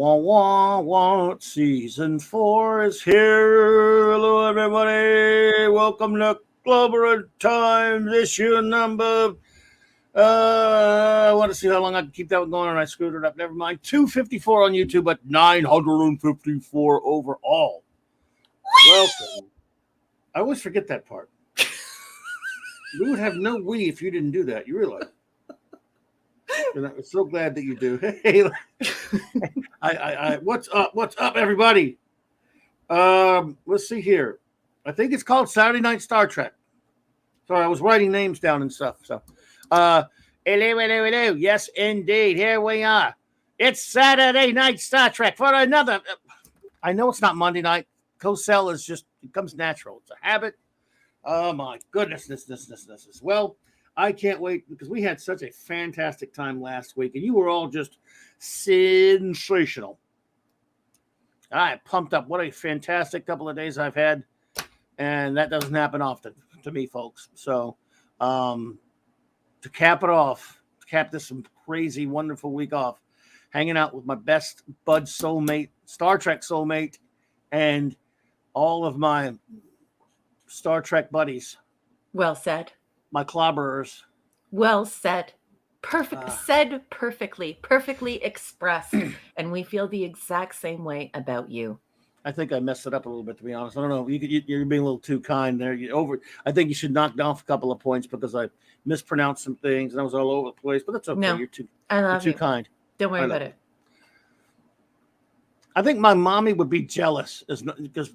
Wah, wah, wah. Season 4 is here. Hello, everybody. Welcome to Clobbering Times, issue number. I want to see how long I can keep that one going, and I screwed it up. Never mind. 254 on YouTube, but 954 overall. Welcome. I always forget that part. We would have no we if you didn't do that. You realize? And I'm so glad that you do. Hey, what's up? What's up, everybody? Let's see here. I think it's called Saturday Night Star Trek. Sorry, I was writing names down and stuff. So, hello. Yes, indeed. Here we are. It's Saturday Night Star Trek for another. I know it's not Monday night. Co-sell is just, it comes natural. It's a habit. Oh my goodness, this. Well, I can't wait because we had such a fantastic time last week, and you were all just sensational. I pumped up. What a fantastic couple of days I've had, and that doesn't happen often to me, folks. So, to cap it off, to cap this crazy, wonderful week off, hanging out with my best bud soulmate, Star Trek soulmate, and all of my Star Trek buddies. Well said. My clobberers. Well said. Perfect. Said perfectly expressed. And we feel the exact same way about you. I think I messed it up a little bit, to be honest. I don't know. You're being a little too kind there. I think you should knock off a couple of points because I mispronounced some things and I was all over the place. But that's okay. No, you're too you. kind. Don't worry about it. I think my mommy would be jealous because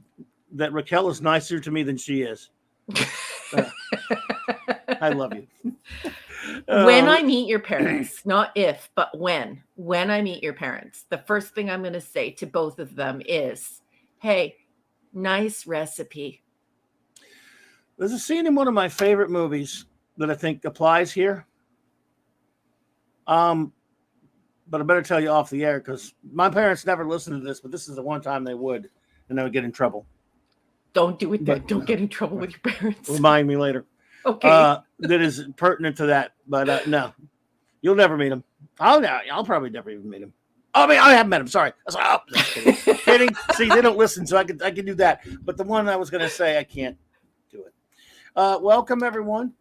that Raquel is nicer to me than she is. I love you. When I meet your parents, not if, but when I meet your parents, the first thing I'm going to say to both of them is, hey, nice recipe. There's a scene in one of my favorite movies that I think applies here. But I better tell you off the air because my parents never listened to this, but this is the one time they would, and they would get in trouble. Don't do it then. Don't get in trouble with your parents. Remind me later. Okay. That is pertinent to that, but no, you'll never meet him. I'll probably never even meet him. I mean, I haven't met him. Sorry. I was like, oh, kidding. See, they don't listen, so I can do that. But the one I was going to say, I can't do it. Welcome, everyone.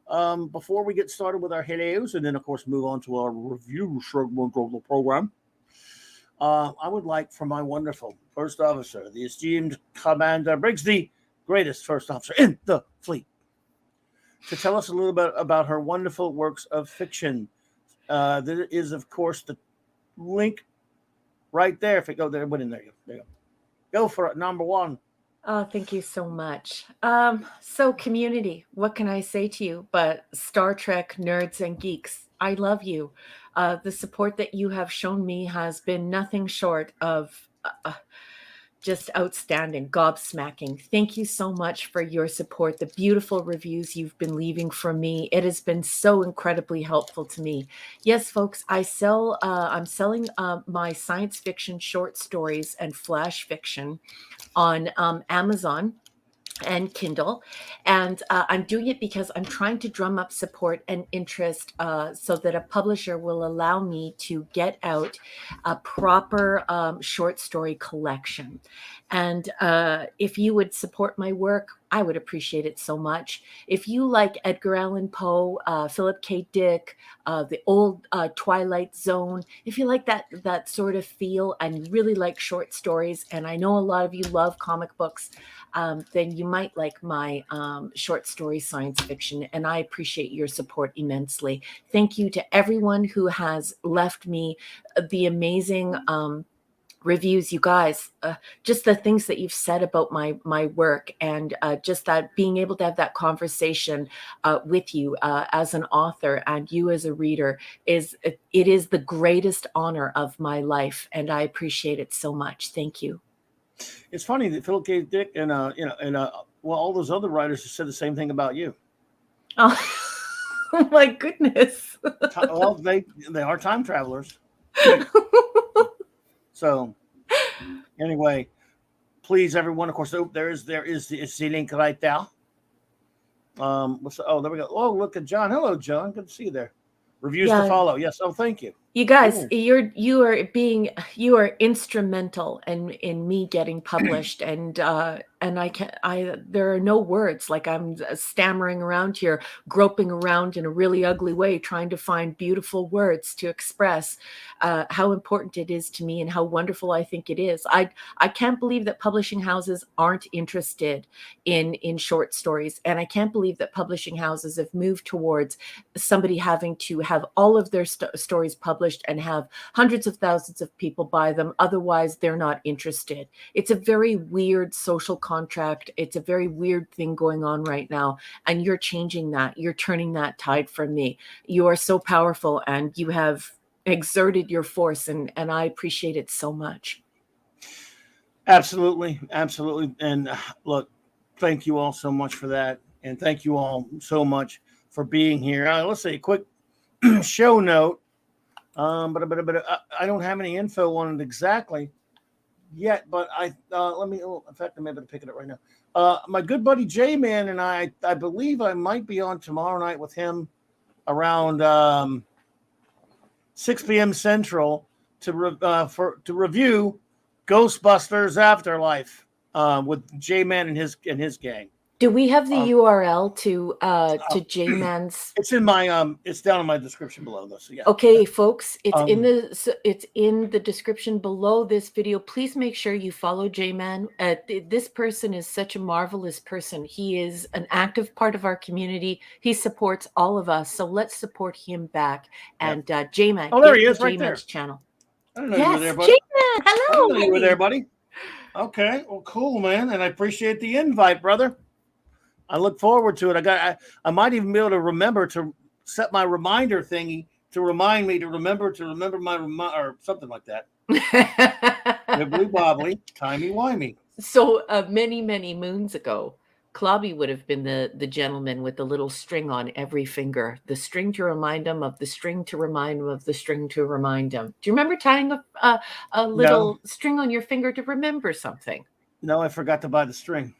Before we get started with our hellos, and then, of course, move on to our review segment of the program, I would like for my wonderful first officer, the esteemed Commander Briggs, the greatest first officer in the fleet, to tell us a little bit about her wonderful works of fiction. There is, of course, the link right there. If it go there, there you go. Go for it, number one. Oh, thank you so much. So community, what can I say to you? But Star Trek nerds and geeks, I love you. The support that you have shown me has been nothing short of just outstanding, gobsmacking. Thank you so much for your support, the beautiful reviews you've been leaving for me. It has been so incredibly helpful to me. Yes, folks, I'm selling my science fiction short stories and flash fiction on Amazon and Kindle. And I'm doing it because I'm trying to drum up support and interest so that a publisher will allow me to get out a proper short story collection. And if you would support my work, I would appreciate it so much. If you like Edgar Allan Poe, Philip K. Dick, the old Twilight Zone, if you like that sort of feel and really like short stories, and I know a lot of you love comic books, then you might like my short story science fiction, and I appreciate your support immensely. Thank you to everyone who has left me the amazing reviews, you guys, just the things that you've said about my work, and just that being able to have that conversation with you as an author and you as a reader is the greatest honor of my life, and I appreciate it so much. Thank you. It's funny that Philip K. Dick and all those other writers have said the same thing about you. Oh my goodness. Well, they are time travelers. So, anyway, please, everyone. Of course, there is the link right there. There we go. Oh, look at John. Hello, John. Good to see you there. Reviews to follow. Yes. Oh, thank you. You guys, Cool. you are instrumental in me getting published, and there are no words. Like, I'm stammering around here, groping around in a really ugly way, trying to find beautiful words to express how important it is to me and how wonderful I think it is. I can't believe that publishing houses aren't interested in short stories, and I can't believe that publishing houses have moved towards somebody having to have all of their stories published and have hundreds of thousands of people buy them. Otherwise, they're not interested. It's a very weird social contract. It's a very weird thing going on right now. And you're changing that. You're turning that tide for me. You are so powerful, and you have exerted your force, and I appreciate it so much. Absolutely. Absolutely. And look, thank you all so much for that. And thank you all so much for being here. Let's say a quick show note. But I don't have any info on it exactly yet. But let me. Oh, in fact, I'm able to pick it up right now. My good buddy J-Man and I believe I might be on tomorrow night with him around 6 p.m. Central to review Ghostbusters Afterlife with J-Man and his gang. Do we have the URL to J-Man's? It's in my it's down in my description below though. So yeah. Okay, folks, it's in the description below this video. Please make sure you follow J-Man. This person is such a marvelous person. He is an active part of our community. He supports all of us. So let's support him back. And J-Man, oh, there he is, right there. Channel. I didn't know you were there, buddy. J-Man, hello. I didn't know you were there, buddy. Okay, well, cool, man, and I appreciate the invite, brother. I look forward to it. I might even be able to remember to set my reminder thingy to remind me to remember my or something like that. Wibbly wobbly, timey wimey. So many moons ago, Clobby would have been the gentleman with the little string on every finger, the string to remind him of the string to remind him of the string to remind him. Do you remember tying a little string on your finger to remember something? No, I forgot to buy the string.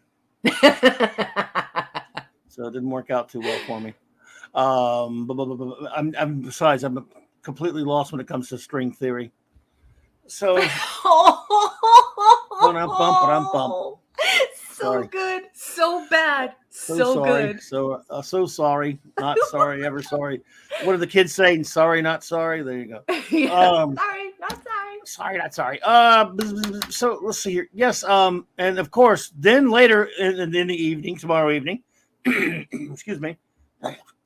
So it didn't work out too well for me. Besides, I'm completely lost when it comes to string theory. So, so good, so bad, so good. So sorry, not sorry, ever sorry. What do the kids say? Sorry, not sorry. There you go. Sorry, not sorry. Sorry, not sorry. So let's see here. Yes. And of course, then later in the evening, tomorrow evening. Excuse me.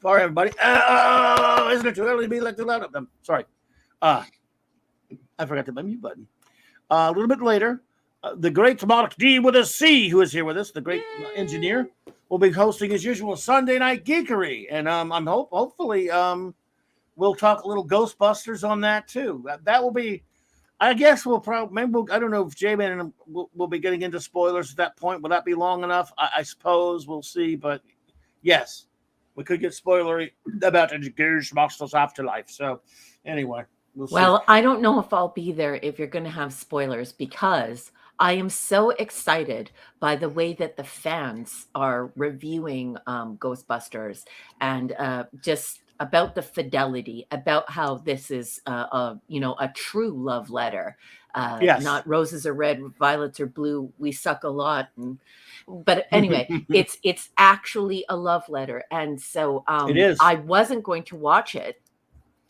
Sorry, everybody. Isn't it too early to be like too loud of them? Sorry. I forgot the mute button. A little bit later, the great Mark D with a C, who is here with us, the great engineer, will be hosting his usual Sunday night geekery, and I'm hopefully we'll talk a little Ghostbusters on that too. That will be. I guess we'll probably, I don't know if J-Man and we'll be getting into spoilers at that point. Will that be long enough? I suppose we'll see. But yes, we could get spoilery about the Ghostbusters Afterlife. So anyway, we'll see. Well, I don't know if I'll be there if you're going to have spoilers, because I am so excited by the way that the fans are reviewing Ghostbusters, and just about the fidelity, about how this is a true love letter. Yes. Not roses are red, violets are blue, we suck a lot. But anyway, it's actually a love letter. And so it is. I wasn't going to watch it,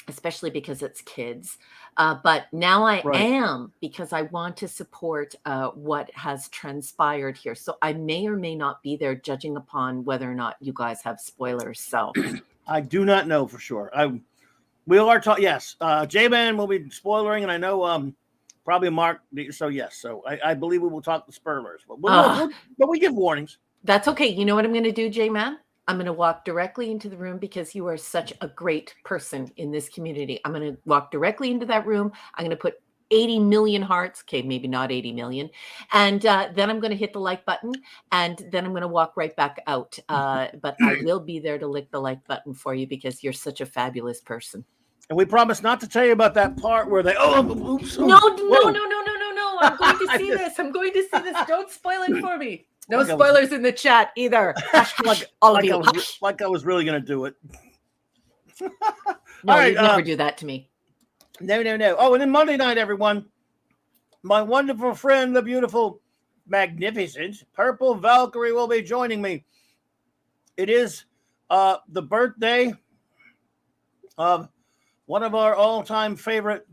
especially because it's kids. But now I am, because I want to support what has transpired here. So I may or may not be there, judging upon whether or not you guys have spoilers. So I do not know for sure. We are talking. Yes, J-Man will be spoilering, and I know probably Mark. So yes, so I believe we will talk the spoilers, but we give warnings. That's okay. You know what I'm going to do, J-Man? I'm going to walk directly into the room, because you are such a great person in this community. I'm going to walk directly into that room. I'm going to put 80 million hearts. Okay, maybe not 80 million. And then I'm going to hit the like button, and then I'm going to walk right back out. But I will be there to lick the like button for you, because you're such a fabulous person. And we promise not to tell you about that part where they, oops. No. I'm going to see this. Don't spoil it for me. No spoilers in the chat either. All of you. Like I was really going to do it. No, you'd never do that to me. No, no, no. Oh, and then Monday night, everyone, my wonderful friend, the beautiful, magnificent Purple Valkyrie will be joining me. It is the birthday of one of our all-time favorite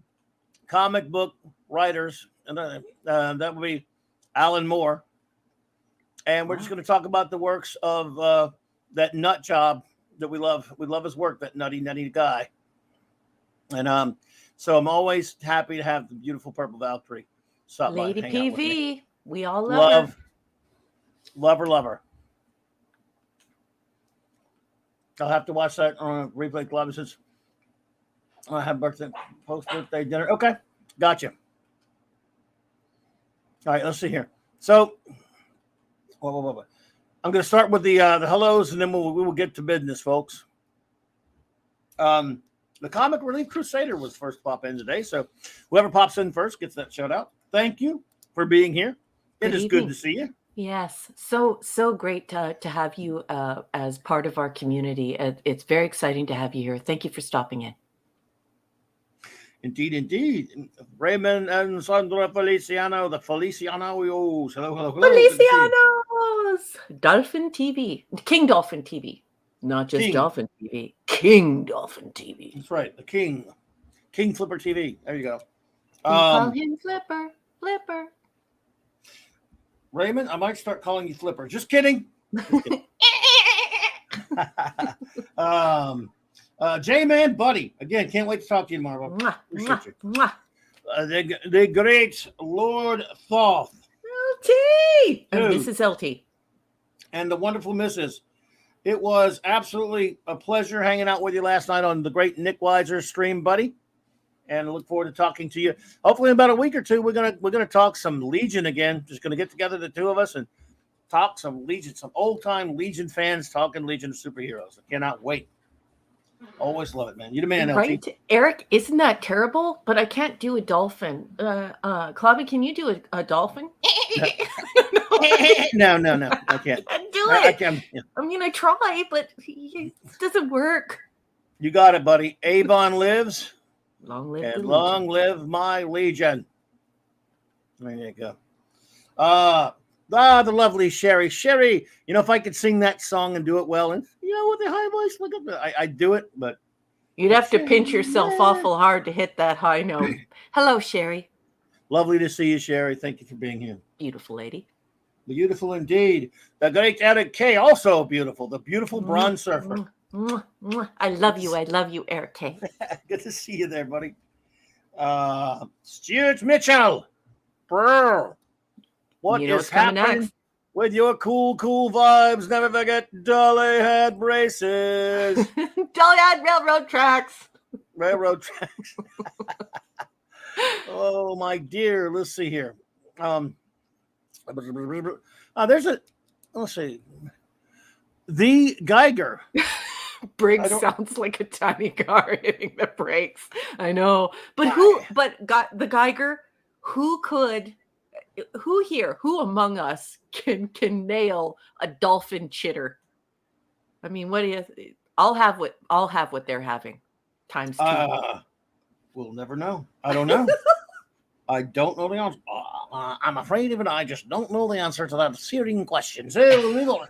comic book writers, and that would be Alan Moore. And we're just going to talk about the works of that nut job that we love. We love his work, that nutty guy. And so I'm always happy to have the beautiful Purple Valkyrie stop by Lady and hang out with me. PV. We all love her. Love her. I'll have to watch that on Replay Club since I have post-birthday dinner. Okay, gotcha. All right, let's see here. So, I'm going to start with the hellos, and then we will get to business, folks. The Comic Relief Crusader was first to pop in today, so whoever pops in first gets that shout out. Thank you for being here. It is good to see you. Yes, so great to have you as part of our community. It's very exciting to have you here. Thank you for stopping in. Indeed. Raymond and Sandra Feliciano, the Felicianos. Hello. Felicianos! Dolphin TV. King Dolphin TV. Not just Dolphin TV. King Dolphin TV. That's right. The King. King Flipper TV. There you go. Call him Flipper. Raymond, I might start calling you Flipper. Just kidding. J-Man Buddy. Again, can't wait to talk to you tomorrow. Appreciate you. The great Lord Thoth. LT. And this is LT. And the wonderful Mrs. It was absolutely a pleasure hanging out with you last night on the great Nick Weiser stream, buddy. And I look forward to talking to you. Hopefully in about a week or two, we're gonna talk some Legion again. Just gonna get together, the two of us, and talk some Legion, some old-time Legion fans talking Legion of Superheroes. I cannot wait. Always love it, man. You the man, right, LT. Eric? Isn't that terrible? But I can't do a dolphin. Clobby, can you do a dolphin? No, I can't. I do it. I can. Yeah. I mean, I try, but it doesn't work. You got it, buddy. Avon lives. Long live and long live my Legion. There you go. The lovely Sherry. Sherry, you know, if I could sing that song and do it well, and with the high voice, look at that. I do it, but you'd have to pinch yourself awful hard to hit that high note. Hello, Sherry. Lovely to see you, Sherry. Thank you for being here. Beautiful lady. Beautiful indeed. The great Eric K, also beautiful. The beautiful bronze surfer. I love you, Eric K. Good to see you there, buddy. Stuart Mitchell. Bro. What is happening next with your cool vibes? Never forget Dolly had braces. Dolly had railroad tracks. Oh, my dear. Let's see here. There's let's see. The Geiger. Briggs sounds like a tiny car hitting the brakes. I know. But the Geiger, who among us can nail a dolphin chitter? I mean, what do you I'll have what they're having times 2. We'll never know. I don't know. I don't know the answer. I'm afraid even I just don't know the answer to that searing question. So,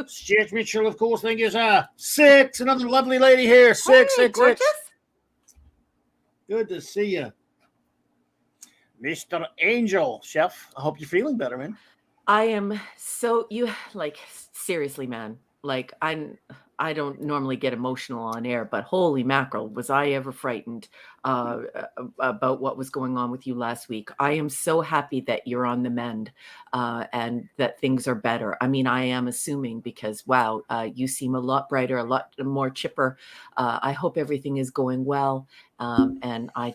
Stuart Mitchell, of course, think is 6. Another lovely lady here. 6. Gorgeous. Good to see you. Mr. Angel, Chef. I hope you're feeling better, man. I am seriously, man. I don't normally get emotional on air, but holy mackerel, was I ever frightened about what was going on with you last week. I am so happy that you're on the mend and that things are better. I mean, I am assuming because, wow, you seem a lot brighter, a lot more chipper. I hope everything is going well. And I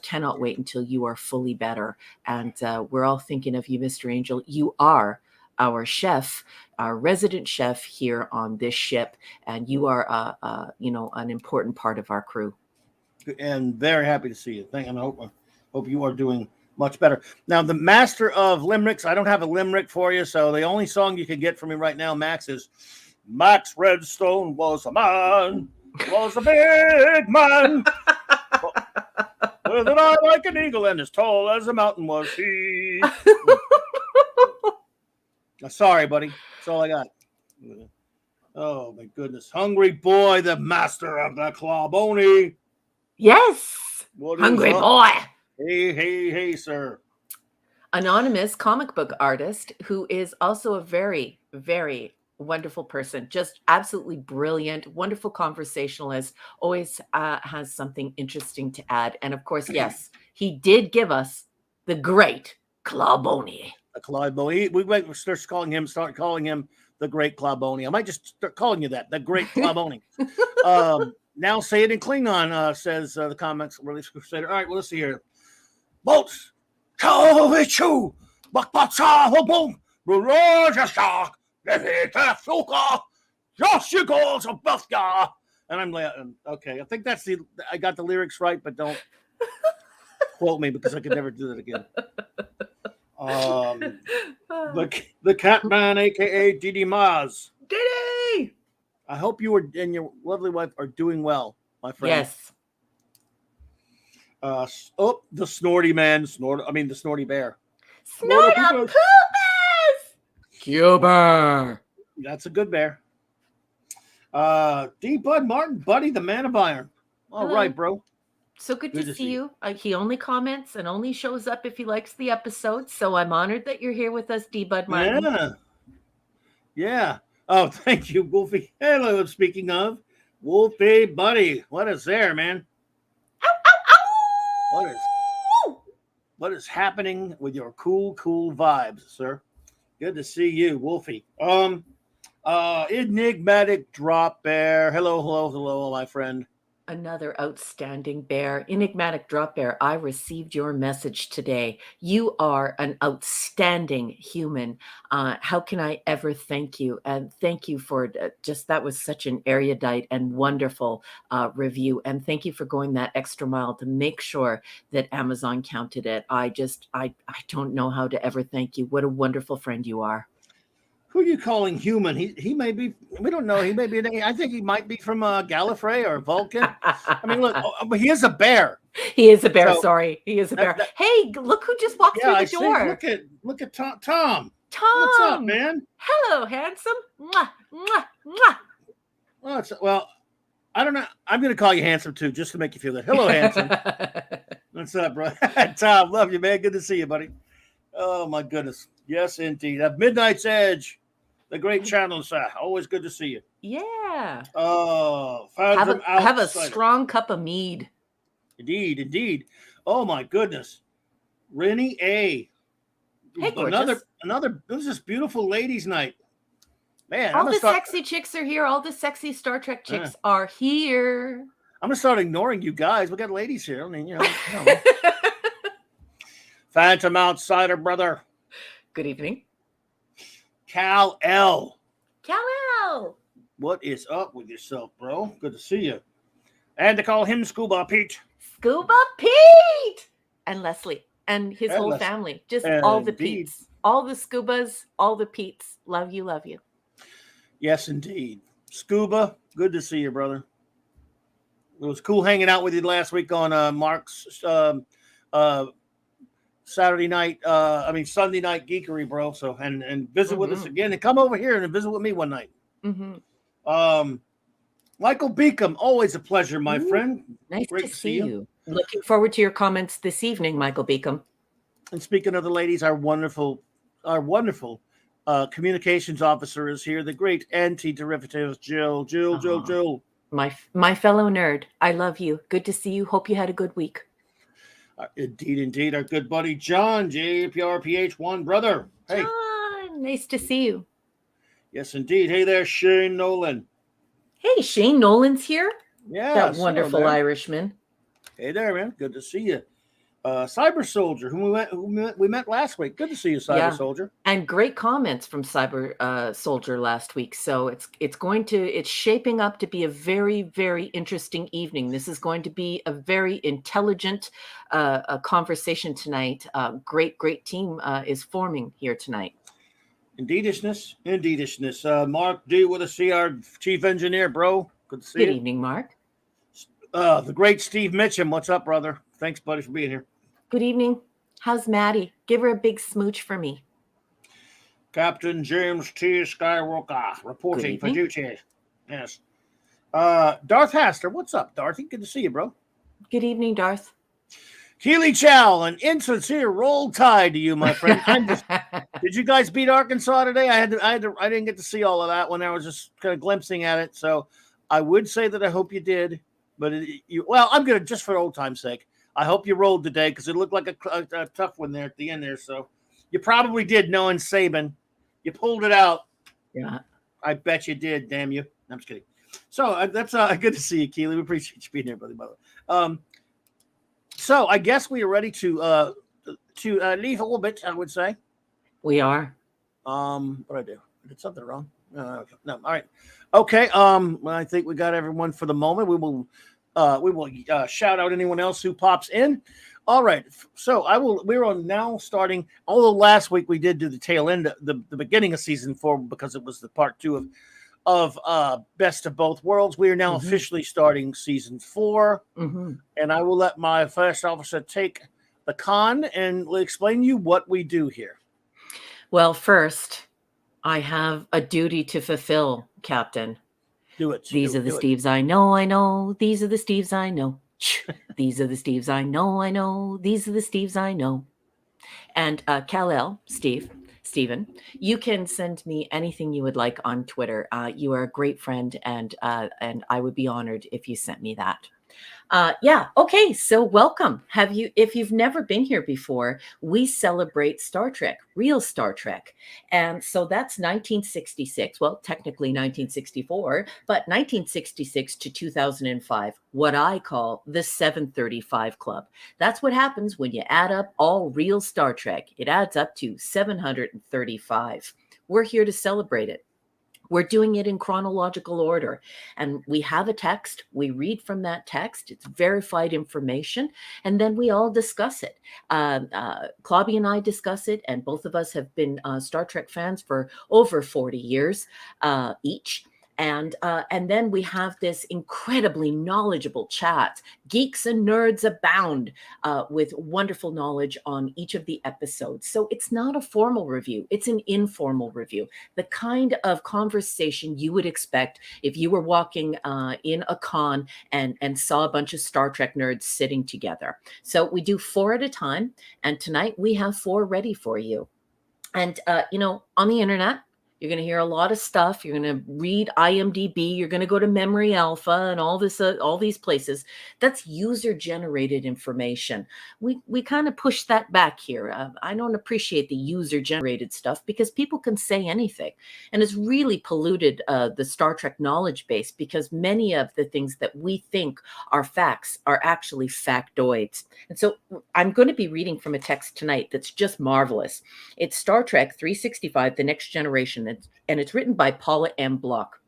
cannot wait until you are fully better. And we're all thinking of you, Mr. Angel. You are our chef, our resident chef here on this ship, and you are, an important part of our crew. And very happy to see you. I hope you are doing much better. Now, the master of limericks, I don't have a limerick for you, so the only song you can get from me right now, Max, is Max Redstone was a man, was a big man. Well, then I like an eagle, and as tall as a mountain was he. Sorry, buddy. That's all I got. Oh, my goodness. Hungry Boy, the master of the clawbony. Yes. What Hungry is up? Boy. Hey, sir. Anonymous comic book artist who is also a very, very wonderful person. Just absolutely brilliant, wonderful conversationalist, always has something interesting to add. And of course, yes, he did give us the great Clawbony. The clawbony. We might start calling him the great clawbony. I might just start calling you that, the great clawbony. Now say it in Klingon, says the comics release crusader. All right, well, let's see here. Bolts. Kavichu. Bakbacha hobum. Rurojashak. Lefita Yoshigos of Buffga. And I'm like, okay, I think I got the lyrics right, but don't quote me because I could never do that again. The Catman, aka Didi Maz. Didi! I hope you and your lovely wife are doing well, my friend. Yes. The Snorty Man, the Snorty Bear. Snortopoopas! Cuber. That's a good bear. D. Bud Martin, Buddy, the Man of Iron. All right, bro. So good to see you. He only comments and only shows up if he likes the episode. So I'm honored that you're here with us, D. Bud Martin. Yeah. Oh, thank you, Wolfie. Hello, speaking of. Wolfie, buddy. What is there, man? Ow, ow, ow! What is happening with your cool vibes, sir? Good to see you, Wolfie. Enigmatic Drop Bear. Hello, my friend. Another outstanding bear. Enigmatic Drop Bear, I received your message today. You are an outstanding human. How can I ever thank you? And thank you for that was such an erudite and wonderful review. And thank you for going that extra mile to make sure that Amazon counted it. I don't know how to ever thank you. What a wonderful friend you are. Who are you calling human? He may be. We don't know. He may be. I think he might be from Gallifrey or Vulcan. I mean, look, but he is a bear. He is a bear. So, sorry, he is a bear. Hey, look who just walked through the door. Look at Tom. Tom. Tom. What's up, man? Hello, handsome. Mwah, mwah, mwah. Well, I don't know. I'm going to call you handsome too, just to make you feel that. Hello, handsome. What's up, bro? Tom, love you, man. Good to see you, buddy. Oh my goodness. Yes, indeed. At Midnight's Edge, the great channel, sir. Always good to see you. Yeah. Oh, have a strong cup of mead. Indeed. Oh my goodness. Rennie A. Hey, gorgeous. Another. This is beautiful ladies' night. Man, all the sexy chicks are here. All the sexy Star Trek chicks are here. I'm gonna start ignoring you guys. We got ladies here. I mean, you know. Phantom Outsider, brother. Good evening. Cal L. What is up with yourself, bro? Good to see you. And to call him Scuba Pete. Scuba Pete! And Leslie. And his whole Leslie. Family. Just all the Petes. All the Scubas. All the Petes. Love you. Yes, indeed. Scuba, good to see you, brother. It was cool hanging out with you last week on Mark's Sunday night geekery, bro. So and visit with us again, and come over here and visit with me one night. Michael Beacom, always a pleasure, my friend. Nice to see you. Looking forward to your comments this evening, Michael Beacom. And speaking of the ladies, our wonderful communications officer is here, the great anti-derivatives, Jill. My fellow nerd, I love you. Good to see you. Hope you had a good week. Indeed. Our good buddy, John, JPRPH1, brother. Hey. John, nice to see you. Yes, indeed. Hey there, Shane Nolan. Hey, Shane Nolan's here. Yeah. That wonderful Irishman. Hey there, man. Good to see you. Cyber Soldier, whom we met last week. Good to see you, Cyber Soldier. And great comments from Cyber Soldier last week. So it's shaping up to be a very, very interesting evening. This is going to be a very intelligent conversation tonight. Great team is forming here tonight. Indeedishness. Mark D with a CR chief engineer, bro. Good to see you. Good evening, Mark. The great Steve Mitchum. What's up, brother? Thanks, buddy, for being here. Good evening. How's Maddie? Give her a big smooch for me. Captain James T. Skywalker reporting for duty. Yes. Darth Haster. What's up, Darthy? Good to see you, bro. Good evening, Darth. Keely Chow, an insincere roll tide to you, my friend. Did you guys beat Arkansas today? I didn't get to see all of that when I was just kind of glimpsing at it. So I would say that I hope you did. But I'm gonna, just for old time's sake, I hope you rolled today because it looked like a tough one there at the end there. So you probably did, knowing Saban. You pulled it out. Yeah, I bet you did. Damn you! I'm just kidding. So that's good to see you, Keely. We appreciate you being here, brother. So I guess we are ready to leave a little bit. I would say we are. What I do? I did something wrong. No. All right. Okay. I think we got everyone for the moment. We will shout out anyone else who pops in. All right. So we're now starting. Although last week we did do the tail end, the beginning of season 4 because it was the part 2 of Best of Both Worlds. We are now officially starting season 4, and I will let my first officer take the con and explain to you what we do here. Well, first, I have a duty to fulfill, Captain. Do it. These are the Steves I know. These are the Steves I know. These are the Steves I know. These are the Steves I know. And Kal-El, Steven, you can send me anything you would like on Twitter. You are a great friend, and I would be honored if you sent me that. Okay, so welcome. If you've never been here before, we celebrate Star Trek, real Star Trek. And so that's 1966, well, technically 1964, but 1966 to 2005, what I call the 735 Club. That's what happens when you add up all real Star Trek. It adds up to 735. We're here to celebrate it. We're doing it in chronological order, and we have a text. We read from that text. It's verified information, and then we all discuss it. Clobby and I discuss it, and both of us have been Star Trek fans for over 40 years each. And then we have this incredibly knowledgeable chat. Geeks and nerds abound with wonderful knowledge on each of the episodes. So it's not a formal review. It's an informal review. The kind of conversation you would expect if you were walking in a con and saw a bunch of Star Trek nerds sitting together. So we do 4 at a time. And tonight we have 4 ready for you. And, on the internet, you're going to hear a lot of stuff. You're going to read IMDb. You're going to go to Memory Alpha and all these places. That's user-generated information. We kind of push that back here. I don't appreciate the user-generated stuff because people can say anything. And it's really polluted the Star Trek knowledge base because many of the things that we think are facts are actually factoids. And so I'm going to be reading from a text tonight that's just marvelous. It's Star Trek 365, The Next Generation. And it's written by Paula M. Block.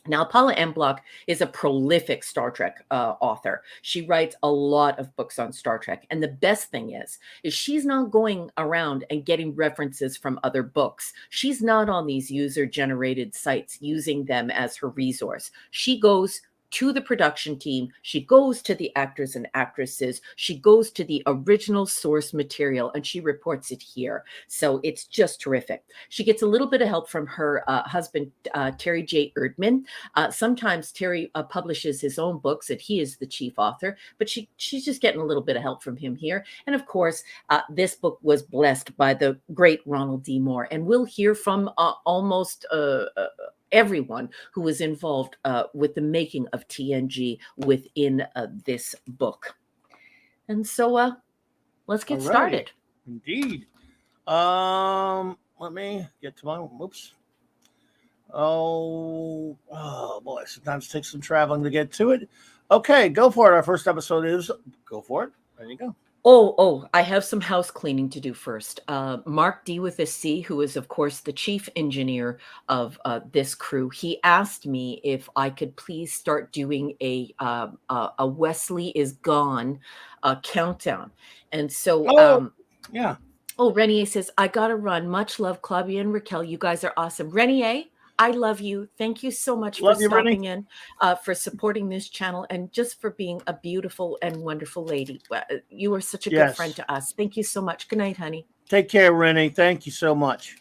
Now, Paula M. Block is a prolific Star Trek author. She writes a lot of books on Star Trek. And the best thing is she's not going around and getting references from other books. She's not on these user-generated sites using them as her resource. She goes to the production team. She goes to the actors and actresses. She goes to the original source material and she reports it here. So it's just terrific. She gets a little bit of help from her husband, Terry J. Erdman. Sometimes Terry publishes his own books and he is the chief author, but she's just getting a little bit of help from him here. And of course, this book was blessed by the great Ronald D. Moore. And we'll hear from almost everyone who was involved with the making of TNG within this book. And so let's get started. Indeed. Let me get to my, whoops. Oh boy, sometimes it takes some traveling to get to it. Okay, go for it. Our first episode is, go for it. There you go. Oh, I have some house cleaning to do first. Mark D with a C, who is, of course, the chief engineer of this crew, he asked me if I could please start doing a Wesley is Gone countdown. And so, yeah. Oh, Renier says, I got to run. Much love, Clobby and Raquel. You guys are awesome. Renier, I love you. Thank you so much Love for you, Brittany. stopping in, for supporting this channel, and just for being a beautiful and wonderful lady. You are such a good friend Yes. to us. Thank you so much. Good night, honey. Take care, Renee. Thank you so much.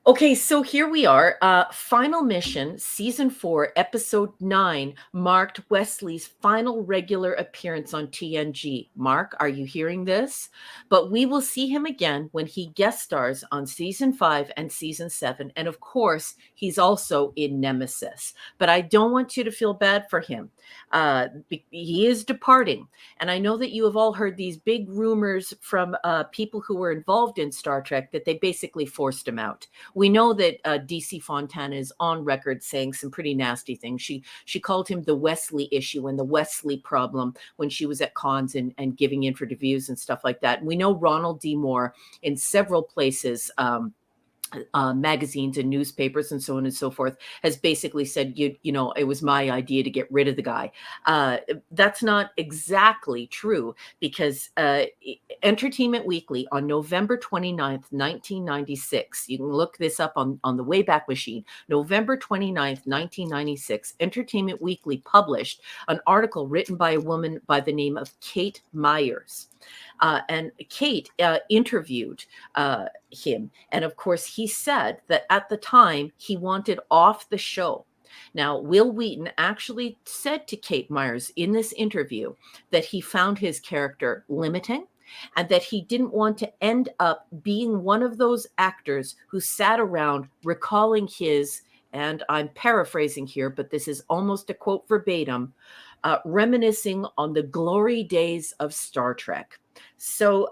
Okay, so here we are. Final mission, season 4, episode 9, marked Wesley's final regular appearance on TNG. Mark, are you hearing this? But we will see him again when he guest stars on season 5 and season 7. And of course, he's also in Nemesis. But I don't want you to feel bad for him. He is departing. And I know that you have all heard these big rumors from people who were involved in Star Trek that they basically forced him out. We know that DC Fontana is on record saying some pretty nasty things. She called him the Wesley issue and the Wesley problem when she was at cons and giving interviews and stuff like that. And we know Ronald D. Moore in several places, magazines and newspapers and so on and so forth, has basically said, you know, it was my idea to get rid of the guy. That's not exactly true, because Entertainment Weekly on November 29th, 1996, you can look this up on the Wayback Machine, November 29th, 1996, Entertainment Weekly published an article written by a woman by the name of Kate Myers. And Kate interviewed him. And of course, he said that at the time he wanted off the show. Now, Will Wheaton actually said to Kate Myers in this interview that he found his character limiting and that he didn't want to end up being one of those actors who sat around recalling his, and I'm paraphrasing here, but this is almost a quote verbatim, reminiscing on the glory days of Star Trek. So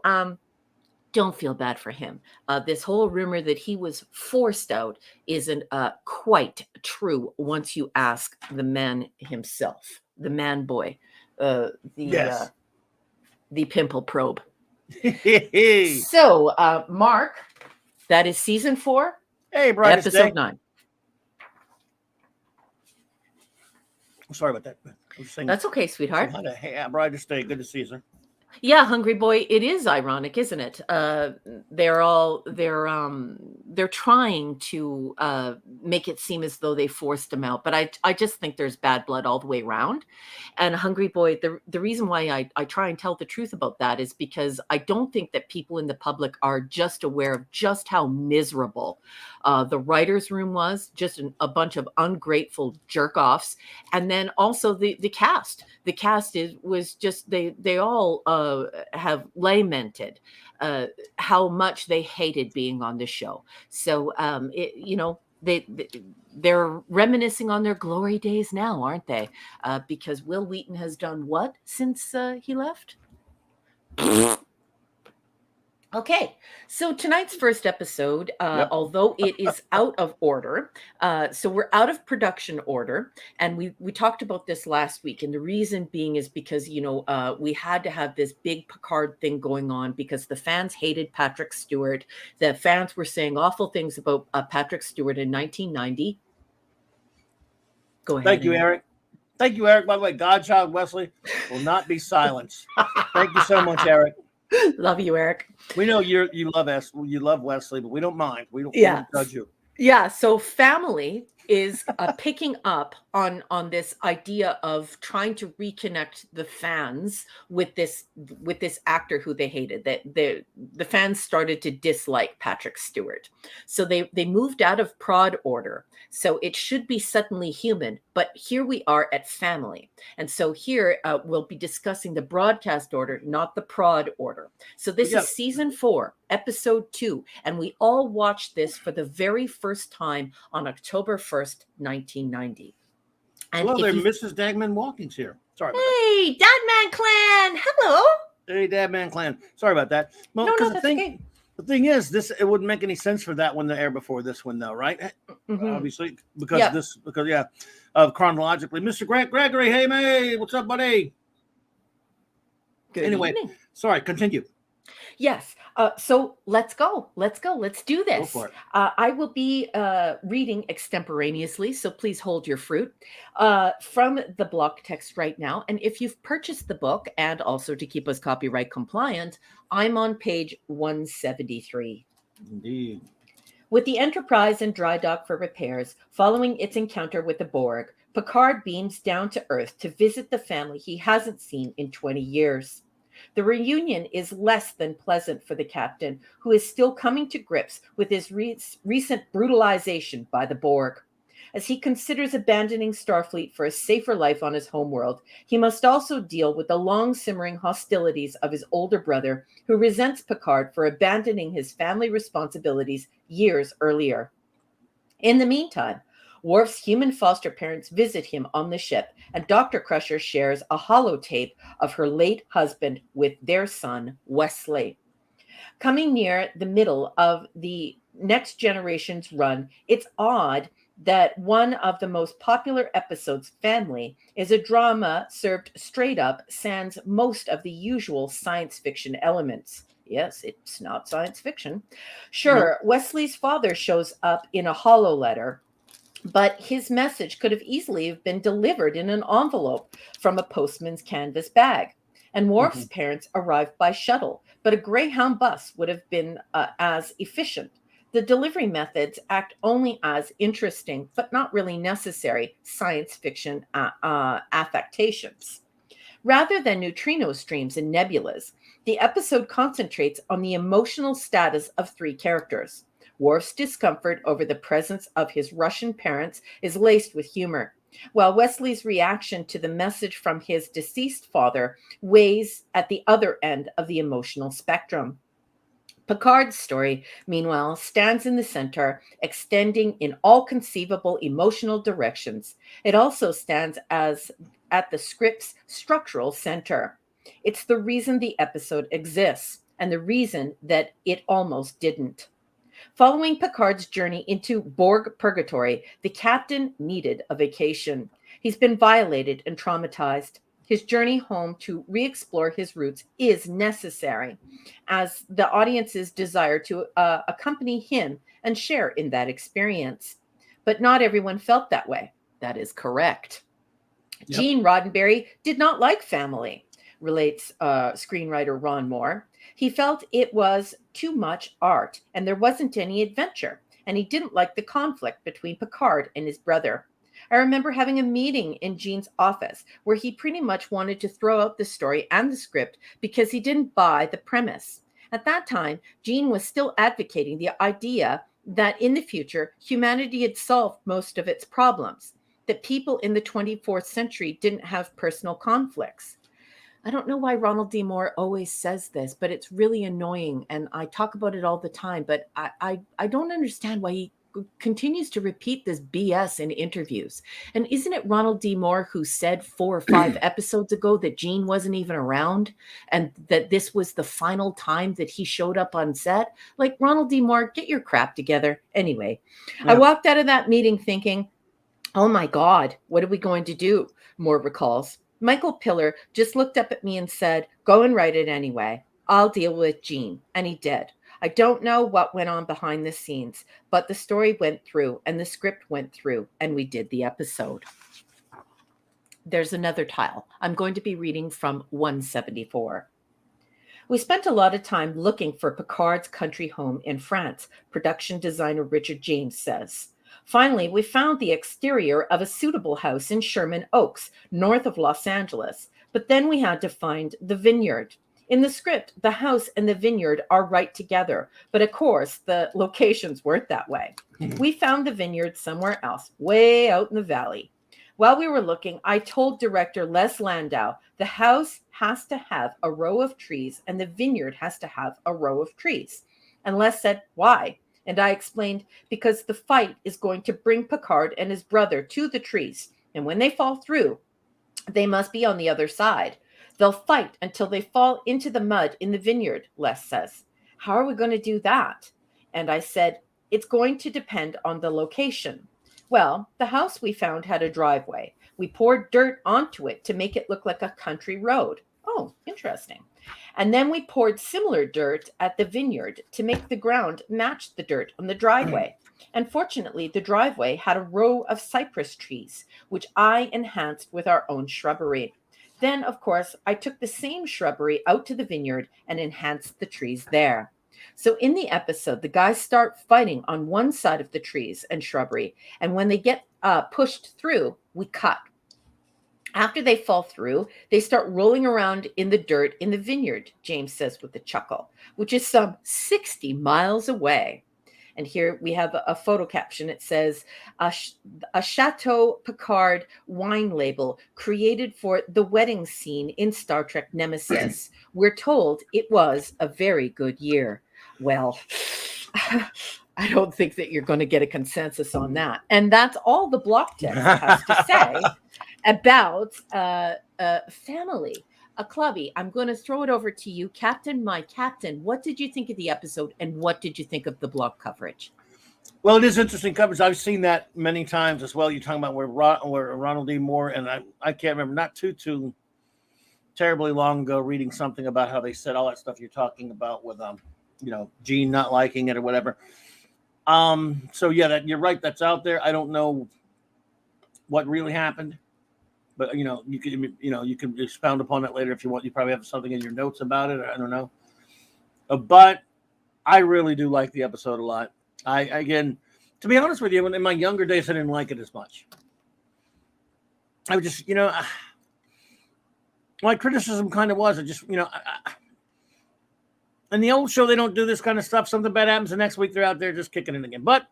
don't feel bad for him. This whole rumor that he was forced out isn't quite true once you ask the man himself, the man boy, the pimple probe. So, Mark, that is season 4, episode 9. Sorry about that. That's okay, sweetheart. Brightest day. Good to see you, sir. Yeah, Hungry Boy, it is ironic, isn't it? They're trying to make it seem as though they forced him out, but I just think there's bad blood all the way around. And Hungry Boy, the reason why I try and tell the truth about that is because I don't think that people in the public are just aware of just how miserable the writer's room was, just a bunch of ungrateful jerk-offs. And then also the cast. The cast was just, they all have lamented how much they hated being on the show. So, you know, they're reminiscing on their glory days now, aren't they? Because Will Wheaton has done what since he left? Okay, so tonight's first episode, although it is out of order, so we're out of production order, and we talked about this last week, and the reason being is because, you know, we had to have this big Picard thing going on because the fans hated Patrick Stewart. The fans were saying awful things about Patrick Stewart in 1990. Go ahead. Thank you, Eric. Thank you, Eric. By the way, Godchild Wesley will not be silenced. Thank you so much, Eric. Love you, Eric. We know you love Wesley, but we don't mind. We don't judge you. Yeah. So family is picking up on this idea of trying to reconnect the fans with this actor who they hated. That the fans started to dislike Patrick Stewart, so they moved out of prod order. So it should be Suddenly Human, but here we are at family, and so here we'll be discussing the broadcast order, not the prod order. So this is season 4, episode 2, and we all watched this for the very first time on October 1st, 1990. And hello there, Mrs. Dagman Walking's here. Sorry. Hey, Dadman Clan. Hello. Hey, Dadman Clan. Sorry about that. Well, no, that's okay. The thing is, it wouldn't make any sense for that one to air before this one, though, right? Mm-hmm. Obviously, because chronologically, Mr. Grant Gregory. Hey, May, what's up, buddy? Good anyway, evening. Sorry. Continue. Yes. So let's go. Let's do this. Go for it. I will be reading extemporaneously, so please hold your fruit from the block text right now. And if you've purchased the book, and also to keep us copyright compliant, I'm on page 173. Indeed. With the Enterprise in dry dock for repairs, following its encounter with the Borg, Picard beams down to Earth to visit the family he hasn't seen in 20 years. The reunion is less than pleasant for the captain, who is still coming to grips with his recent brutalization by the Borg. As he considers abandoning Starfleet for a safer life on his homeworld, he must also deal with the long-simmering hostilities of his older brother, who resents Picard for abandoning his family responsibilities years earlier. In the meantime, Worf's human foster parents visit him on the ship, and Dr. Crusher shares a holotape of her late husband with their son, Wesley. Coming near the middle of the Next Generation's run, it's odd that one of the most popular episodes, Family, is a drama served straight up sans most of the usual science fiction elements. Yes, it's not science fiction. Sure, Wesley's father shows up in a holo letter, but his message could have easily been delivered in an envelope from a postman's canvas bag. And Worf's parents arrived by shuttle, but a Greyhound bus would have been as efficient. The delivery methods act only as interesting, but not really necessary, science fiction affectations. Rather than neutrino streams and nebulas, the episode concentrates on the emotional status of three characters. Worf's discomfort over the presence of his Russian parents is laced with humor, while Wesley's reaction to the message from his deceased father weighs at the other end of the emotional spectrum. Picard's story, meanwhile, stands in the center, extending in all conceivable emotional directions. It also stands as at the script's structural center. It's the reason the episode exists, and the reason that it almost didn't. Following Picard's journey into Borg purgatory, the captain needed a vacation. He's been violated and traumatized. His journey home to re-explore his roots is necessary, as the audience's desire to accompany him and share in that experience. But not everyone felt that way. That is correct. Yep. Gene Roddenberry did not like Family, relates screenwriter Ron Moore. He felt it was too much art and there wasn't any adventure, and he didn't like the conflict between Picard and his brother. I remember having a meeting in Gene's office where he pretty much wanted to throw out the story and the script because he didn't buy the premise. At that time, Gene was still advocating the idea that in the future, humanity had solved most of its problems, that people in the 24th century didn't have personal conflicts. I don't know why Ronald D. Moore always says this, but it's really annoying. And I talk about it all the time, but I don't understand why he continues to repeat this BS in interviews. And isn't it Ronald D. Moore who said 4 or 5 episodes ago that Gene wasn't even around and that this was the final time that he showed up on set? Like, Ronald D. Moore, get your crap together. Anyway, I walked out of that meeting thinking, oh my God, what are we going to do? Moore recalls. Michael Piller just looked up at me and said, go and write it anyway. I'll deal with Gene. And he did. I don't know what went on behind the scenes, but the story went through and the script went through and we did the episode. There's another tile. I'm going to be reading from 174. We spent a lot of time looking for Picard's country home in France, production designer Richard James says. Finally, we found the exterior of a suitable house in Sherman Oaks, north of Los Angeles, but then we had to find the vineyard. In the script, the house and the vineyard are right together, but of course, the locations weren't that way. We found the vineyard somewhere else, way out in the valley. While we were looking, I told director Les Landau, the house has to have a row of trees and the vineyard has to have a row of trees. And Les said, why? And I explained, because the fight is going to bring Picard and his brother to the trees. And when they fall through, they must be on the other side. They'll fight until they fall into the mud in the vineyard, Les says. How are we going to do that? And I said, it's going to depend on the location. Well, the house we found had a driveway. We poured dirt onto it to make it look like a country road. Oh, interesting. And then we poured similar dirt at the vineyard to make the ground match the dirt on the driveway. And fortunately, the driveway had a row of cypress trees, which I enhanced with our own shrubbery. Then, of course, I took the same shrubbery out to the vineyard and enhanced the trees there. So in the episode, the guys start fighting on one side of the trees and shrubbery. And when they get pushed through, we cut. After they fall through, they start rolling around in the dirt in the vineyard, James says with a chuckle, which is some 60 miles away. And here we have a photo caption. It says, a Chateau Picard wine label created for the wedding scene in Star Trek Nemesis. We're told it was a very good year. Well, I don't think that you're going to get a consensus on that. And that's all the block text has to say about family. Clubby, I'm going to throw it over to you. Captain, my captain, what did you think of the episode and what did you think of the blog coverage? Well, it is interesting coverage. I've seen that many times as well. You're talking about where Ronald D. Moore, and I can't remember, not too terribly long ago, reading something about how they said all that stuff you're talking about with, Gene not liking it or whatever. So yeah, that you're right. That's out there. I don't know what really happened. But you can expound upon it later if you want. You probably have something in your notes about it. I don't know. But I really do like the episode a lot. Again, to be honest with you, in my younger days, I didn't like it as much. I would just, my criticism kind of was, in the old show, they don't do this kind of stuff. Something bad happens the next week, they're out there just kicking it again. But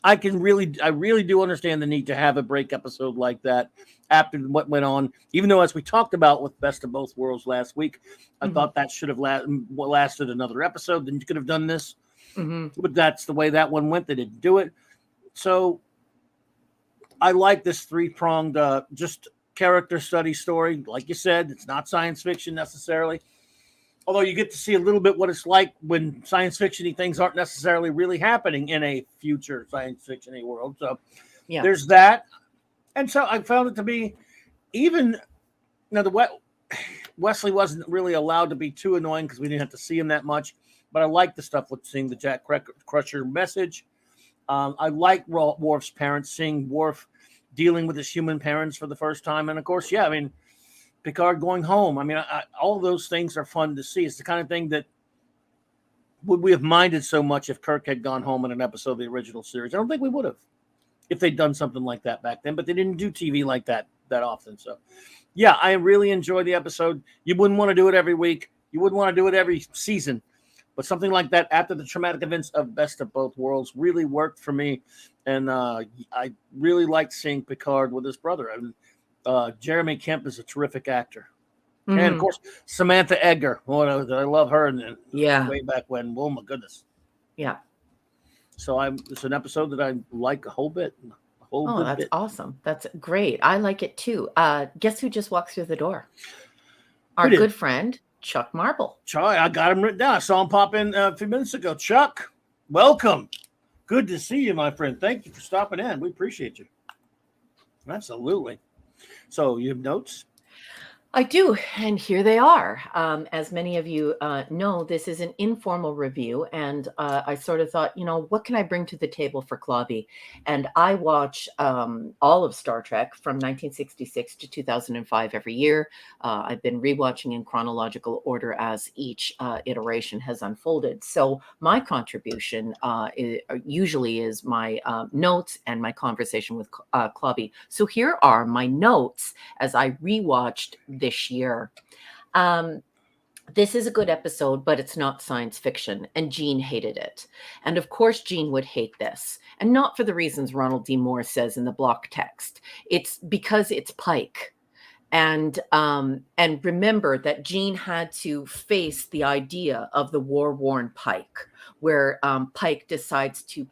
I really do understand the need to have a break episode like that after what went on. Even though, as we talked about with Best of Both Worlds last week, I thought that should have lasted another episode. Then you could have done this. But that's the way that one went. They didn't do it. So I like this three-pronged just character study story. Like you said, it's not science fiction necessarily. Although you get to see a little bit what it's like when science fiction-y things aren't necessarily really happening in a future science fiction-y world. So there's that. And so I found it to be Wesley wasn't really allowed to be too annoying because we didn't have to see him that much. But I like the stuff with seeing the Jack Crusher message. I like Worf's parents, seeing Worf dealing with his human parents for the first time. And of course, Picard going home. All of those things are fun to see. It's the kind of thing that would we have minded so much if Kirk had gone home in an episode of the original series. I don't think we would have if they'd done something like that back then, but they didn't do TV like that often. So yeah, I really enjoyed the episode. You wouldn't want to do it every week. You wouldn't want to do it every season, but something like that after the traumatic events of Best of Both Worlds really worked for me. And I really liked seeing Picard with his brother. Jeremy Kemp is a terrific actor. And of course, Samantha Eggar. I love her. And way back when. Oh my goodness. Yeah. So it's an episode that I like a whole bit. That's awesome. That's great. I like it too. Guess who just walked through the door? Our good friend, Chuck Marble. Chuck, I got him written down. I saw him pop in a few minutes ago. Chuck, welcome. Good to see you, my friend. Thank you for stopping in. We appreciate you. Absolutely. So you have notes? I do, and here they are. As many of you know, this is an informal review, and I sort of thought, what can I bring to the table for Clobby? And I watch all of Star Trek from 1966 to 2005 every year. I've been rewatching in chronological order as each iteration has unfolded. So my contribution usually is my notes and my conversation with Clobby. So here are my notes as I rewatched this year. This is a good episode, but it's not science fiction, and Gene hated it. And of course, Gene would hate this, and not for the reasons Ronald D. Moore says in the block text. It's because it's Pike. And remember that Gene had to face the idea of the war-worn Pike, where Pike decides to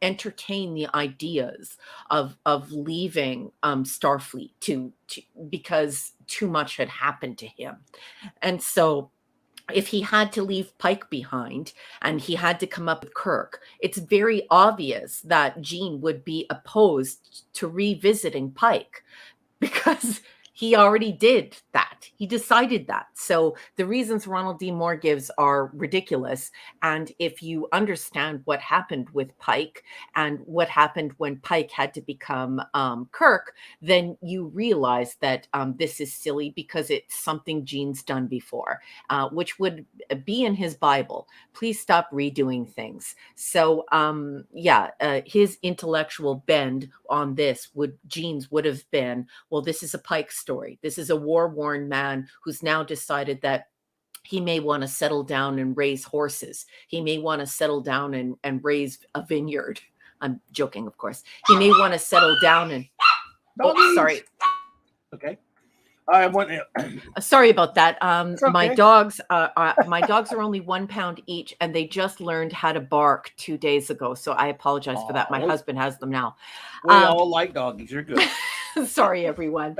entertain the ideas of leaving Starfleet because too much had happened to him. And so if he had to leave Pike behind and he had to come up with Kirk, it's very obvious that Gene would be opposed to revisiting Pike because he already did that. He decided that. So the reasons Ronald D. Moore gives are ridiculous. And if you understand what happened with Pike and what happened when Pike had to become Kirk, then you realize that this is silly because it's something Gene's done before, which would be in his Bible. Please stop redoing things. So his intellectual bend on this Gene's would have been, well, this is a Pike story. This is a war-worn man who's now decided that he may want to settle down and raise horses. He may want to settle down and raise a vineyard. I'm joking, of course. He may want to settle down and... Oh, sorry. Okay. I want. Sorry about that. Okay. My dogs are only 1 pound each, and they just learned how to bark 2 days ago. So I apologize for that. My husband has them now. We all like doggies. You're good. Sorry, everyone.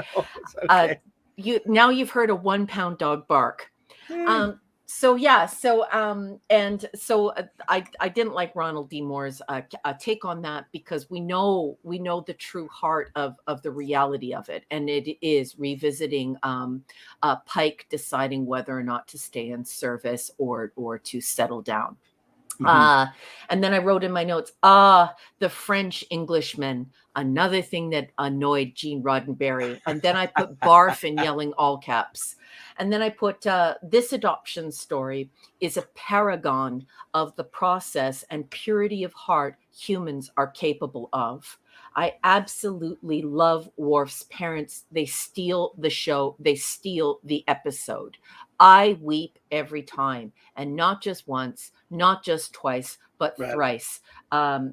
Okay. You've heard a 1 pound dog bark. I didn't like Ronald D. Moore's take on that because we know the true heart of the reality of it, and it is revisiting Pike deciding whether or not to stay in service or to settle down. Mm-hmm. And then I wrote in my notes, the French Englishman, another thing that annoyed Gene Roddenberry. And then I put barf in yelling all caps. And then I put, this adoption story is a paragon of the process and purity of heart humans are capable of. I absolutely love Worf's parents. They steal the show. They steal the episode. I weep every time, and not just once, not just twice, but thrice.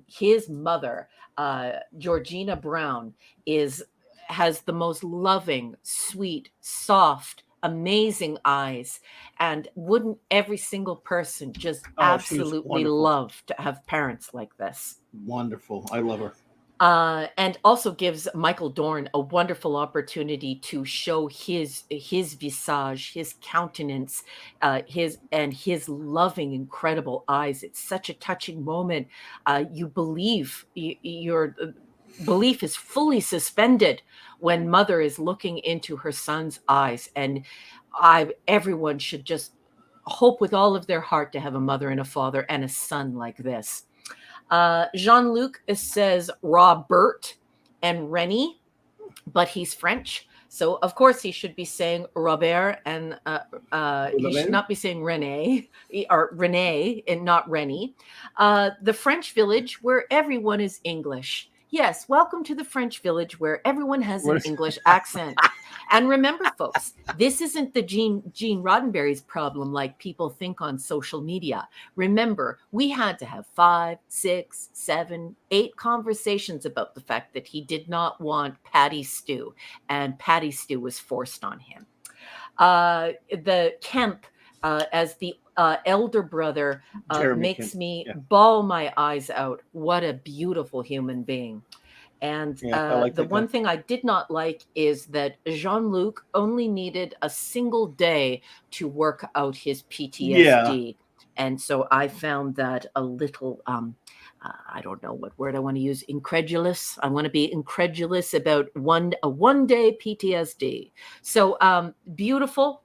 His mother, Georgina Brown, has the most loving, sweet, soft, amazing eyes, and wouldn't every single person just absolutely love to have parents like this? Wonderful. I love her. And also gives Michael Dorn a wonderful opportunity to show his visage, his countenance, his loving, incredible eyes. It's such a touching moment. You believe your belief is fully suspended when mother is looking into her son's eyes, and everyone should just hope with all of their heart to have a mother and a father and a son like this. Jean-Luc says Robert and Rennie, but he's French. So, of course, he should be saying Robert, and he should not be saying Rene, or Renee, and not Rennie. The French village where everyone is English. Yes, welcome to the French village where everyone has an English accent. And remember, folks, this isn't the Gene Roddenberry's problem like people think on social media. Remember, we had to have 5, 6, 7, 8 conversations about the fact that he did not want patty stew, and patty stew was forced on him. The Kemp, as the elder brother, makes me bawl my eyes out. What a beautiful human being. And one thing I did not like is that Jean-Luc only needed a single day to work out his PTSD. And so I found that a little, I don't know what word I want to use, incredulous. I want to be incredulous about a one-day PTSD. So beautiful,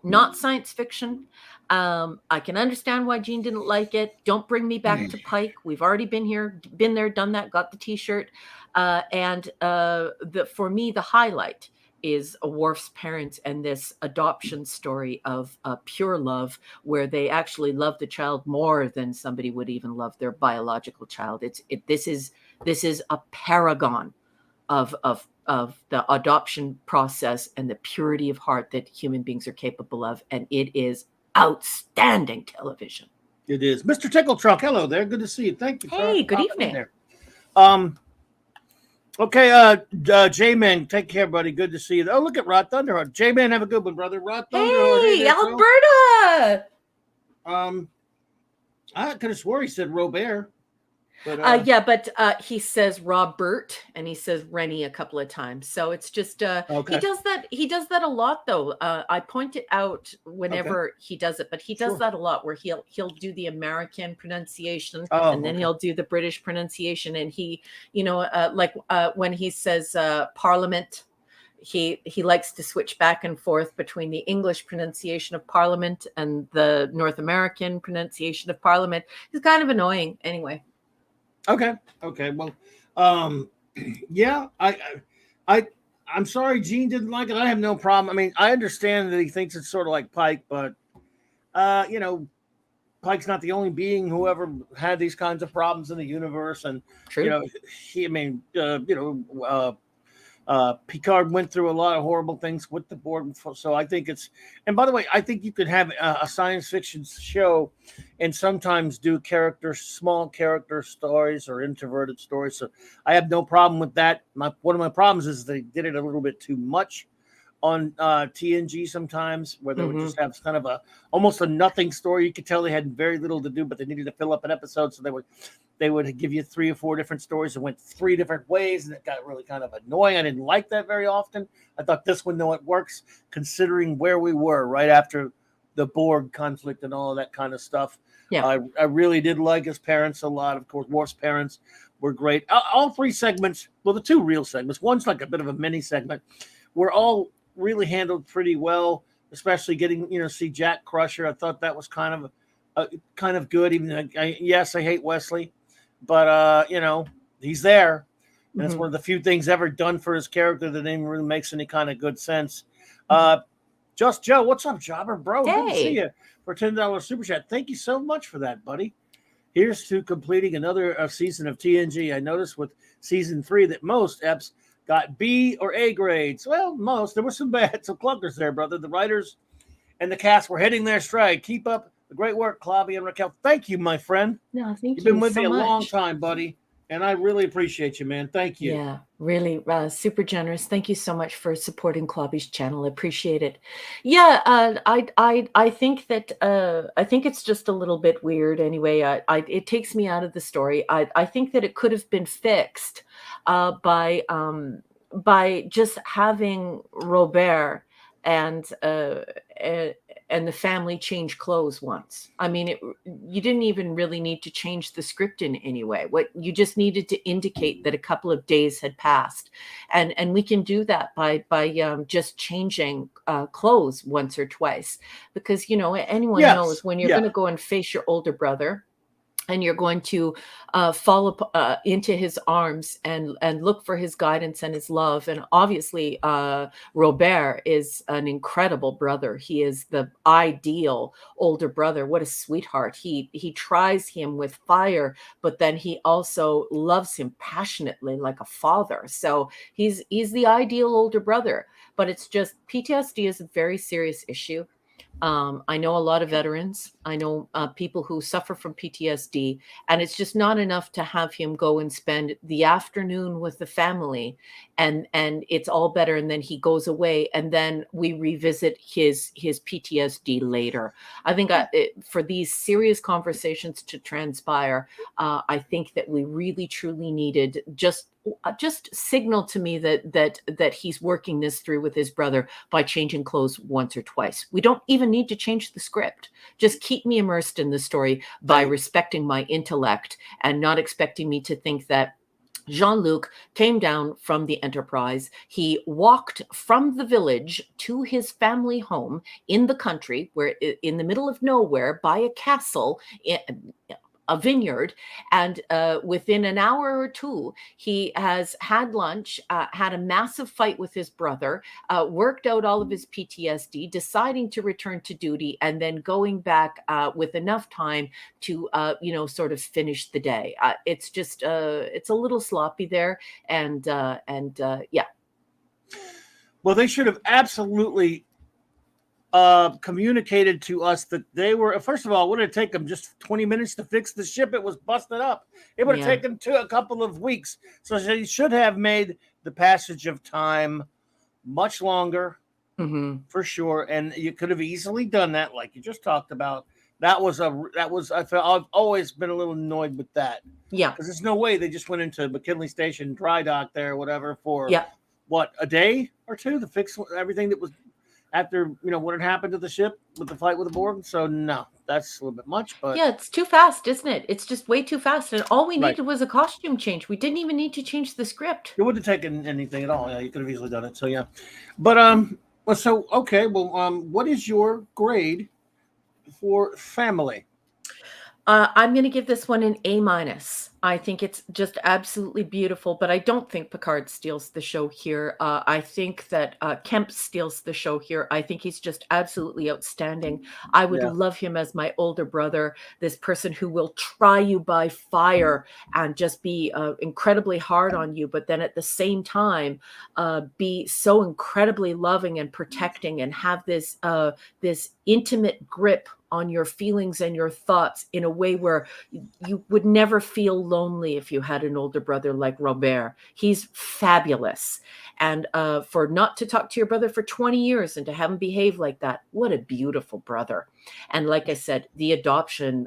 not science fiction. I can understand why Gene didn't like it. Don't bring me back to Pike. We've already been there, done that, got the t-shirt. For me, the highlight is Worf's parents and this adoption story of pure love, where they actually love the child more than somebody would even love their biological child. This is a paragon of the adoption process and the purity of heart that human beings are capable of, and it is outstanding television. It is. Mr. Tickle Truck, hello there. Good to see you. Thank you. Hey, good evening. There. Okay, J-Man, take care, buddy. Good to see you. Oh, look at Rod Thunderheart. J-Man, have a good one, brother. Rod Thunderheart. Hey, Alberta. I could have swore he said Robert. But, he says Robert and he says Rennie a couple of times. So it's just okay. He does that a lot though. I point it out whenever he does it, but he does that a lot where he'll do the American pronunciation and then he'll do the British pronunciation, and he, when he says Parliament, he likes to switch back and forth between the English pronunciation of Parliament and the North American pronunciation of Parliament. He's kind of annoying, anyway. Okay. Well, yeah, I'm sorry Gene didn't like it. I have no problem. I mean, I understand that he thinks it's sort of like Pike, but Pike's not the only being who ever had these kinds of problems in the universe, and True. Picard went through a lot of horrible things with the Borg. So I think it's, and by the way, I think you could have a science fiction show and sometimes do small character stories or introverted stories. So I have no problem with that. One of my problems is they did it a little bit too much on TNG sometimes, where they would just have kind of almost a nothing story. You could tell they had very little to do, but they needed to fill up an episode, so they would give you 3 or 4 different stories and went 3 different ways, and it got really kind of annoying. I didn't like that very often. I thought this one, though, it works, considering where we were right after the Borg conflict and all of that kind of stuff. Yeah. I really did like his parents a lot. Of course, Worf's parents were great. All 3 segments, well, the 2 real segments, one's like a bit of a mini segment, were all really handled pretty well, especially getting see Jack Crusher. I thought that was kind of good. Even yes, I hate Wesley, but he's there, and it's one of the few things ever done for his character that even really makes any kind of good sense. Just Joe, what's up, Jobber, bro? Hey. Good to see you for $10 super chat. Thank you so much for that, buddy. Here's to completing another season of TNG. I noticed with season 3 that most eps got B or A grades. Well, there were some clunkers there, brother. The writers and the cast were hitting their stride. Keep up the great work, Clobby and Raquel. Thank you, my friend. No, thank you. You've been with so me a much. long time, buddy, and I really appreciate you, man. Thank you. Yeah, really super generous. Thank you so much for supporting Clobby's channel. I appreciate it. Yeah, I think that I think it's just a little bit weird. Anyway, it takes me out of the story. I think that it could have been fixed by just having Robert and the family change clothes once. I mean, you didn't even really need to change the script in any way. What you just needed to indicate that a couple of days had passed, and we can do that by just changing clothes once or twice, because anyone knows when you're going to go and face your older brother, and you're going to fall into his arms and look for his guidance and his love. And obviously, Robert is an incredible brother. He is the ideal older brother. What a sweetheart. He tries him with fire, but then he also loves him passionately like a father. So he's the ideal older brother. But it's just, PTSD is a very serious issue. I know a lot of veterans. I know people who suffer from PTSD, and it's just not enough to have him go and spend the afternoon with the family, and it's all better, and then he goes away, and then we revisit his PTSD later. I think for these serious conversations to transpire, I think that we really truly needed just signal to me that he's working this through with his brother by changing clothes once or twice. We don't even need to change the script. Just keep me immersed in the story by respecting my intellect and not expecting me to think that Jean-Luc came down from the Enterprise. He walked from the village to his family home in the country, where in the middle of nowhere, by a castle, a vineyard, and within an hour or 2, he has had lunch, had a massive fight with his brother, worked out all of his PTSD, deciding to return to duty, and then going back with enough time to sort of finish the day. It's just it's a little sloppy there, and yeah. Well, they should have absolutely communicated to us that they were, first of all, would it take them just 20 minutes to fix the ship? It was busted up. It would have taken a couple of weeks. So they should have made the passage of time much longer, for sure. And you could have easily done that, like you just talked about. I've always been a little annoyed with that. Yeah. Because there's no way they just went into McKinley Station dry dock there or whatever for what, a day or 2 to fix everything that was after what had happened to the ship with the fight with the Borg. So no, that's a little bit much, but Yeah, it's too fast, isn't it? It's just way too fast. And all we right. needed was a costume change. We didn't even need to change the script. It wouldn't have taken anything at all. Yeah, you could have easily done it. So yeah, but well, so okay, well, what is your grade for Family? I'm going to give this one an A minus. I think it's just absolutely beautiful, but I don't think Picard steals the show here. I think that Kemp steals the show here. I think he's just absolutely outstanding. I would Yeah, love him as my older brother, this person who will try you by fire and just be incredibly hard on you, but then at the same time be so incredibly loving and protecting and have this intimate grip on your feelings and your thoughts in a way where you would never feel lonely if you had an older brother like Robert. He's fabulous. And for not to talk to your brother for 20 years and to have him behave like that, what a beautiful brother. And like I said, the adoption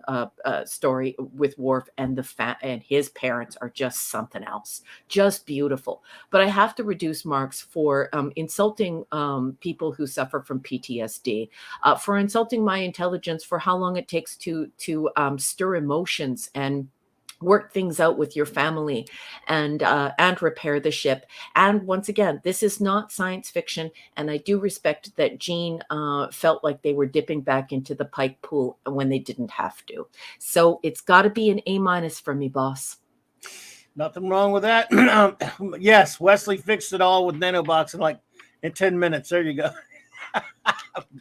story with Worf and and his parents are just something else, just beautiful. But I have to reduce marks for insulting people who suffer from PTSD, for insulting my intelligence, for how long it takes to stir emotions and work things out with your family and repair the ship. And once again, this is not science fiction, and I do respect that Gene felt like they were dipping back into the Pike pool when they didn't have to. So it's got to be an A minus for me, boss. nothing wrong with that. Yes, Wesley fixed it all with nanobox in 10 minutes. There you go.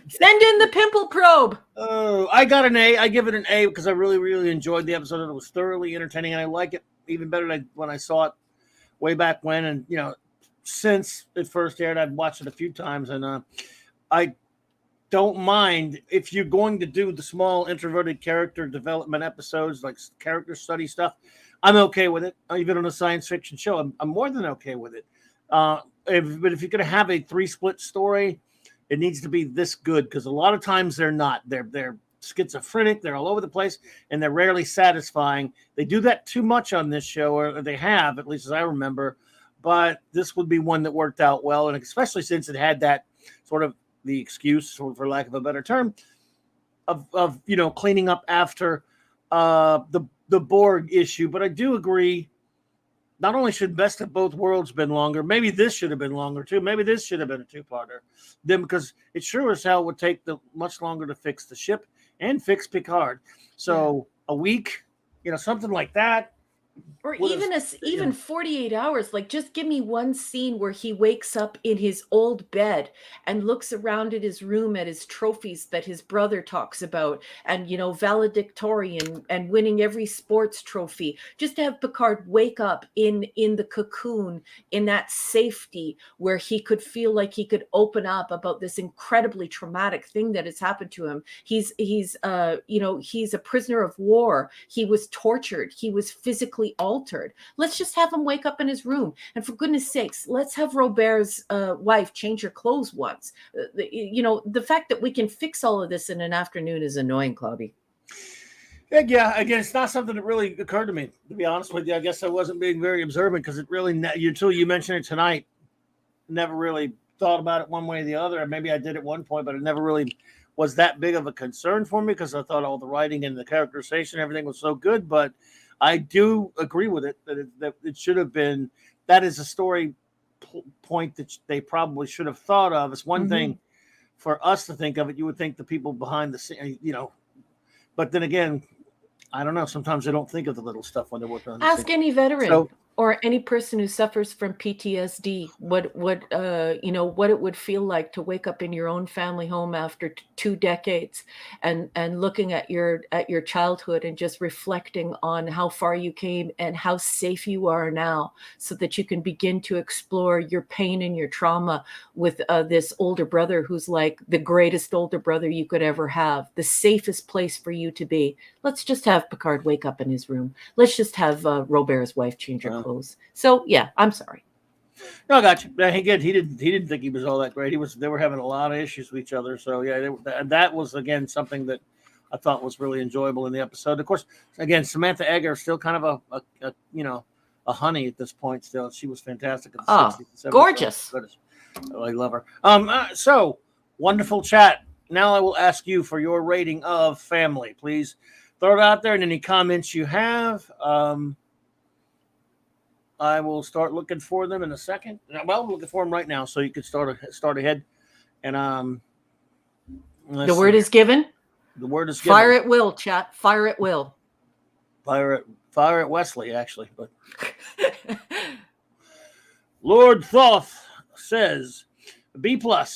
Send in the pimple probe. Oh, I got an A. I give it an A because I really, really enjoyed the episode. It was thoroughly entertaining, and I like it even better than when I saw it way back when. And since it first aired, I've watched it a few times, and I don't mind if you're going to do the small introverted character development episodes, like character study stuff. I'm okay with it, even on a science fiction show. I'm more than okay with it. But if you're going to have a 3-split story, it needs to be this good, because a lot of times they're not. They're schizophrenic. They're all over the place, and they're rarely satisfying. They do that too much on this show, or they have, at least as I remember. But this would be one that worked out well, and especially since it had that sort of the excuse, for lack of a better term, of cleaning up after the Borg issue. But I do agree. Not only should Best of Both Worlds been longer, maybe this should have been longer too. Maybe this should have been a 2-parter. Then, because it sure as hell would take much longer to fix the ship and fix Picard. So a week, something like that. Or even 48 hours, like just give me one scene where he wakes up in his old bed and looks around at his room at his trophies that his brother talks about, and valedictorian and winning every sports trophy. Just to have Picard wake up in the cocoon, in that safety where he could feel like he could open up about this incredibly traumatic thing that has happened to him. He's a prisoner of war. He was tortured. He was physically altered. Let's just have him wake up in his room. And for goodness sakes, let's have Robert's wife change her clothes once. The fact that we can fix all of this in an afternoon is annoying, Clobby. Yeah, again, it's not something that really occurred to me, to be honest with you. I guess I wasn't being very observant, because it really, until you mentioned it tonight, never really thought about it one way or the other. Maybe I did at one point, but it never really was that big of a concern for me, because I thought all the writing and the characterization, everything was so good. But I do agree with it that it should have been. That is a story point that they probably should have thought of. It's one thing for us to think of it. You would think the people behind the scene, but then again, I don't know. Sometimes they don't think of the little stuff when they're working on. Ask any veteran or any person who suffers from PTSD what it would feel like to wake up in your own family home after 2 decades and looking at your childhood and just reflecting on how far you came and how safe you are now, so that you can begin to explore your pain and your trauma with this older brother who's like the greatest older brother you could ever have, the safest place for you to be. Let's just have Picard wake up in his room. Let's just have Robert's wife change her clothes. So yeah, I'm sorry. No, I got you. Again, he didn't think he was all that great. They were having a lot of issues with each other. So yeah, that was again something that I thought was really enjoyable in the episode. Of course, again, Samantha Eggar still kind of a honey at this point. Still, she was fantastic. Oh, gorgeous! I love her. So wonderful chat. now I will ask you for your rating of Family. Please throw it out there, and any comments you have. I will start looking for them in a second. Well, I'm looking for them right now, so you can start ahead. And the word is given. The word is given. Fire at will, chat. Fire at will. Fire at Wesley, actually. But Lord Thoth says, B+. The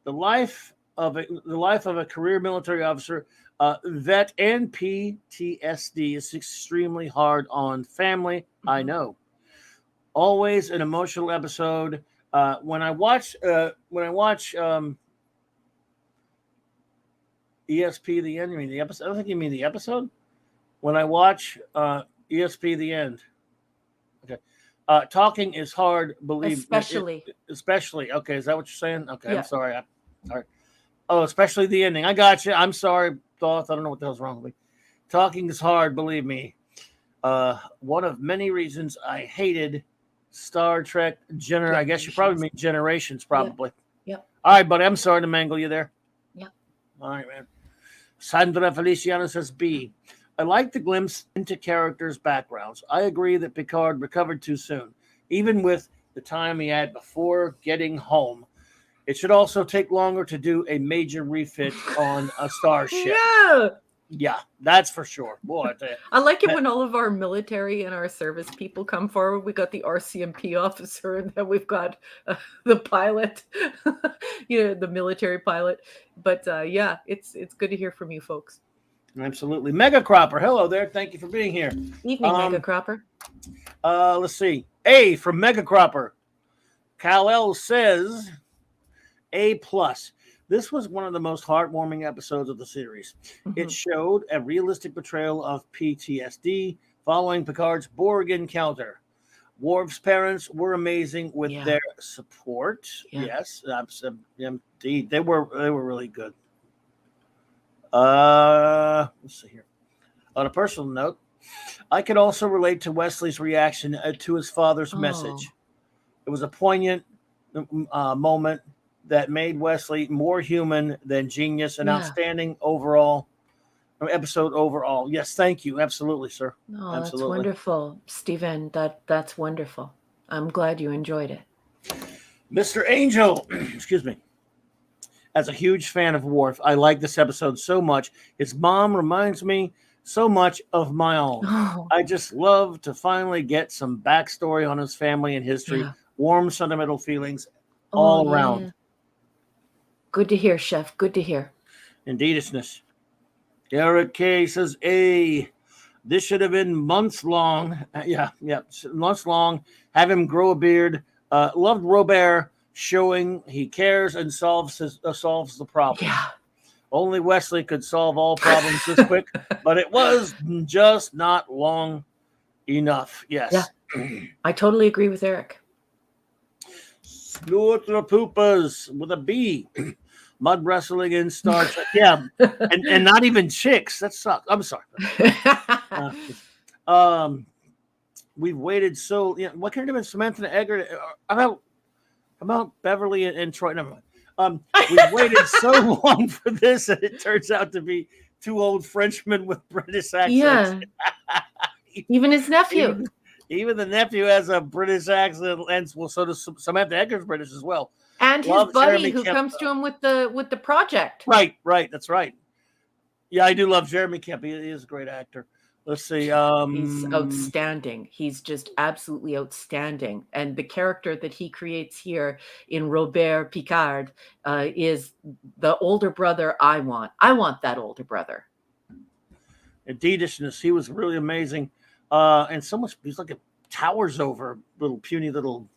life of a career military officer, vet, and PTSD is extremely hard on family. Mm-hmm. I know. Always an emotional episode. When I watch ESP the end, you mean the episode? I don't think you mean the episode. When I watch ESP the end, okay. Talking is hard. Believe especially. Okay, is that what you're saying? Okay, yeah. I'm sorry. All right. Oh, especially the ending. I got you. I'm sorry, Thoth. I don't know what the hell's wrong with me. Talking is hard. Believe me. One of many reasons I hated Star Trek. I guess you probably mean Generations. Probably. Yep. All right, buddy. I'm sorry to mangle you there. Yep. All right, man. Sandra Feliciano says B. I like the glimpse into characters' backgrounds. I agree that Picard recovered too soon, even with the time he had before getting home. It should also take longer to do a major refit on a starship. Yeah, that's for sure. Boy, I like it when all of our military and our service people come forward. We got the RCMP officer, and then we've got the pilot, the military pilot. But yeah, it's good to hear from you folks. Absolutely. Mega Cropper, hello there. Thank you for being here. Evening, Mega Cropper. Let's see. A from Mega Cropper. Kal-El says A+. This was one of the most heartwarming episodes of the series. Mm-hmm. It showed a realistic portrayal of PTSD following Picard's Borg encounter. Worf's parents were amazing with their support. Yeah. Yes, indeed. They were really good. Let's see here. On a personal note, I could also relate to Wesley's reaction to his father's message. It was a poignant moment that made Wesley more human than genius and outstanding episode overall. Yes, thank you. Absolutely, sir. Oh, absolutely. That's wonderful, Stephen. That's wonderful. I'm glad you enjoyed it. Mr. Angel, excuse me. As a huge fan of Worf, I like this episode so much. His mom reminds me so much of my own. I just love to finally get some backstory on his family and history. Warm, sentimental feelings all around. Yeah. Good to hear, Chef. Good to hear. Indeedishness. Eric K says, A. This should have been months long. Months long. Have him grow a beard. Loved Robert showing he cares and solves the problem. Yeah. Only Wesley could solve all problems this quick, but it was just not long enough. Yes. Yeah. I totally agree with Eric. Poopas with a B. Mud wrestling in Star Trek. Yeah. and not even chicks. That sucks. I'm sorry. We've waited so what kind of Samantha Egger about Beverly and Troy? Never mind. We've waited so long for this, and it turns out to be two old Frenchmen with British accents. Yeah. Even his nephew. Even the nephew has a British accent, and well, so does Samantha Egger's British as well. And his buddy who comes to him with the project. Right. That's right. Yeah, I do love Jeremy Kemp. He is a great actor. Let's see. He's outstanding. He's just absolutely outstanding. And the character that he creates here in Robert Picard is the older brother I want. I want that older brother. Indeedishness. He was really amazing. And so much, he's like a towers over little puny little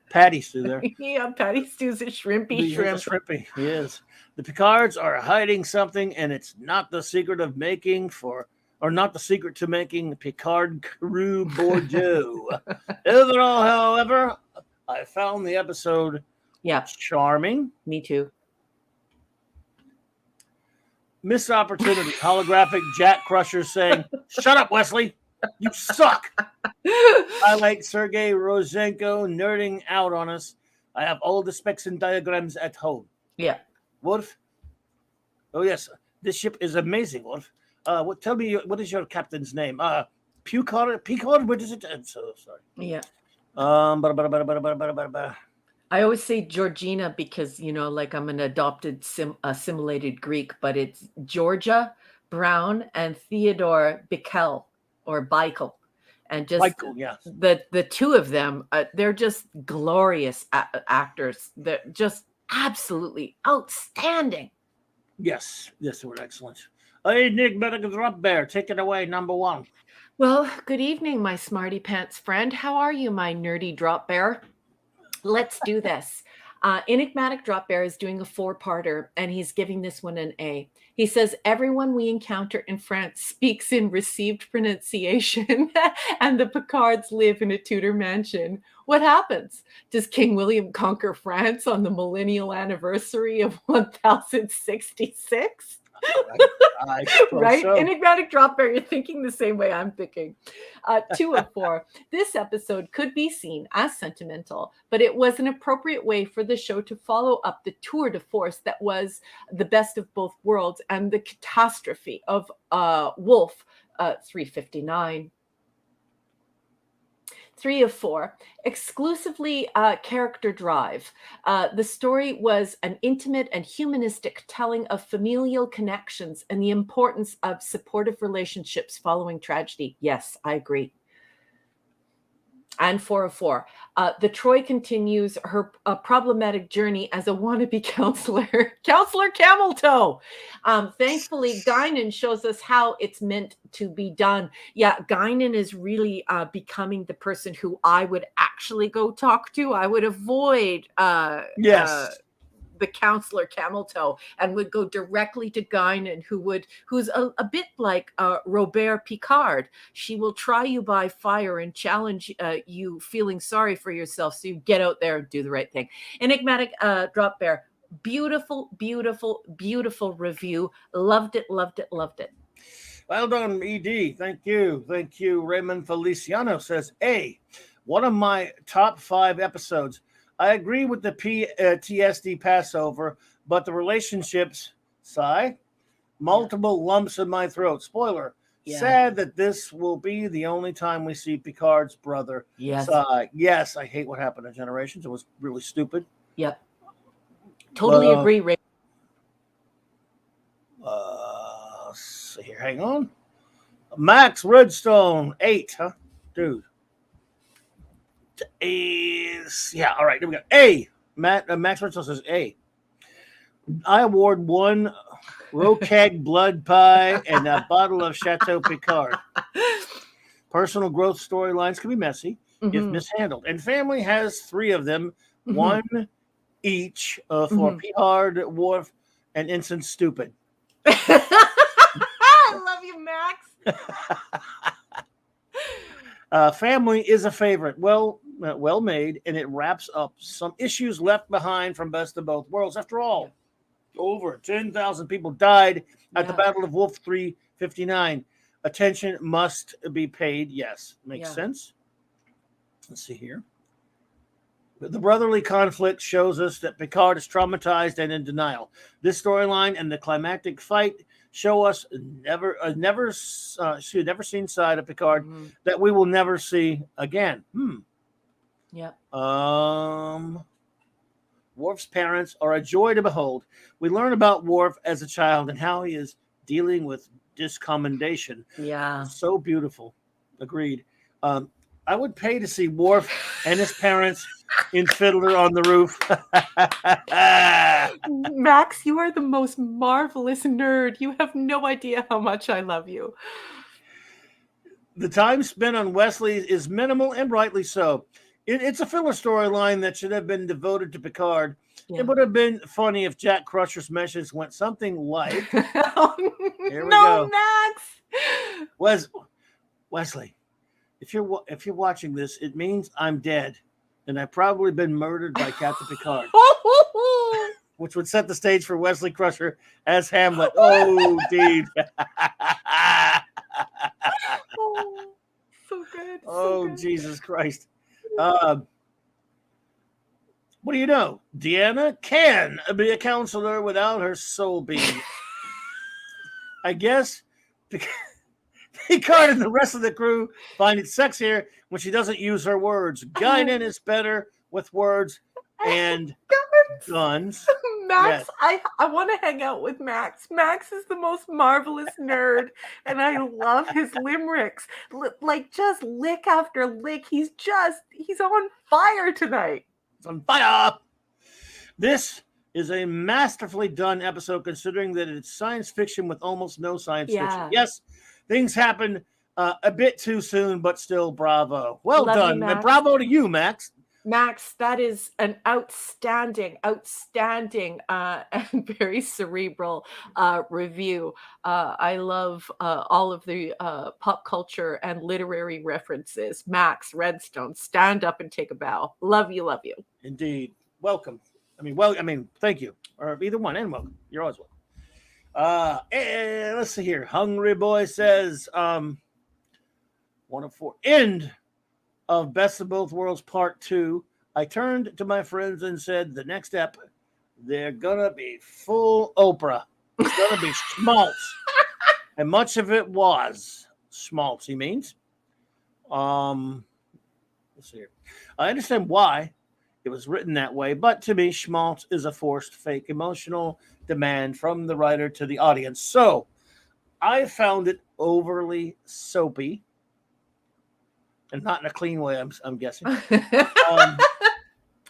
Patty Stew there. Yeah, Patty Stew's a shrimpy shrimp. Shrimpy, he is. The Picards are hiding something, and it's not the secret of making not the secret to making Picard Crew Bordeaux. Overall, however, I found the episode charming. Me too. Missed opportunity. Holographic Jack Crusher saying, "Shut up, Wesley. You suck." I like Sergei Rosenko nerding out on us. I have all the specs and diagrams at home. Yeah. Worf, Oh yes, this ship is amazing, Wolf. Tell me, what is your captain's name? Picard. What is it? I'm so sorry. Yeah. Ba-da-ba-da-ba-da-ba-da-ba-da-ba-da-ba. I always say Georgina because, like I'm an adopted assimilated Greek, but it's Georgia Brown and Theodore Bickel or Bickel. And just Michael, yes. the two of them, they're just glorious actors. They're just absolutely outstanding. Yes, they were excellent. Hey, Nick, better drop bear. Take it away, number one. Well, good evening, my smarty pants friend. How are you, my nerdy drop bear? Let's do this. Enigmatic Drop Bear is doing a 4-parter, and he's giving this one an A. He says, everyone we encounter in France speaks in received pronunciation, and the Picards live in a Tudor mansion. What happens? Does King William conquer France on the millennial anniversary of 1066? I Right? so. Enigmatic Drop Bear, you're thinking the same way I'm thinking. 2 of 4. This episode could be seen as sentimental, but it was an appropriate way for the show to follow up the tour de force that was the best of both worlds and the catastrophe of Wolf 359. 3 of 4, exclusively character drive. The story was an intimate and humanistic telling of familial connections and the importance of supportive relationships following tragedy. Yes, I agree. And 4 of 4. The Troy continues her problematic journey as a wannabe counselor. Counselor Camel Toe. Thankfully, Guinan shows us how it's meant to be done. Yeah, Guinan is really becoming the person who I would actually go talk to. I would avoid the counselor Camel Toe and would go directly to Guinan, who's a bit like Robert Picard. She will try you by fire and challenge you feeling sorry for yourself, so you get out there and do the right thing. Enigmatic Drop Bear, beautiful, beautiful, beautiful review. Loved it, loved it, loved it. Well done, ED. Thank you. Thank you. Raymond Feliciano says, A, one of my top 5 episodes. I agree with the TSD Passover, but the relationships, multiple lumps in my throat. Spoiler. Yeah. Sad that this will be the only time we see Picard's brother. Yes. Yes, I hate what happened to Generations. It was really stupid. Yep. Totally agree, Ray. See here, hang on. Max Redstone, 8, huh? Dude. All right, here we go. A. Max Redstone says A. I award 1 Rokeg blood pie and a bottle of Chateau Picard. Personal growth storylines can be messy if mishandled, and family has 3 of them, 1 each for Picard, Worf, and Ensign Stupid. I love you, Max. Family is a favorite. Well made, and it wraps up some issues left behind from Best of Both Worlds. After all, over 10,000 people died at the Battle of Wolf 359. Attention must be paid. Yes, makes sense. Let's see here. The brotherly conflict shows us that Picard is traumatized and in denial. This storyline and the climactic fight show us never never seen side of Picard that we will never see again. Yep. Worf's parents are a joy to behold. We learn about Worf as a child and how he is dealing with discommendation. Yeah. So beautiful. Agreed. I would pay to see Worf and his parents in Fiddler on the Roof. Max, you are the most marvelous nerd. You have no idea how much I love you. The time spent on Wesley is minimal, and rightly so. It's a filler storyline that should have been devoted to Picard. Yeah. It would have been funny if Jack Crusher's message went something like, "Here we go, Max. Wesley, if you're watching this, it means I'm dead, and I've probably been murdered by Captain Picard," which would set the stage for Wesley Crusher as Hamlet. Oh, dude. So good. Oh, good. Jesus Christ. What do you know? Deanna can be a counselor without her soul being. I guess Picard and the rest of the crew find it sexier when she doesn't use her words. Guinan is better with words and guns. Max, Yes. I want to hang out with Max. Max is the most marvelous nerd, and I love his limericks. Like just lick after lick. He's on fire tonight. It's on fire. This is a masterfully done episode, considering that it's science fiction with almost no science fiction. Yes, things happen a bit too soon, but still, bravo. Well Love done. you, Max. And bravo to you, Max. Max, that is an outstanding, and very cerebral review. I love all of the pop culture and literary references. Max, Redstone, stand up and take a bow. Love you, love you. Indeed. Welcome. Thank you. Or either one, and welcome. You're always welcome. Let's see here. Hungry Boy says, 104. End of Best of Both Worlds Part 2. I turned to my friends and said, the next ep, they're gonna be full Oprah. It's gonna be schmaltz. And much of it was schmaltz, he means. Let's see here. I understand why it was written that way, but to me, schmaltz is a forced, fake, emotional demand from the writer to the audience. So I found it overly soapy, and not in a clean way, I'm guessing.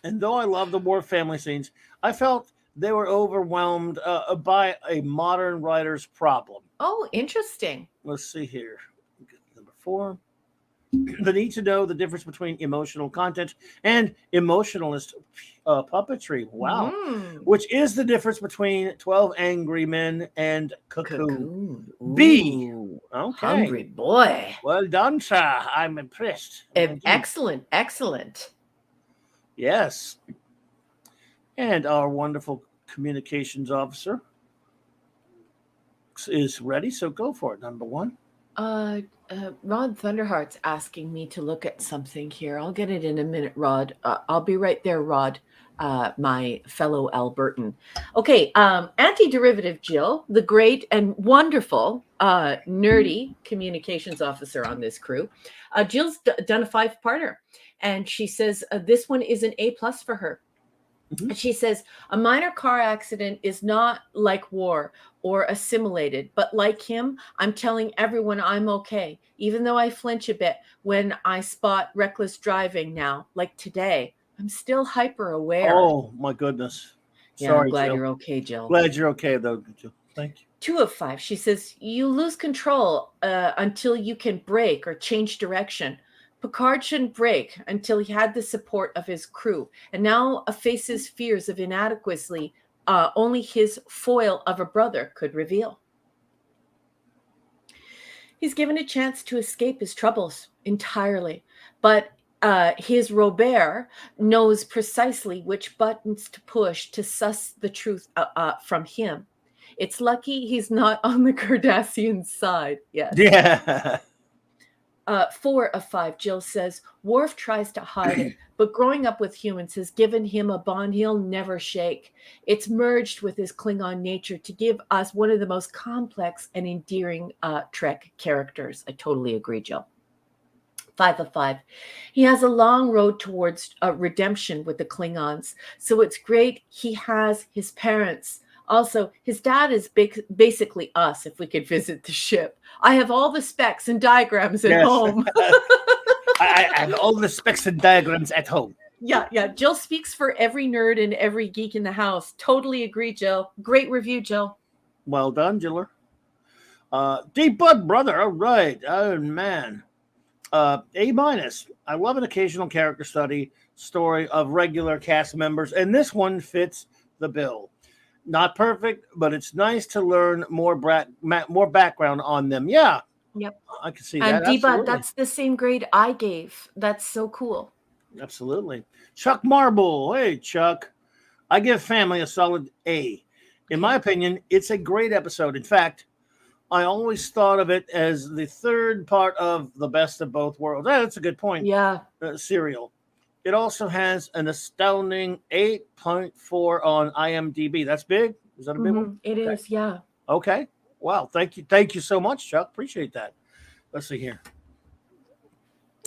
And though I love the war family scenes, I felt they were overwhelmed by a modern writer's problem. Oh, interesting. Let's see here. Number 4. The need to know the difference between emotional content and emotionalist puppetry. Wow. Which is the difference between 12 Angry Men and Cocoon. B. Okay. Hungry Boy. Well done, sir. I'm impressed. Excellent. Yes. And our wonderful communications officer is ready, so go for it. Number 1. Rod Thunderheart's asking me to look at something here. I'll get it in a minute, Rod. I'll be right there, Rod, my fellow Albertan. Okay, anti-derivative Jill, the great and wonderful nerdy communications officer on this crew. Jill's done a 5-parter, and she says this one is an A+ for her. Mm-hmm. She says, a minor car accident is not like war or assimilated, but like him, I'm telling everyone I'm okay, even though I flinch a bit when I spot reckless driving now, like today. I'm still hyper aware. Oh, my goodness. Yeah, sorry, I'm glad Jill. You're okay, Jill. Glad you're okay, though, Jill. Thank you. 2 of 5. She says, you lose control until you can brake or change direction. Picard shouldn't break until he had the support of his crew, and now faces fears of inadequacy only his foil of a brother could reveal. He's given a chance to escape his troubles entirely, but his Robert knows precisely which buttons to push to suss the truth from him. It's lucky he's not on the Cardassian side yet. Yeah. 4 of 5, Jill says, Worf tries to hide it, but growing up with humans has given him a bond he'll never shake. It's merged with his Klingon nature to give us one of the most complex and endearing Trek characters. I totally agree, Jill. 5 of 5. He has a long road towards redemption with the Klingons, so it's great he has his parents. Also, his dad is basically us if we could visit the ship. I have all the specs and diagrams at home. I have all the specs and diagrams at home. Yeah. Jill speaks for every nerd and every geek in the house. Totally agree, Jill. Great review, Jill. Well done, Jiller. Deep Bud, brother. All right. Oh, man. A-. I love an occasional character study story of regular cast members, and this one fits the bill. Not perfect, but it's nice to learn more background on them. Yeah. Yep. I can see that. And Deba, that's the same grade I gave. That's so cool. Absolutely. Chuck Marble. Hey, Chuck. I give Family a solid A. In my opinion, it's a great episode. In fact, I always thought of it as the 3rd part of the Best of Both Worlds. That's a good point. Yeah. Serial. It also has an astounding 8.4 on IMDb. That's big? Is that a big one? It is, yeah. Okay. Wow. Thank you so much, Chuck. Appreciate that. Let's see here.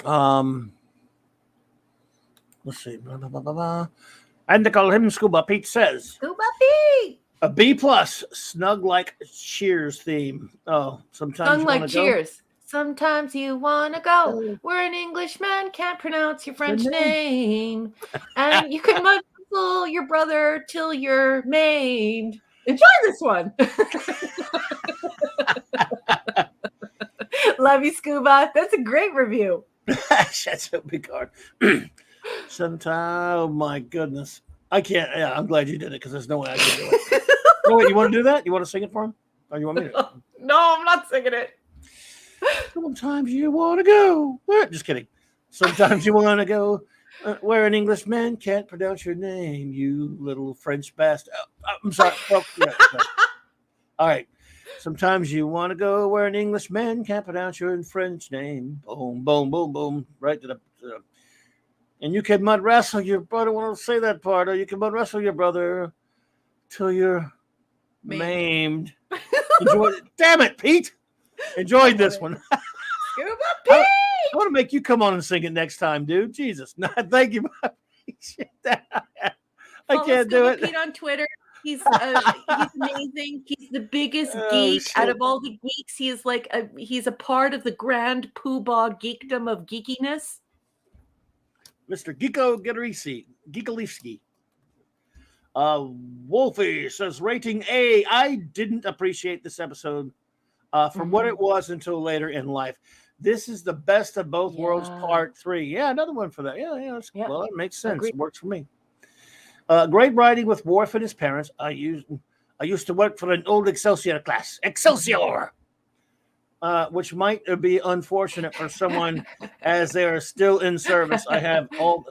Um, let's see. Blah, blah, blah, blah, blah. And to call him Scuba, Pete says Scuba Pete. a B plus, snug like Cheers theme. Oh, sometimes Sung you like want to go. Cheers. Sometimes you want to go where an Englishman can't pronounce your French name. And you can muzzle your brother till you're maimed. Enjoy this one. Love you, Scuba. That's a great review. That's a big card. Sometimes, oh my goodness. I can't. Yeah, I'm glad you did it because there's no way I can do it. No, wait, you want to do that? You want to sing it for him? Or you want me to? No, I'm not singing it. Sometimes you want to go. Where? Just kidding. Sometimes you want to go where an Englishman can't pronounce your name, you little French bastard. I'm sorry. Well, yeah, sorry. All right. Sometimes you want to go where an Englishman can't pronounce your French name. Boom, boom, boom, boom. Right to the and you can mud wrestle your brother. I want to say that part. Or you can mud wrestle your brother till you're maimed. Damn it, Pete. Enjoyed this one. Scuba Pete. I want to make you come on and sing it next time, dude. Jesus. No, thank you. I appreciate that. I can't do it. Pete on Twitter. He's amazing. He's the biggest geek out of all the geeks. He's a part of the grand poobah geekdom of geekiness. Mr. Geeko Geekalewski. Wolfie says rating A. I didn't appreciate this episode for what it was until later in life. This is the best of both worlds, part 3. Yeah, another one for that. Yeah. Well, it makes sense. It works for me. Great writing with Worf and his parents. I used to work for an old Excelsior class. Excelsior! Which might be unfortunate for someone as they are still in service. I have all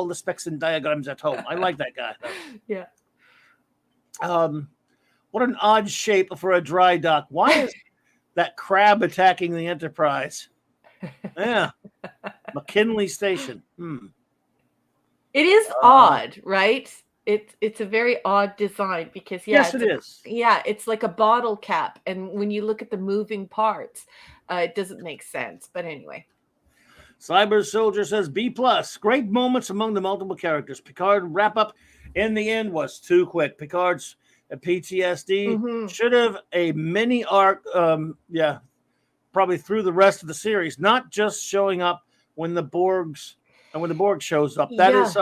the specs and diagrams at home. I like that guy, though. Yeah. What an odd shape for a dry dock. Why is that crab attacking the Enterprise? Yeah. McKinley Station. It is odd, right? It's a very odd design because yes, it is. Yeah, it's like a bottle cap, and when you look at the moving parts, it doesn't make sense. But anyway, Cyber Soldier says B plus. Great moments among the multiple characters. Picard wrap up in the end was too quick. Picard's PTSD should have a mini arc. Probably through the rest of the series, not just showing up when the Borg shows up. That is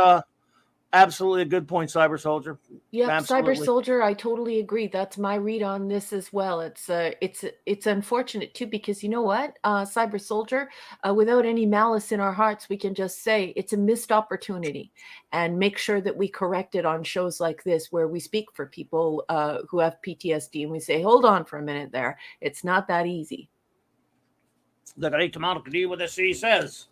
absolutely a good point, Cyber Soldier. Yeah, absolutely. Cyber Soldier, I totally agree. That's my read on this as well. It's unfortunate too because you know what, Cyber Soldier, without any malice in our hearts, we can just say it's a missed opportunity, and make sure that we correct it on shows like this where we speak for people who have PTSD and we say, hold on for a minute there. It's not that easy. The great Malkadi with the C says,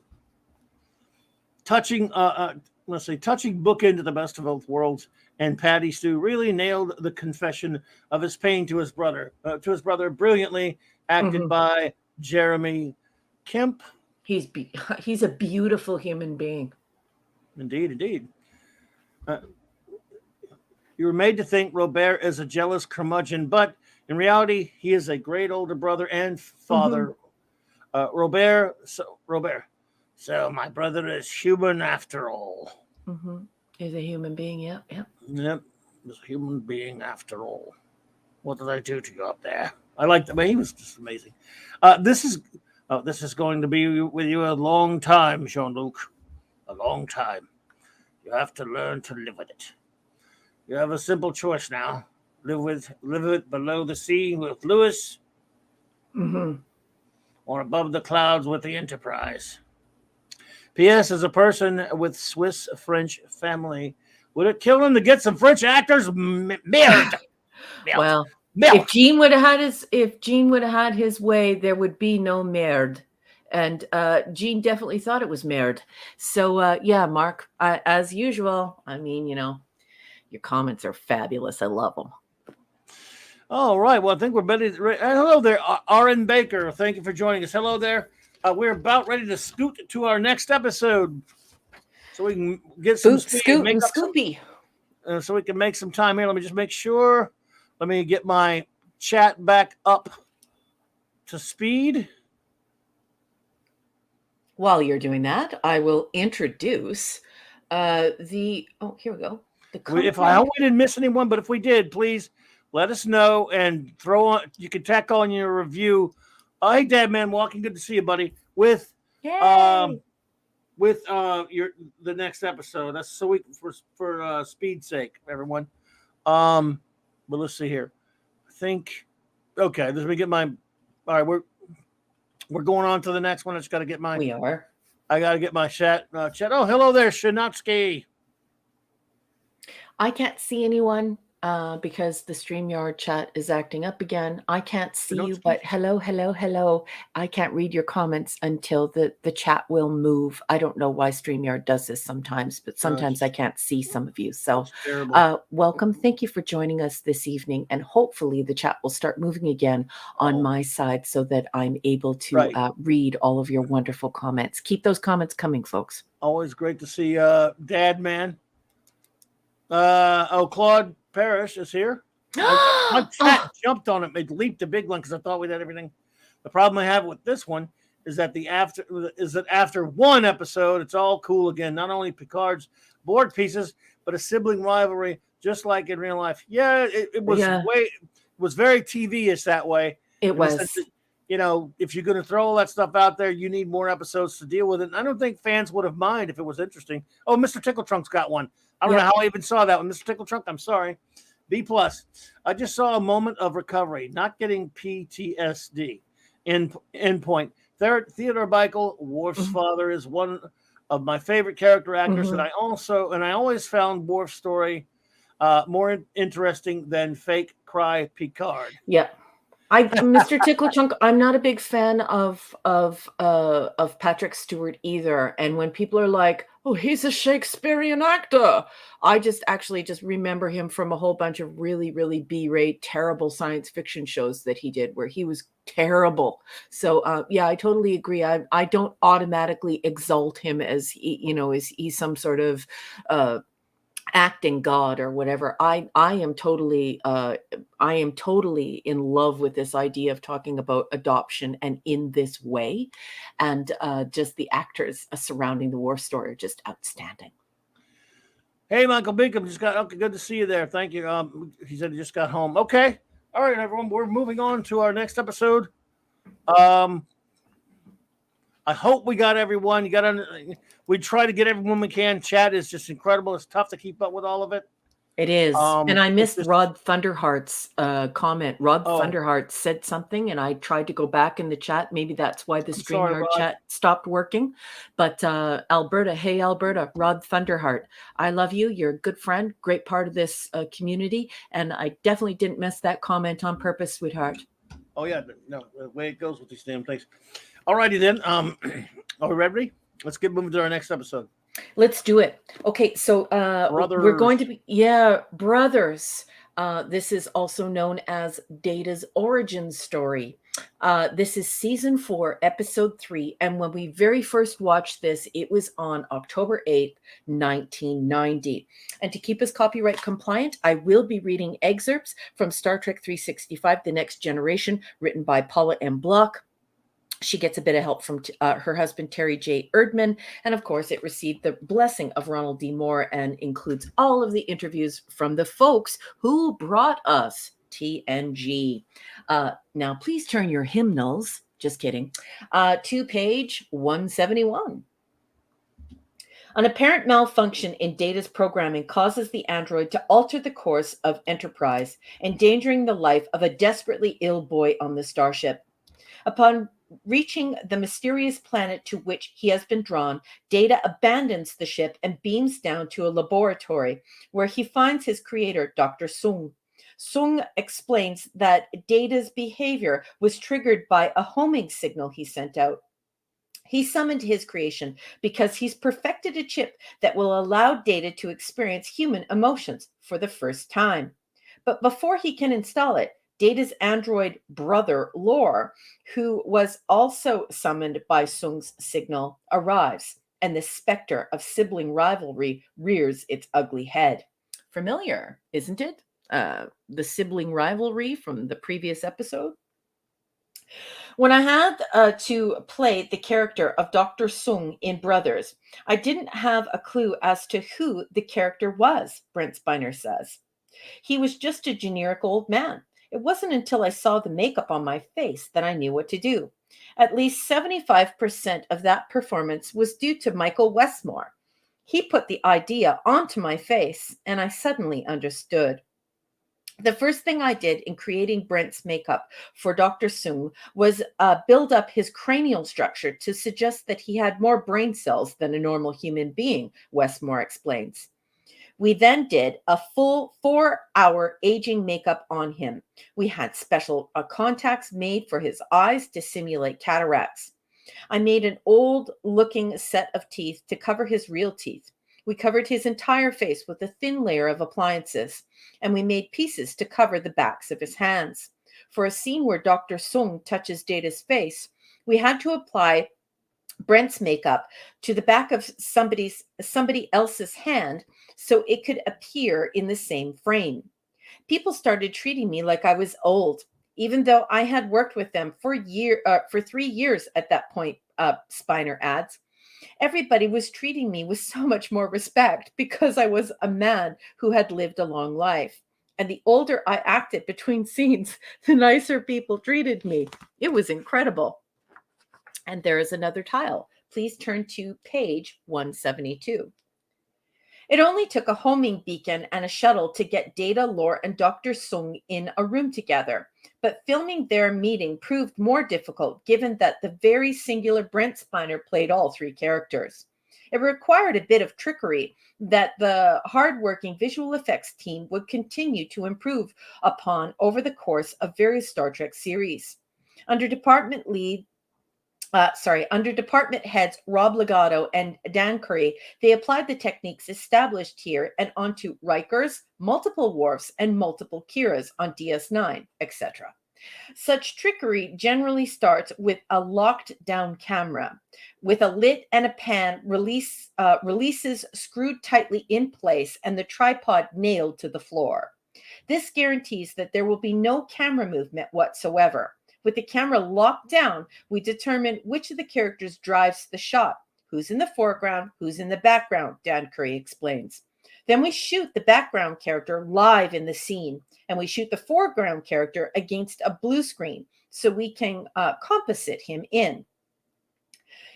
touching book into the best of both worlds, and Patty Stew really nailed the confession of his pain to his brother. Brilliantly acted by Jeremy Kemp. He's a beautiful human being. Indeed. You were made to think Robert is a jealous curmudgeon, but in reality, he is a great older brother and father. Robert. So my brother is human after all. He's a human being. Yep. Yep. He's a human being after all. What did I do to you up there? I like the way he was just amazing. This is going to be with you a long time, Jean-Luc. A long time. You have to learn to live with it. You have a simple choice now. Live it below the sea with Lewis. Or above the clouds with the Enterprise. P.S. As a person with Swiss-French family, would it kill him to get some French actors? Merde. Well, if Gene would have had his way, there would be no merde. And Gene definitely thought it was merde. So yeah, Mark, as usual, I mean, your comments are fabulous. I love them. All right. Well, I think we're ready. Hello there, R.N. Baker. Thank you for joining us. Hello there. We're about ready to scoot to our next episode, so we can get some Scoopy. So we can make some time here. Let me just make sure. Let me get my chat back up to speed. While you're doing that, I will introduce here we go. If I hope we didn't miss anyone, but if we did, please let us know and throw on. You can tack on your review. Hey, Dad Man Walking, good to see you, buddy. With Yay! the next episode. That's so we for speed's sake, everyone. But let's see here. I think okay. Let me get my. All right, we're going on to the next one. I just got to get my. We are. I got to get my chat. Chat. Oh, hello there, Shinatsky. I can't see anyone because the StreamYard chat is acting up again. I can't see you, but hello. I can't read your comments until the chat will move. I don't know why StreamYard does this sometimes, but sometimes I can't see some of you. So welcome. Thank you for joining us this evening. And hopefully the chat will start moving again on my side so that I'm able to read all of your wonderful comments. Keep those comments coming, folks. Always great to see Dad Man. Claude Parrish is here. My chat jumped on it. It leaped the big one because I thought we'd had everything. The problem I have with this one is that after one episode, it's all cool again. Not only Picard's board pieces, but a sibling rivalry, just like in real life. Yeah, it was very TV-ish that way. It was. You know, if you're going to throw all that stuff out there, you need more episodes to deal with it. And I don't think fans would have minded if it was interesting. Oh, Mr. Tickle Trunk's got one. I don't know how I even saw that one. Mr. Tickle Trunk, I'm sorry. B+. I just saw a moment of recovery, not getting PTSD. End point. Theodore Bikel, Worf's father, is one of my favorite character actors, and I always found Worf's story more interesting than fake cry Picard. Yeah. Mr. Tickle Chunk, I'm not a big fan of Patrick Stewart either. And when people are like, "Oh, he's a Shakespearean actor," I just remember him from a whole bunch of really, really B-rate, terrible science fiction shows that he did, where he was terrible. So I totally agree. I don't automatically exalt him as he's some sort of acting god or whatever. I am totally in love with this idea of talking about adoption and in this way, and just the actors surrounding the Worf story are just outstanding. Hey, Michael Binkham, good to see you there. Thank you. He said he just got home. Okay, all right, everyone, we're moving on to our next episode. I hope we got everyone. We try to get everyone we can. Chat is just incredible. It's tough to keep up with all of it. It is. And I missed Rod Thunderheart's comment. Rod Thunderheart said something, and I tried to go back in the chat. Maybe that's why the StreamYard chat stopped working. But Alberta, hey, Alberta, Rod Thunderheart, I love you. You're a good friend, great part of this community. And I definitely didn't miss that comment on purpose, sweetheart. Oh, yeah. No, the way it goes with these damn things. All righty then. Are we ready? Let's get moving to our next episode. Let's do it. Okay, so we're going to be Brothers. This is also known as Data's origin story. This is season 4, episode 3, and when we very first watched this, it was on October 8th, 1990. And to keep us copyright compliant, I will be reading excerpts from Star Trek 365: The Next Generation, written by Paula M. Block. She gets a bit of help from her husband, Terry J. Erdman. And of course, it received the blessing of Ronald D. Moore and includes all of the interviews from the folks who brought us TNG. Now, please turn your hymnals, just kidding, to page 171. An apparent malfunction in Data's programming causes the android to alter the course of Enterprise, endangering the life of a desperately ill boy on the starship. Upon reaching the mysterious planet to which he has been drawn, Data abandons the ship and beams down to a laboratory where he finds his creator, Dr. Sung. Sung explains that Data's behavior was triggered by a homing signal he sent out. He summoned his creation because he's perfected a chip that will allow Data to experience human emotions for the first time. But before he can install it, Data's android brother, Lore, who was also summoned by Sung's signal, arrives, and the specter of sibling rivalry rears its ugly head. Familiar, isn't it? the sibling rivalry from the previous episode. When I had to play the character of Dr. Sung in Brothers, I didn't have a clue as to who the character was, Brent Spiner says. He was just a generic old man. It wasn't until I saw the makeup on my face that I knew what to do. At least 75% of that performance was due to Michael Westmore. He put the idea onto my face, and I suddenly understood. The first thing I did in creating Brent's makeup for Dr. Sung was build up his cranial structure to suggest that he had more brain cells than a normal human being, Westmore explains. We then did a full 4-hour aging makeup on him. We had special contacts made for his eyes to simulate cataracts. I made an old-looking set of teeth to cover his real teeth. We covered his entire face with a thin layer of appliances, and we made pieces to cover the backs of his hands. For a scene where Dr. Sung touches Data's face, we had to apply Brent's makeup to the back of somebody else's hand so it could appear in the same frame. People started treating me like I was old, even though I had worked with them for 3 years at that point, Spiner adds. Everybody was treating me with so much more respect because I was a man who had lived a long life. And the older I acted between scenes, the nicer people treated me. It was incredible. And there is another tile. Please turn to page 172. It only took a homing beacon and a shuttle to get Data, Lore, and Dr. Sung in a room together. But filming their meeting proved more difficult given that the very singular Brent Spiner played all 3 characters. It required a bit of trickery that the hardworking visual effects team would continue to improve upon over the course of various Star Trek series. Under department heads Rob Legato and Dan Curry, they applied the techniques established here and onto Rikers, multiple Worfs, and multiple Kiras on DS9, etc. Such trickery generally starts with a locked down camera, with a lit and a pan releases screwed tightly in place and the tripod nailed to the floor. This guarantees that there will be no camera movement whatsoever. With the camera locked down, we determine which of the characters drives the shot, who's in the foreground, who's in the background, Dan Curry explains. Then we shoot the background character live in the scene, and we shoot the foreground character against a blue screen so we can composite him in.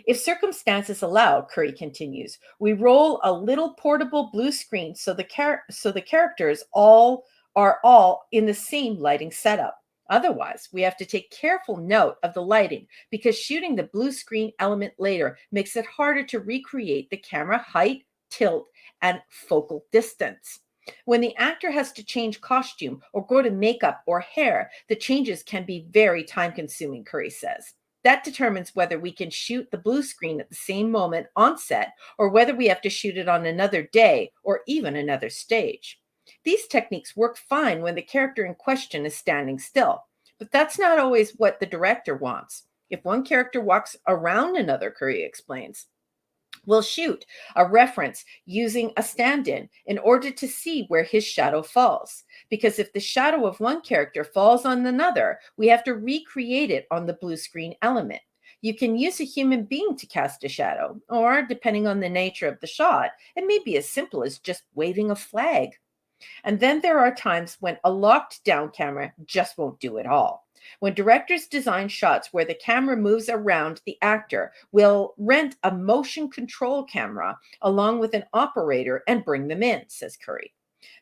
If circumstances allow, Curry continues, we roll a little portable blue screen so the characters are all in the same lighting setup. Otherwise, we have to take careful note of the lighting because shooting the blue screen element later makes it harder to recreate the camera height, tilt, and focal distance. When the actor has to change costume or go to makeup or hair, the changes can be very time-consuming, Curry says. That determines whether we can shoot the blue screen at the same moment on set or whether we have to shoot it on another day or even another stage. These techniques work fine when the character in question is standing still, but that's not always what the director wants. If one character walks around another, Curry explains, we'll shoot a reference using a stand-in in order to see where his shadow falls. Because if the shadow of one character falls on another, we have to recreate it on the blue screen element. You can use a human being to cast a shadow, or depending on the nature of the shot, it may be as simple as just waving a flag. And then there are times when a locked down camera just won't do it all. When directors design shots where the camera moves around the actor, we'll rent a motion control camera along with an operator and bring them in, says Curry.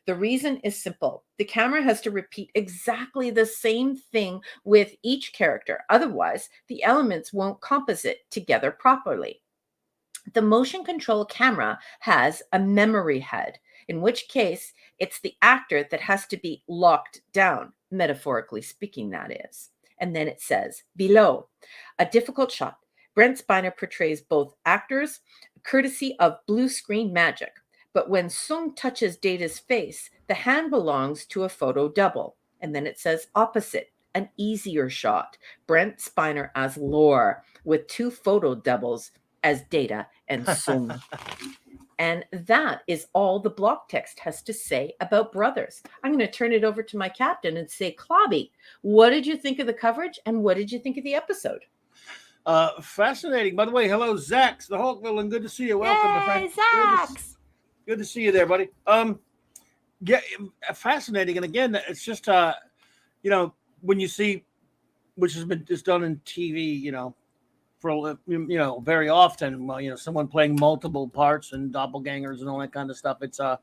The reason is simple. The camera has to repeat exactly the same thing with each character. Otherwise, the elements won't composite together properly. The motion control camera has a memory head, in which case it's the actor that has to be locked down, metaphorically speaking, that is. And then it says, below, a difficult shot. Brent Spiner portrays both actors, courtesy of blue screen magic. But when Sung touches Data's face, the hand belongs to a photo double. And then it says opposite, an easier shot. Brent Spiner as Lore, with 2 photo doubles as Data and Sung. And that is all the block text has to say about Brothers. I'm going to turn it over to my captain and say, Clobby, what did you think of the coverage and what did you think of the episode? Fascinating. By the way, hello, Zax, the Hulk villain. Good to see you. Welcome, my friend. Zax! Good to see you there, buddy. Yeah, fascinating. And again, it's just you know, when you see, which has been just done in TV, you know, for very often, well, you know, someone playing multiple parts and doppelgangers and all that kind of stuff. It's I've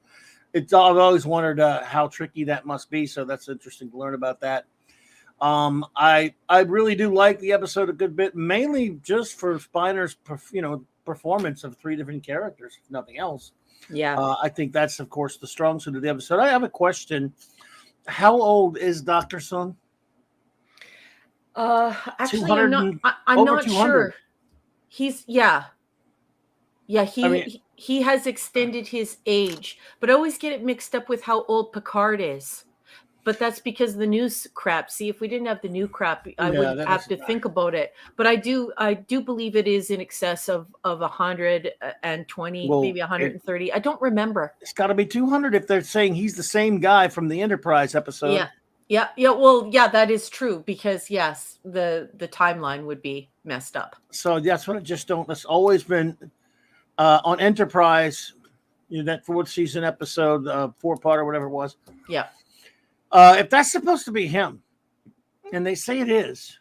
always wondered how tricky that must be. So that's interesting to learn about that. I really do like the episode a good bit, mainly just for Spiner's performance of 3 different characters, if nothing else. Yeah. I think that's, of course, the strong suit of the episode. I have a question. How old is Dr. Sung? Actually, I'm not sure. He's he has extended his age, but I always get it mixed up with how old Picard is. But that's because the news crap. See, if we didn't have the new crap, I would have to think about it. But I do believe it is in excess of 120, maybe 130. I don't remember. It's got to be 200 if they're saying he's the same guy from the Enterprise episode. Yeah. Well, yeah, that is true because yes, the timeline would be messed up. So that's what I just don't. That's always been on Enterprise. You know, that 4th season episode, 4-part or whatever it was. Yeah. If that's supposed to be him, and they say it is,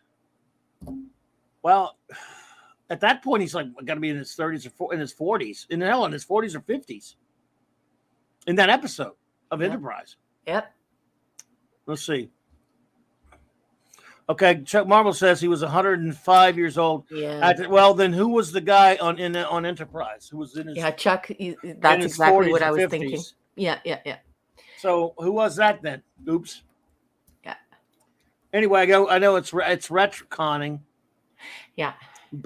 well, at that point he's like got to be in his 30s or in his 40s, in his 40s or 50s. In that episode of Enterprise. Yep. Let's see. Okay, Chuck Marvel says he was 105 years old. Yeah. Well, then who was the guy on Enterprise? Who was in his? Yeah, Chuck. That's exactly what I was 50s. Thinking. Yeah. So who was that then? Oops. Yeah. Anyway, I know it's retconning. Yeah.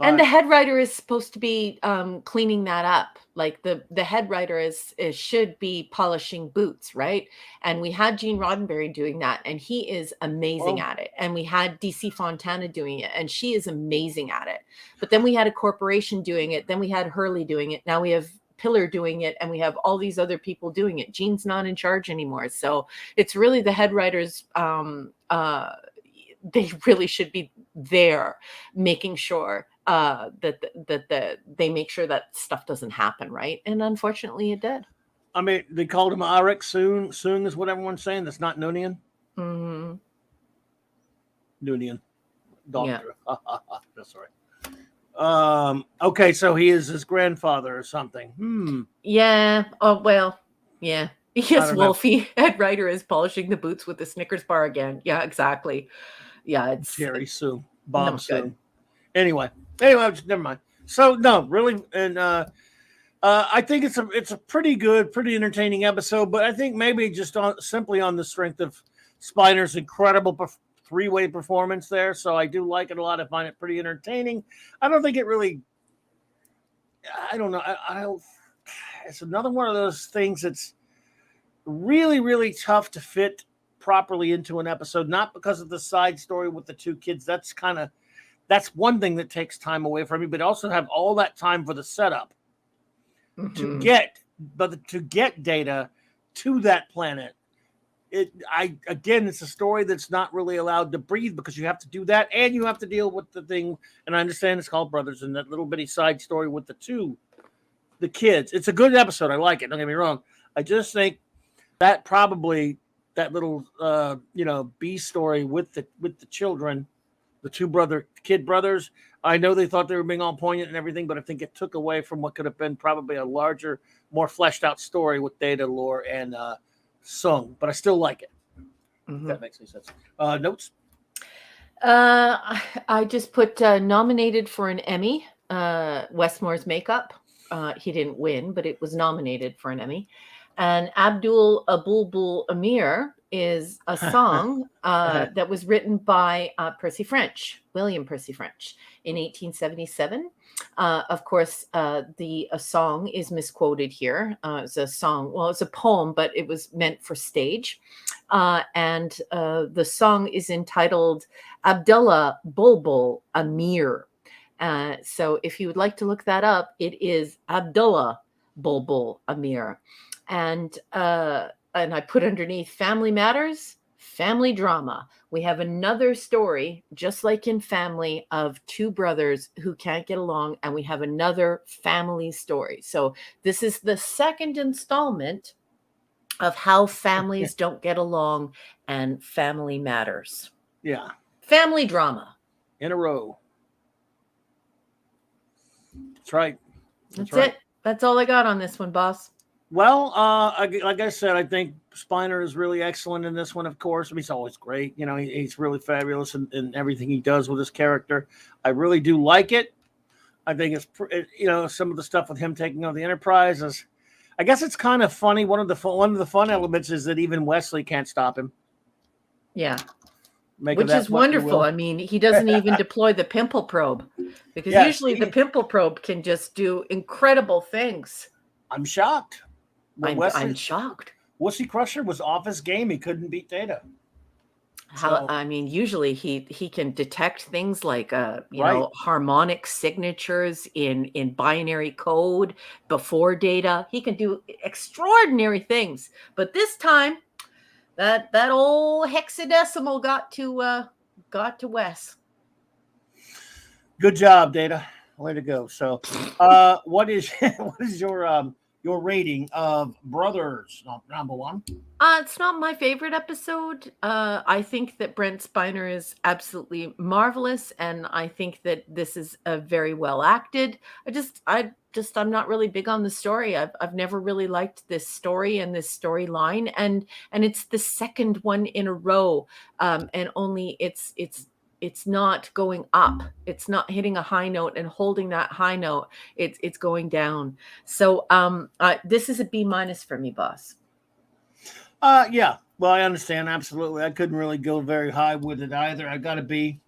And the head writer is supposed to be cleaning that up. Like the head writer should be polishing boots, right? And we had Gene Roddenberry doing that, and he is amazing at it. And we had DC Fontana doing it, and she is amazing at it. But then we had a corporation doing it. Then we had Hurley doing it. Now we have Pillar doing it, and we have all these other people doing it. Gene's not in charge anymore, so it's really the head writers. They really should be there, making sure that they make sure that stuff doesn't happen, right? And unfortunately, it did. I mean, they called him Arik Soong. Soong is what everyone's saying. That's not Noonien. Mm-hmm. Noonien, doctor. Yeah. That's all right. Okay, so he is his grandfather or something. Yeah. Oh well. Yeah. Yes, Wolfie, head writer, is polishing the boots with the Snickers bar again. Yeah, exactly. Yeah, it's Jerry Soong, Bob Soong. Anyway, never mind. So no, really, and I think it's a pretty good, pretty entertaining episode. But I think maybe just simply on the strength of Spiner's incredible 3-way performance there. So I do like it a lot. I find it pretty entertaining. I don't think it really. I don't know. It's another one of those things that's really, really tough to fit properly into an episode. Not because of the side story with the 2 kids. That's one thing that takes time away from me. But also have all that time for the setup to get data to that planet. It's a story that's not really allowed to breathe because you have to do that and you have to deal with the thing. And I understand it's called Brothers and that little bitty side story with the kids. It's a good episode. I like it. Don't get me wrong. I just think that probably that little B story with the children, the 2 kid brothers. I know they thought they were being all poignant and everything, but I think it took away from what could have been probably a larger, more fleshed out story with Data, Lore, and Sung, but I still like it. If that makes any sense. Notes? I just put nominated for an Emmy, Westmore's makeup. He didn't win, but it was nominated for an Emmy. And Abdul Abulbul Amir is a song that was written by William Percy French in 1877. Of course, the song is misquoted here. It's a song. Well, it's a poem, but it was meant for stage. And the song is entitled Abdullah Bulbul Amir. So if you would like to look that up, it is Abdullah Bulbul Amir. And I put underneath Family Matters, family drama. We have another story, just like in Family, of two brothers who can't get along, and we have another family story. So this is the second installment of how families don't get along and Family Matters. Yeah. Family drama. In a row. That's right. That's right. it. That's all I got on this one, boss. Well, like I said, I think Spiner is really excellent in this one, of course. I mean, he's always great. You know, he's really fabulous in everything he does with his character. I really do like it. I think it's, some of the stuff with him taking over the Enterprise is, I guess it's kind of funny. One of the fun elements is that even Wesley can't stop him. Yeah. Which is wonderful. I mean, he doesn't even deploy the pimple probe, because usually the pimple probe can just do incredible things. I'm shocked. I'm shocked. Wesley Crusher was off his game. He couldn't beat Data. I mean, usually he can detect things like harmonic signatures in binary code before Data. He can do extraordinary things. But this time, that old hexadecimal got to Wes. Good job, Data. Way to go. So, what is your rating of Brothers number one? It's not my favorite episode. I think that Brent Spiner is absolutely marvelous, and I think that this is very well acted. I'm not really big on the story. I've never really liked this story and this storyline, and it's the second one in a row, and only it's not going up. It's not hitting a high note and holding that high note. It's going down. So this is a B- for me, boss. Yeah. Well, I understand. Absolutely. I couldn't really go very high with it either. I got a B.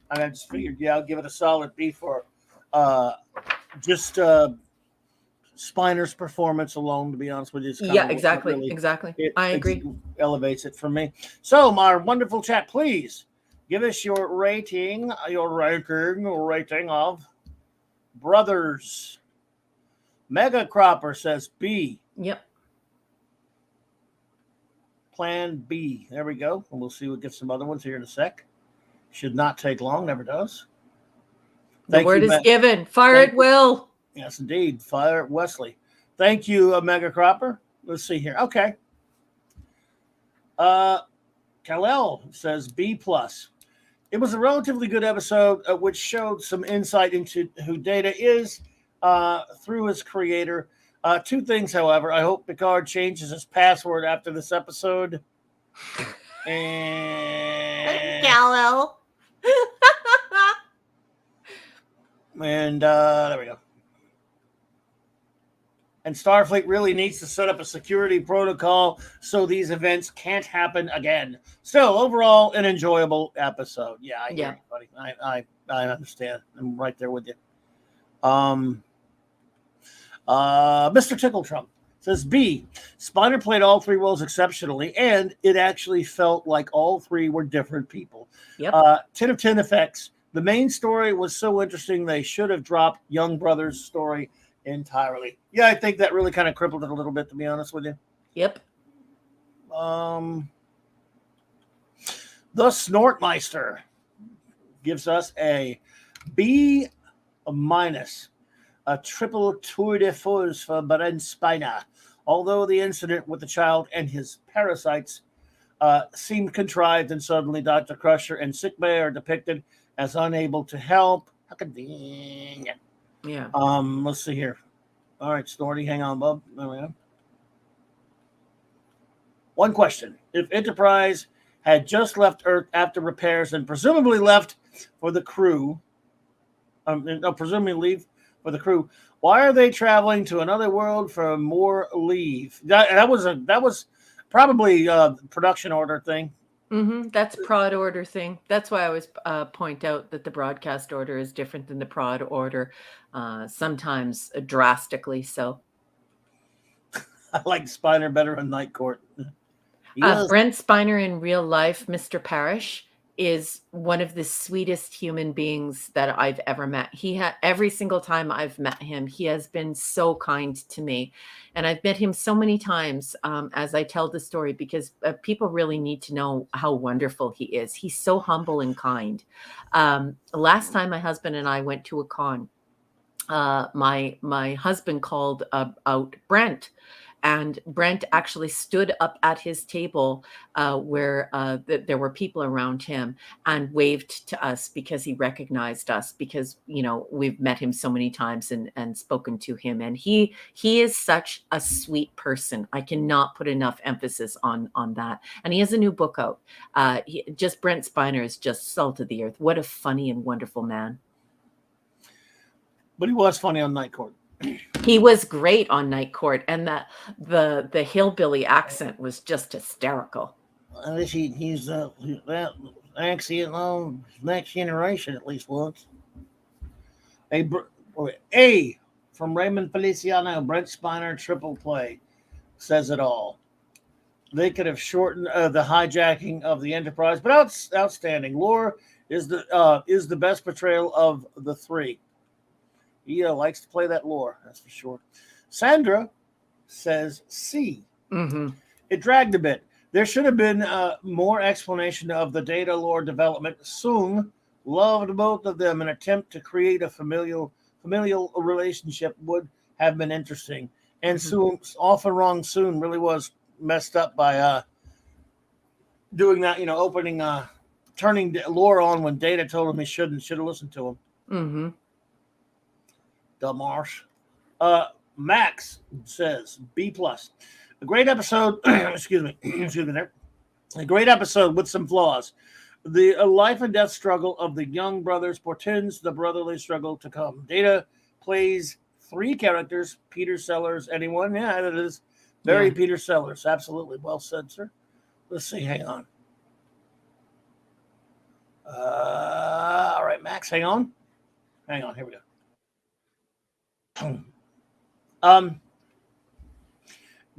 I just figured, I'll give it a solid B for just Spiner's performance alone, to be honest with you. Exactly. Really, exactly. I agree. Elevates it for me. So, my wonderful chat, please give us your rating of Brothers. Mega Cropper says B. Yep. Plan B. There we go. And we'll see. We'll get some other ones here in a sec. Should not take long. Never does. The word is given. Fire at will. Yes, indeed. Fire at Wesley. Thank you, Mega Cropper. Let's see here. Okay. Kal-El says B+. It was a relatively good episode, which showed some insight into who Data is through his creator. Two things, however. I hope Picard changes his password after this episode. And Kal-El. And there we go. And Starfleet really needs to set up a security protocol so these events can't happen again. Still, overall, an enjoyable episode. Yeah, I hear you, buddy. I understand. I'm right there with you. Mr. Tickletrum says B. Spiner played all three roles exceptionally, and it actually felt like all three were different people. Yep. 10 of 10 effects. The main story was so interesting they should have dropped Young Brothers' story entirely. Yeah, I think that really kind of crippled it a little bit, to be honest with you. Yep. The Snortmeister gives us a B-, a triple tour de force for Brent Spiner. Although the incident with the child and his parasites seemed contrived, and suddenly Dr. Crusher and Sickbay are depicted as unable to help. How convenient. Yeah. Let's see here. All right, Snorty, hang on, bub. There we go. One question. If Enterprise had just left Earth after repairs and presumably left for the crew, presumably leave for the crew, why are they traveling to another world for more leave? That was probably a production order thing. Mm-hmm. That's prod order thing. That's why I always point out that the broadcast order is different than the prod order, sometimes drastically so. I like Spiner better in Night Court. Brent Spiner in real life, Mr. Parrish, is one of the sweetest human beings that I've ever met. Every single time I've met him, he has been so kind to me. And I've met him so many times as I tell the story, because people really need to know how wonderful he is. He's so humble and kind. Last time my husband and I went to a con, my husband called out Brent, and Brent actually stood up at his table where there were people around him and waved to us because he recognized us, because we've met him so many times and spoken to him, and he is such a sweet person. I cannot put enough emphasis on that. And he has a new book out. Brent Spiner is just salt of the earth. What a funny and wonderful man. But he was funny on Night Court. He was great on Night Court, and the hillbilly accent was just hysterical. At least he's actually next generation at least once. A from Raymond Feliciano, Brent Spiner triple play says it all. They could have shortened the hijacking of the Enterprise, but outstanding. Lore is the best portrayal of the three. He likes to play that lore, that's for sure. Sandra says C. Mm-hmm. It dragged a bit. There should have been more explanation of the data lore development. Soong loved both of them. An attempt to create a familial relationship would have been interesting. And Soong, often wrong Soong, really was messed up by doing that, turning lore on when Data told him he should have listened to him. Mm-hmm. Dumbarsh. Max says B+. A great episode. excuse me there. A great episode with some flaws. The life and death struggle of the young brothers portends the brotherly struggle to come. Data plays 3 characters. Peter Sellers. Anyone? Yeah, it is very Peter Sellers. Absolutely. Well said, sir. Let's see. Hang on. All right, Max. Hang on. Here we go.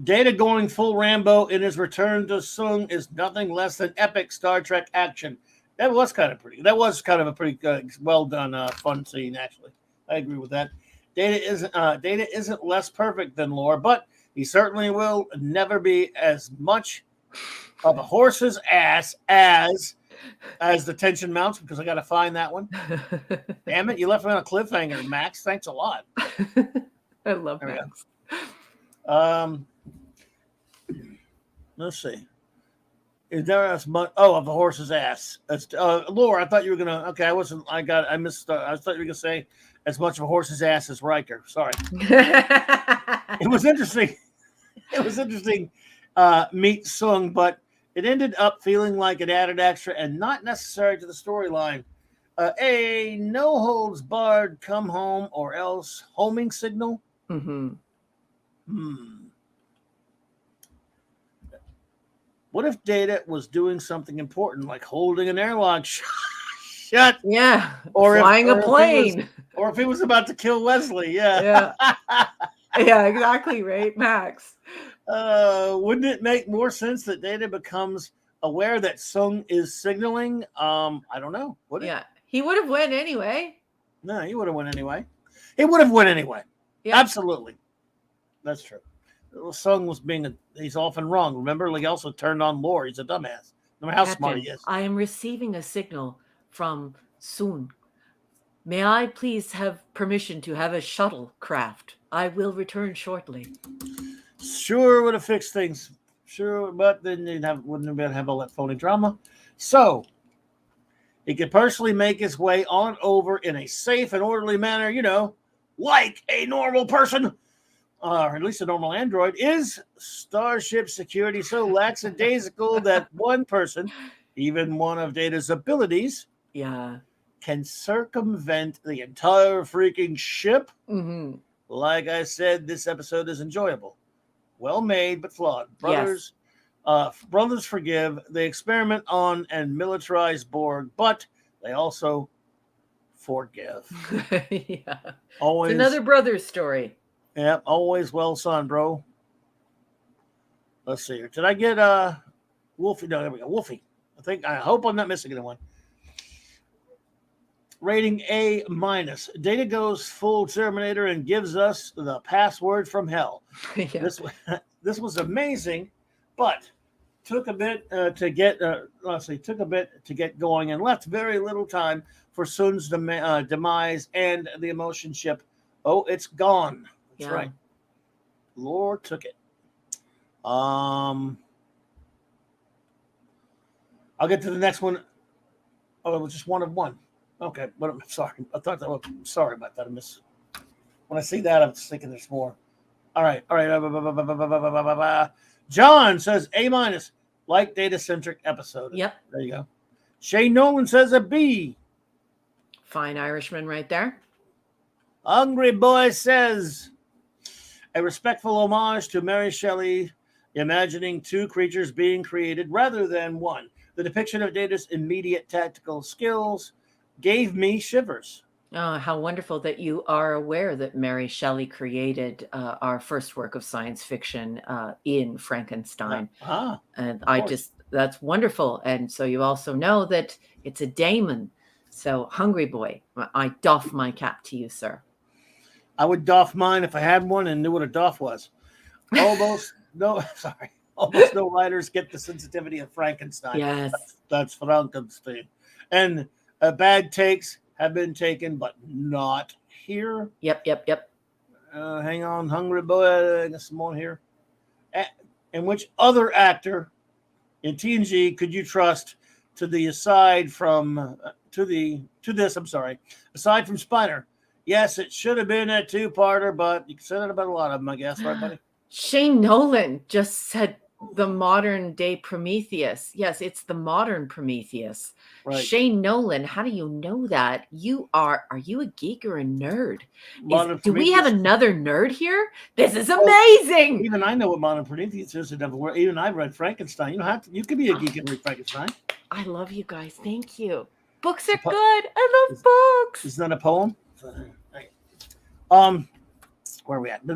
Data going full Rambo in his return to Soong is nothing less than epic Star Trek action. That was kind of a pretty well done, fun scene. Actually, I agree with that. Data isn't less perfect than Lore, but he certainly will never be as much of a horse's ass as the tension mounts, because I got to find that one. Damn it, you left me on a cliffhanger, Max. Thanks a lot. I love Max. Let's see. Is there as much? Oh, of a horse's ass. That's Laura. I thought you were gonna. Okay, I missed. I thought you were gonna say as much of a horse's ass as Riker. Sorry. It was interesting. Meet Soong, but it ended up feeling like it added extra and not necessary to the storyline. A no holds barred, come home or else homing signal. Mm-hmm. What if Data was doing something important, like holding an airlock shut? Yeah, or flying a plane. Or if he was about to kill Wesley. Yeah. Yeah, exactly, right, Max. Wouldn't it make more sense that Data becomes aware that Soong is signaling? I don't know. Would it? Yeah, he would have won anyway. No, he would have won anyway. He would have won anyway. Yeah. Absolutely. That's true. Soong was he's often wrong. Remember, he also turned on Lore. He's a dumbass. No matter how smart he is. I am receiving a signal from Soong. May I please have permission to have a shuttlecraft? I will return shortly. Sure would have fixed things. Sure, but then wouldn't have all that phony drama. So he could personally make his way on over in a safe and orderly manner, like a normal person. Or at least a normal android. Is Starship security so lackadaisical that one person, even one of Data's abilities, can circumvent the entire freaking ship? Mm-hmm. Like I said, this episode is enjoyable. Well made, but flawed. Brothers forgive. They experiment on and militarize Borg, but they also forgive. Yeah. Always it's another brother story. Yeah, always well son, bro. Let's see here. Did I get Wolfie? No, there we go. Wolfie. I hope I'm not missing anyone. Rating A minus. Data goes full Terminator and gives us the password from hell. Yeah. This was amazing, but took a bit to get going and left very little time for Sun's demise and the emotion ship. Oh, it's gone. That's right. Lord took it. I'll get to the next one. Oh, it was just one of one. Okay, but I'm sorry. I thought that was sorry about that. When I see that, I'm just thinking there's more. All right. John says A minus, like data centric episode. Yep. There you go. Shane Nolan says a B. Fine Irishman right there. Hungry Boy says a respectful homage to Mary Shelley, imagining two creatures being created rather than one. The depiction of Data's immediate tactical skills gave me shivers. Oh, how wonderful that you are aware that Mary Shelley created our first work of science fiction in Frankenstein. And that's wonderful. And so you also know that it's a daemon. So, Hungry Boy, I doff my cap to you, sir. I would doff mine if I had one and knew what a doff was. Almost no writers get the sensitivity of Frankenstein. Yes. That's Frankenstein. And bad takes have been taken, but not here. Yep. Hang on, Hungry Boy. I got some more here. And which other actor in TNG could you trust aside from Spiner? Yes, it should have been a two-parter, but you can say that about a lot of them, I guess, right, buddy? Shane Nolan just said the modern day Prometheus. Yes, it's the modern Prometheus. Right. Shane Nolan, how do you know that? Are you a geek or a nerd? Do we have another nerd here? This is amazing. Even I know what modern Prometheus is. Even I read Frankenstein. You could be a geek and read Frankenstein. I love you guys. Thank you. Books are good. I love books. Isn't that a poem? Where are we at?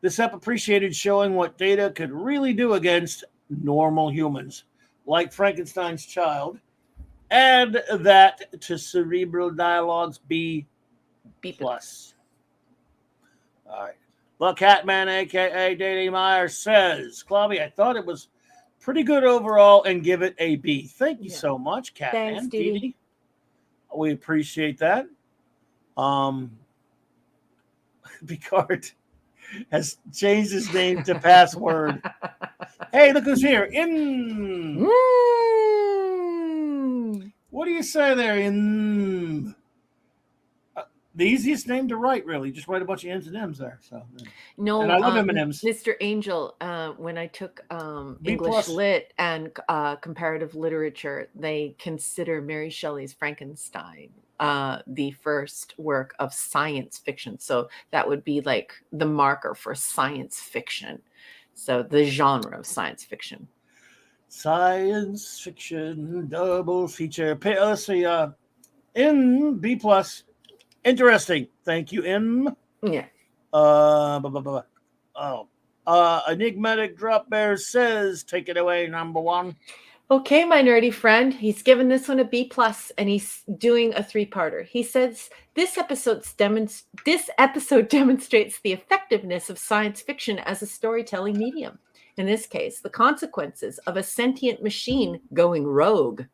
This ep appreciated showing what Data could really do against normal humans, like Frankenstein's child. Add that to cerebral dialogues B+. All right. Look, Catman, a.k.a. Data Meyer, says, Clobby, I thought it was pretty good overall and give it a B. Thank you so much, Catman. Thanks, Didi. We appreciate that. Picard has changed his name to Password. Hey, look who's here. What do you say there? The easiest name to write, really. Just write a bunch of N's and M's there. So no, and I love M&M's. Mr. Angel, when I took English Lit and comparative literature, they consider Mary Shelley's Frankenstein the first work of science fiction. So that would be like the marker for science fiction. So the genre of science fiction. Science fiction double feature. Let's see. In B+. Interesting. Thank you, M. Yeah. Enigmatic Drop Bear says, take it away, number one. Okay, my nerdy friend. He's given this one a B+, and he's doing a 3-parter. He says this episode demonstrates the effectiveness of science fiction as a storytelling medium. In this case, the consequences of a sentient machine going rogue.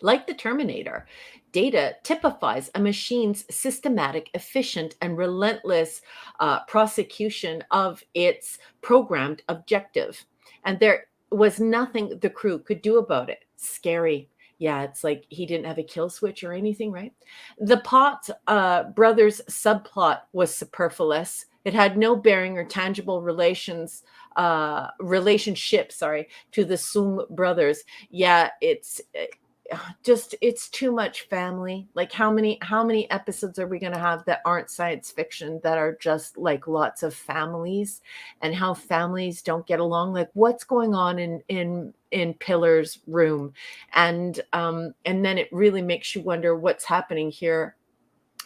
Like the Terminator, Data typifies a machine's systematic, efficient, and relentless prosecution of its programmed objective. And there was nothing the crew could do about it. Scary. Yeah, it's like he didn't have a kill switch or anything, right? The Potts brothers subplot was superfluous. It had no bearing or tangible relationship, to the Sung brothers. Yeah, it's too much family. Like how many episodes are we going to have that aren't science fiction, that are just like lots of families and how families don't get along? Like what's going on in Pillar's room, and then it really makes you wonder what's happening here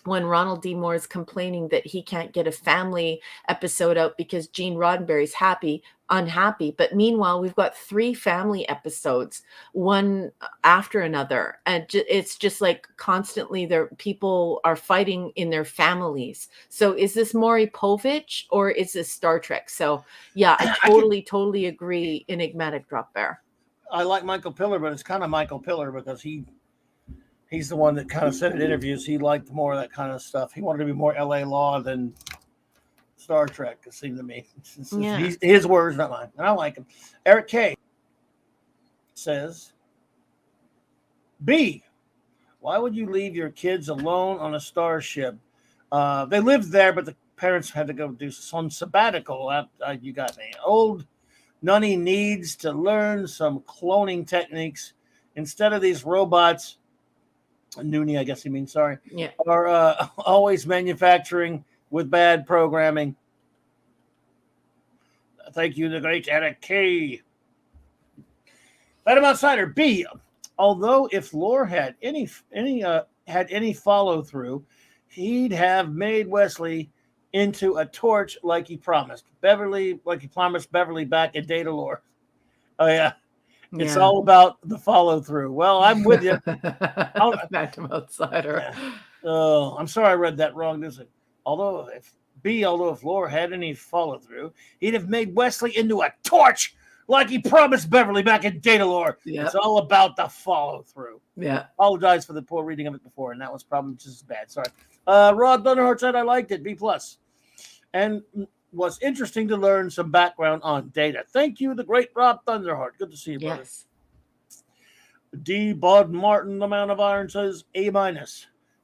when Ronald D. Moore is complaining that he can't get a family episode out because Gene Roddenberry's unhappy. But meanwhile, we've got 3 family episodes, one after another. And it's just like constantly people are fighting in their families. So is this Maury Povich or is this Star Trek? So yeah, I totally agree. Enigmatic Drop Bear. I like Michael Piller, but it's kind of Michael Piller because he's the one that kind of said in interviews he liked more of that kind of stuff. He wanted to be more LA Law than Star Trek, it seemed to me. It's his words, not mine. And I like him. Eric K. says, B, why would you leave your kids alone on a starship? They lived there, but the parents had to go do some sabbatical. You got me. Old Nunny needs to learn some cloning techniques instead of these robots. Noonie, I guess he means, sorry. Yeah. Are always manufacturing with bad programming. Thank you, the great Eric K. Phantom Outsider B. Although if Lore had any follow through, he'd have made Wesley into a torch like he promised. Beverly back in Data Lore. Oh yeah. It's all about the follow through. Well, I'm with you. Phantom Outsider. Yeah. Oh, I'm sorry I read that wrong, isn't it? Although if Lore had any follow through, he'd have made Wesley into a torch like he promised Beverly back in Data Lore. Yep. It's all about the follow through. Yeah. Apologize for the poor reading of it before, and that was probably just as bad. Sorry. Rod Thunderheart said I liked it, B+. And was interesting to learn some background on Data. Thank you, the great Rob Thunderheart. Good to see you, brother. Yes. D. Bud Martin, the Man of Iron, says A-.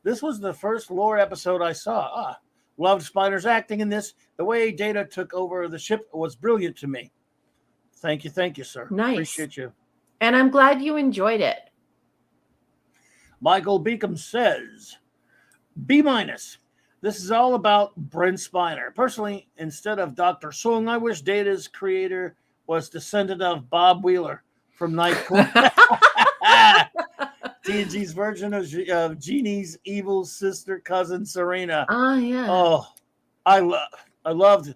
This was the first Lore episode I saw. Loved Spider's acting in this. The way Data took over the ship was brilliant to me. Thank you, sir. Nice. Appreciate you. And I'm glad you enjoyed it. Michael Beacom says B-. This is all about Brent Spiner. Personally, instead of Dr. Sung, I wish Data's creator was descendant of Bob Wheeler from Night Court. TNG's version of Jeannie's evil sister cousin Serena. Oh yeah. Oh, I loved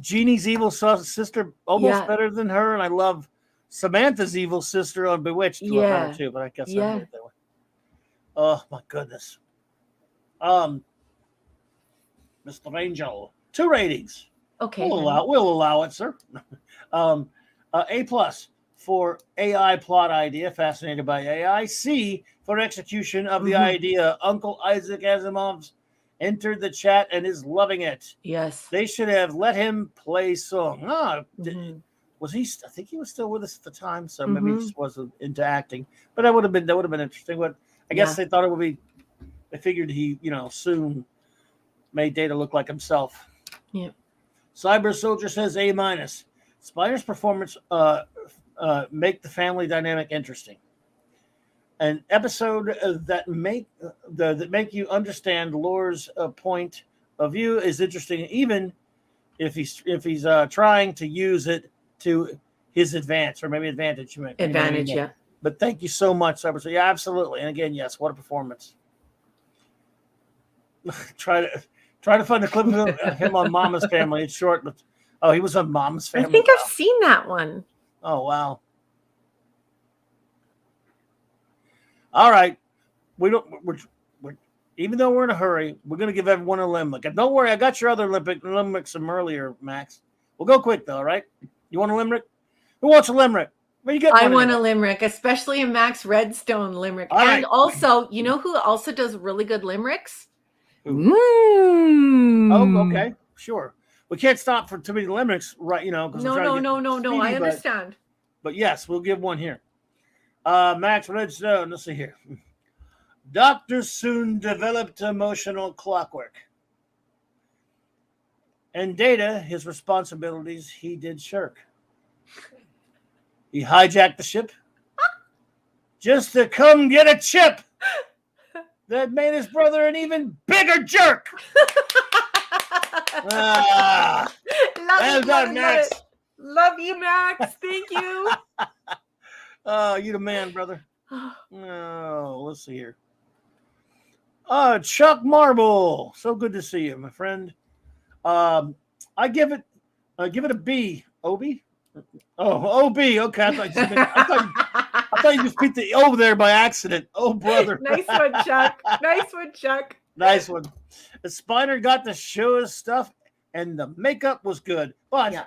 Jeannie's evil sister almost better than her, and I love Samantha's evil sister on Bewitched too. But I guess I did it that way. Oh my goodness. Mr. Angel, 2 ratings. Okay. We'll allow it, sir. A+ for AI plot idea, fascinated by AI. C for execution of the idea. Uncle Isaac Asimov's entered the chat and is loving it. Yes. They should have let him play Sung. Was he? I think he was still with us at the time, so maybe he just wasn't into acting. But that would have been interesting. But I guess they thought it would be. They figured he, soon made Data look like himself. Yeah. Cyber Soldier says A-. Spider's performance make the family dynamic interesting. An episode that make you understand Lore's point of view is interesting, even if he's trying to use it to his advantage. Advantage, yeah. But thank you so much, Cyber Soldier. Yeah, absolutely. And again, yes, what a performance. Try to find a clip of him on Mama's Family. It's short, but he was on Mama's Family. I think I've seen that one. Oh wow! All right, we're even though we're in a hurry, we're going to give everyone a limerick. And don't worry, I got your other limericks from earlier, Max. We'll go quick though, all right? You want a limerick? Who wants a limerick? I want a limerick, especially a Max Redstone limerick. All right. Also, you know who also does really good limericks? Oh, okay, sure. We can't stop for too many limericks, right? No. I understand. But yes, we'll give one here. Max Redstone. Let's see here. Dr. Soon developed emotional clockwork, and Data, his responsibilities, he did shirk. He hijacked the ship just to come get a chip that made his brother an even bigger jerk. Well done, Max. Love you, Max. Thank you. You the man, brother. Oh, let's see here. Chuck Marble. So good to see you, my friend. I give it a B. Obi? Oh, OB. Okay, I thought you just beat the O there by accident. Oh, brother. Nice one, Chuck. Nice one, Chuck. Nice one. The Spiner got to show his stuff, and the makeup was good. But Yeah.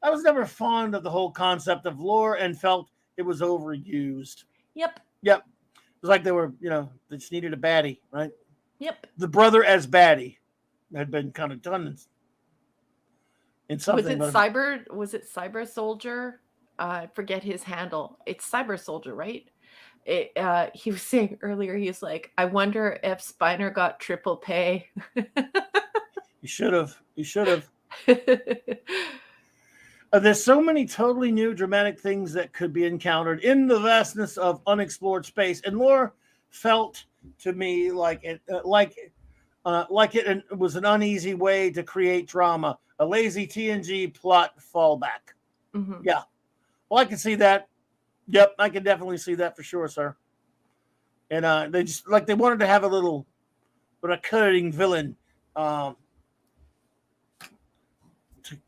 I was never fond of the whole concept of lore and felt it was overused. Yep. It was like they were, they just needed a baddie, right? Yep. The brother as baddie had been kind of done in something. Was it Cyber Soldier? I forget his handle. It's Cyber Soldier, right? He was saying earlier, he's like, I wonder if Spiner got triple pay. He should have. There's so many totally new dramatic things that could be encountered in the vastness of unexplored space, and lore felt to me like it was an uneasy way to create drama, a lazy TNG plot fallback. Mm-hmm. Yeah, well, I can see that. Yep, I can definitely see that for sure, sir. And they just they wanted to have a little recurring villain.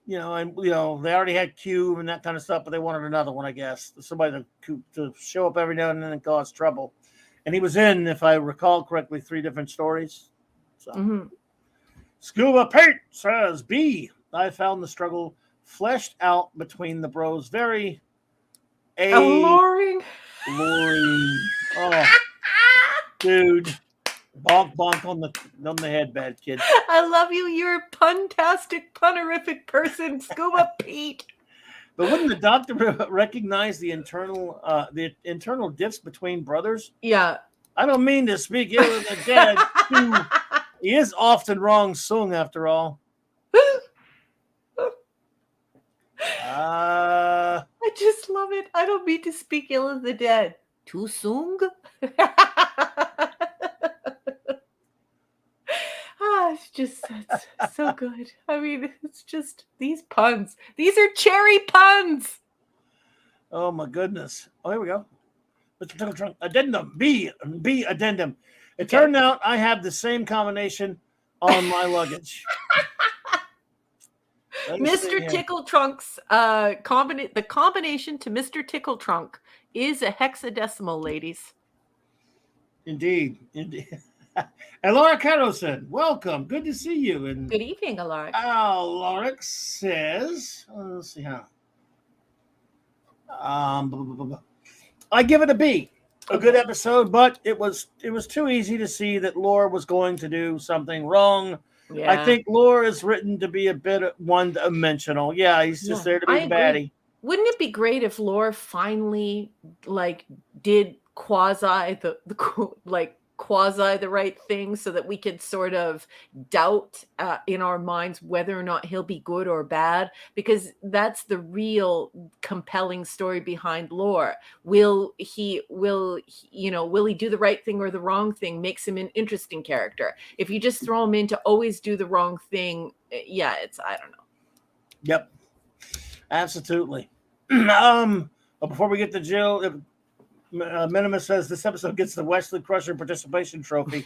They already had Cube and that kind of stuff, but they wanted another one, I guess. Somebody to show up every now and then and cause trouble. And he was in, if I recall correctly, 3 different stories. So, Scuba Pete says, B. I found the struggle fleshed out between the bros very alluring. Oh, dude. Bonk, bonk on the head, bad kid. I love you. You're a puntastic, punnerific person, Scuba Pete. But wouldn't the doctor recognize the internal diffs between brothers? Yeah. I don't mean to speak ill of the dead. He is often wrong sung, after all. I just love it. I don't mean to speak ill of the dead. Too soon? It's so good. I mean, it's just these puns. These are cherry puns. Oh my goodness. Oh, here we go. Mr. Tickle Trunk. Addendum. B addendum. It turned out I have the same combination on my luggage. Mr. Tickle Trunk's the combination to Mr. Tickle Trunk is a hexadecimal, ladies. Indeed. Alaric Harrison, welcome. Good to see you. And good evening, Alaric. Alaric says, let's see how. I give it a B. A good episode, but it was too easy to see that lore was going to do something wrong. Yeah. I think lore is written to be a bit one-dimensional. Yeah, he's just there to be the baddie. Wouldn't it be great if lore finally did quasi the right thing, so that we could sort of doubt in our minds whether or not he'll be good or bad, because that's the real compelling story behind lore. Will he do the right thing or the wrong thing? Makes him an interesting character. If you just throw him in to always do the wrong thing, I don't know. Yep, absolutely. Before we get to Jill, Minimus says this episode gets the Wesley Crusher participation trophy.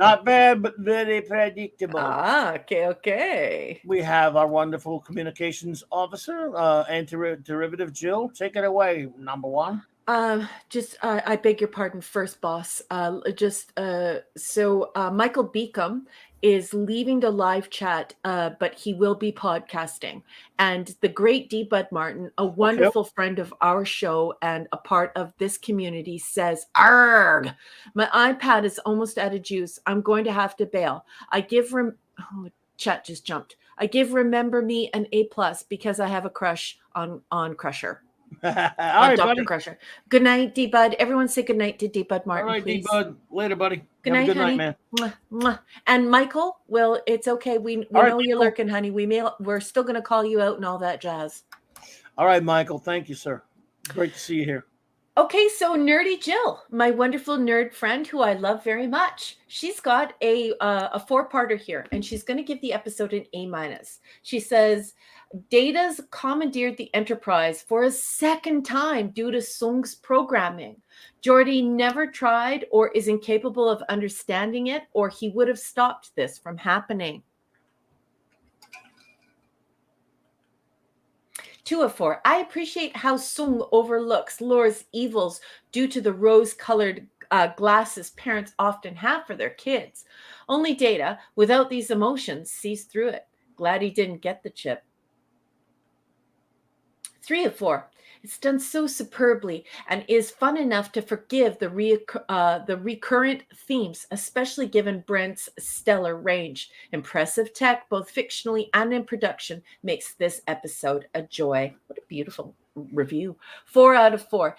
Not bad, but very predictable. Okay. We have our wonderful communications officer, anti-derivative Jill. Take it away, number 1. I beg your pardon, first boss. So Michael Beacom is leaving the live chat, but he will be podcasting. And the great D. Bud Martin, a wonderful friend of our show and a part of this community, says, "Arg! My iPad is almost out of juice. I'm going to have to bail. Chat just jumped. I give Remember Me an A+ because I have a crush on Crusher." All right, Dr. buddy. Crusher. Good night, D Bud. Everyone say good night to D Bud Martin. All right, please. D Bud. Later, buddy. Good night, honey. Man. Mwah, mwah. And Michael, well, it's okay. We know you're lurking, honey. We're still gonna call you out and all that jazz. All right, Michael. Thank you, sir. Great to see you here. Okay, so Nerdy Jill, my wonderful nerd friend who I love very much, she's got a 4-parter here, and she's going to give the episode an A-. She says, Data's commandeered the Enterprise for a second time due to Sung's programming. Geordi never tried or is incapable of understanding it, or he would have stopped this from happening. 2 of 4. I appreciate how Sung overlooks Lore's evils due to the rose-colored glasses parents often have for their kids. Only Data, without these emotions, sees through it. Glad he didn't get the chip. 3 of 4. It's done so superbly and is fun enough to forgive the recurrent themes, especially given Brent's stellar range. Impressive tech, both fictionally and in production, makes this episode a joy. What a beautiful review. 4 out of 4.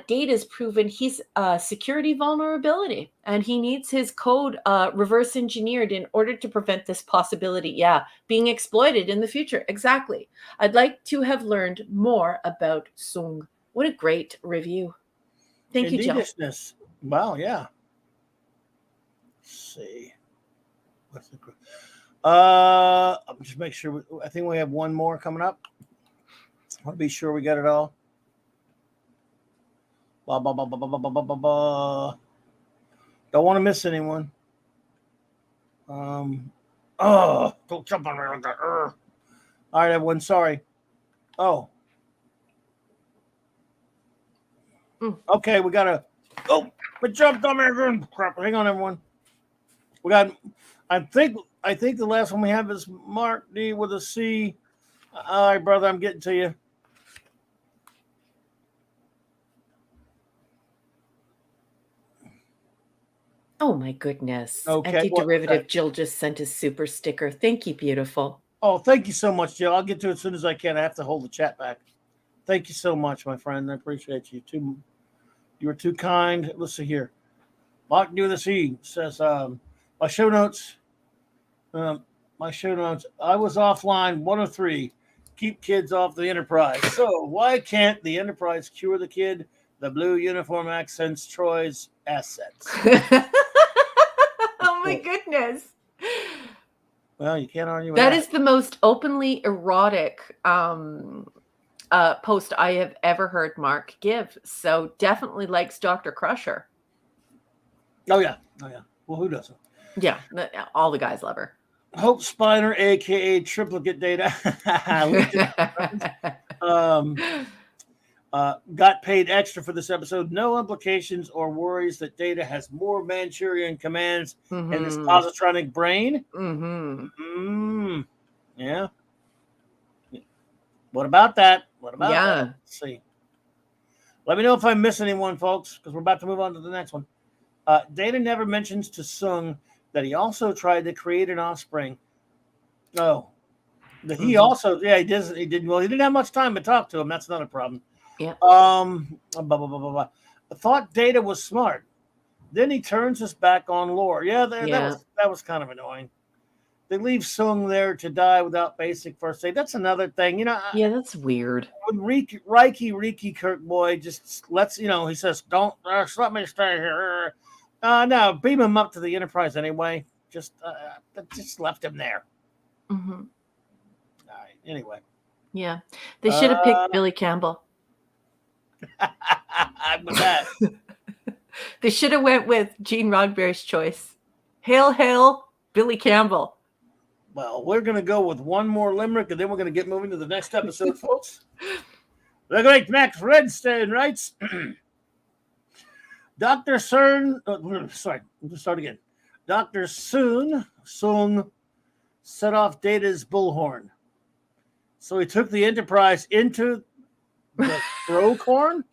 Data's proven he's a security vulnerability, and he needs his code reverse engineered in order to prevent this possibility. Yeah, being exploited in the future. Exactly. I'd like to have learned more about Sung. What a great review. Thank you, Jill. Wow, yeah. Let's see. What's the I'll just make sure. I think we have one more coming up. I want to be sure we got it all. Blah, blah, blah, blah, blah, blah, blah, blah, blah. Don't want to miss anyone. Don't jump on me like that. All right, everyone. Sorry. Oh. Okay, we got to. Oh, we jumped on me again. Crap. Hang on, everyone. We got. I think the last one we have is Mark D with a C. All right, brother. I'm getting to you. Oh my goodness. Okay. Antiderivative Jill just sent a super sticker. Thank you, beautiful. Oh, thank you so much, Jill. I'll get to it as soon as I can. I have to hold the chat back. Thank you so much, my friend. I appreciate you too. You were too kind. Let's see here. Mark do the C says my show notes. I was offline 103. Keep kids off the Enterprise. So why can't the Enterprise cure the kid? The blue uniform accents Troy's assets. Oh my goodness. Well, you can't argue with that. That is the most openly erotic post I have ever heard Mark give. So definitely likes Dr. Crusher. Oh yeah. Well, who doesn't? Yeah, all the guys love her. Hope Spiner, aka Triplicate Data, got paid extra for this episode. No implications or worries that Data has more Manchurian commands in his positronic brain. Yeah. What about that? That? Let's see. Let me know if I miss anyone, folks, because we're about to move on to the next one. Data never mentions to Sung that he also tried to create an offspring. Oh, that he also, he did. He didn't have much time to talk to him. That's not a problem. Yeah. Blah, blah, blah, blah, blah. I thought Data was smart. Then he turns his back on Lore. That was kind of annoying. They leave Sung there to die without basic first aid. That's another thing, Yeah, that's weird. When Ricky Kirkboy just lets, he says, "Don't let me stay here." No, beam him up to the Enterprise anyway. Just left him there. All right. Anyway. Yeah, they should have picked Billy Campbell. With that, they should have went with Gene Roddenberry's choice. Hail, Billy Campbell. Well, we're going to go with one more limerick, and then we're going to get moving to the next episode, folks. The great Max Redstein writes, Dr. Sung set off Data's bullhorn. So he took the Enterprise into the Brocorn.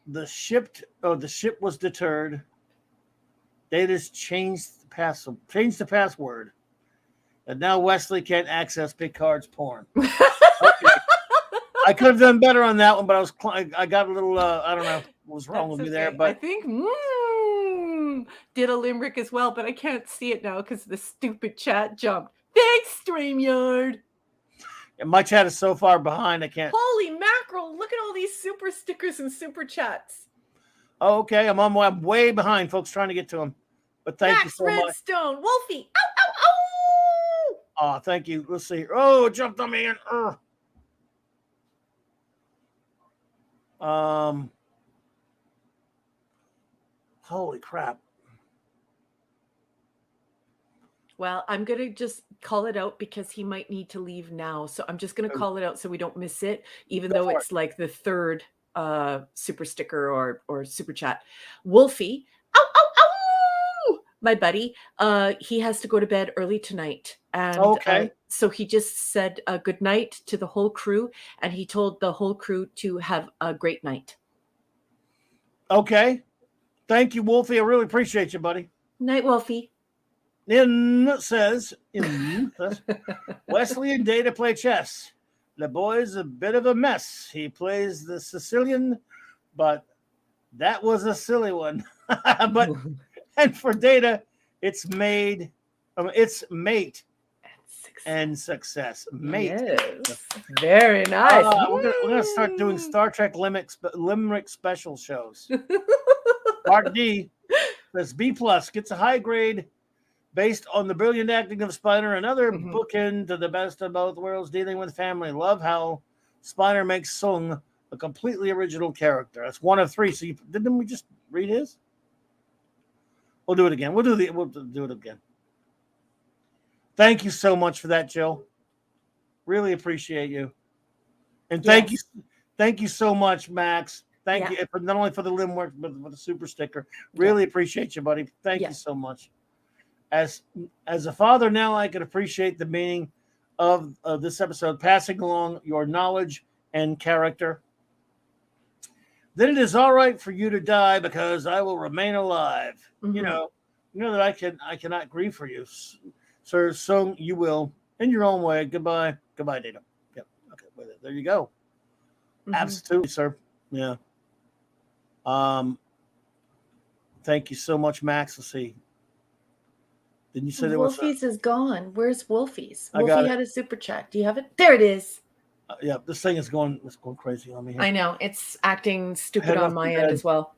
The ship was deterred. Data's changed the password. And now Wesley can't access Picard's porn. Okay. I could have done better on that one, but I got a little, I don't know what was wrong with me there. But I think did a limerick as well, but I can't see it now because the stupid chat jumped. Thanks, StreamYard. And my chat is so far behind, I can't. Holy mackerel, look at all these super stickers and super chats. Oh, okay, I'm way behind, folks, trying to get to them. But thank you so much. Max Redstone, Wolfie, ow, ow, ow! Oh, thank you. Let's see. Oh, it jumped on me. Holy crap. Well, I'm going to just call it out because he might need to leave now. So I'm just going to call it out so we don't miss it, even though it's like the third super sticker or super chat. Wolfie, ow, ow, ow! My buddy, he has to go to bed early tonight. And Okay. so he just said good night to the whole crew. And he told the whole crew to have a great night. Okay. Thank you, Wolfie. I really appreciate you, buddy. Night, Wolfie. Says Wesley and Data play chess. The boy's a bit of a mess. He plays the Sicilian, but that was a silly one. But and for Data, it's mate and success. Mate. Yes. Very nice. We're gonna start doing Star Trek Limerick special shows. Mark D says B+ gets a high grade based on the brilliant acting of Spiner. Another bookend to the best of both worlds, dealing with family. Love how Spiner makes Sung a completely original character. That's one of 3. So didn't we just read his? We'll do it again. We'll do it again. Thank you so much for that, Jill. Really appreciate you. And thank you so much, Max. Thank you for not only for the limerick, but for the super sticker. Really appreciate you, buddy. Thank you so much. As a father now, I can appreciate the meaning of this episode, passing along your knowledge and character. Then it is all right for you to die because I will remain alive. You know that I cannot grieve for you, sir. So you will in your own way. Goodbye, Data. Yep. Okay. There you go. Absolutely, sir. Yeah. Thank you so much, Max. Let's see. Didn't you say there was Wolfie's is gone? Where's Wolfie's? Wolfie had a super chat. Do you have it? There it is. Yeah, this thing is going crazy on me here. I know. It's acting stupid on my end as well.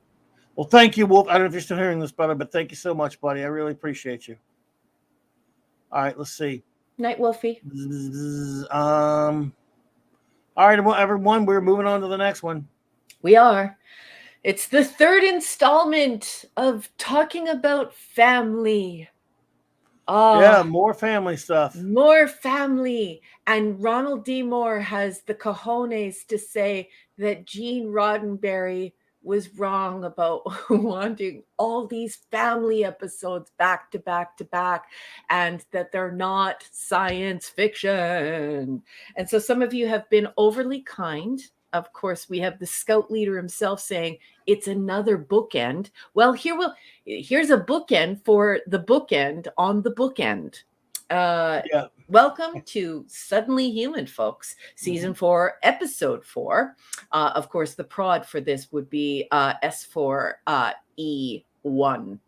Well, thank you, Wolf. I don't know if you're still hearing this, brother, but thank you so much, buddy. I really appreciate you. All right, let's see. Night, Wolfie. All right, everyone, we're moving on to the next one. We are. It's the third installment of talking about family. Yeah, more family stuff. More family. And Ronald D. Moore has the cojones to say that Gene Roddenberry was wrong about wanting all these family episodes back to back to back, and that they're not science fiction. And so some of you have been overly kind. Of course, we have the scout leader himself saying it's another bookend. Well, here's a bookend for the bookend on the bookend. Welcome to Suddenly Human, folks. Season 4, episode 4. Of course, the prod for this would be S4E1.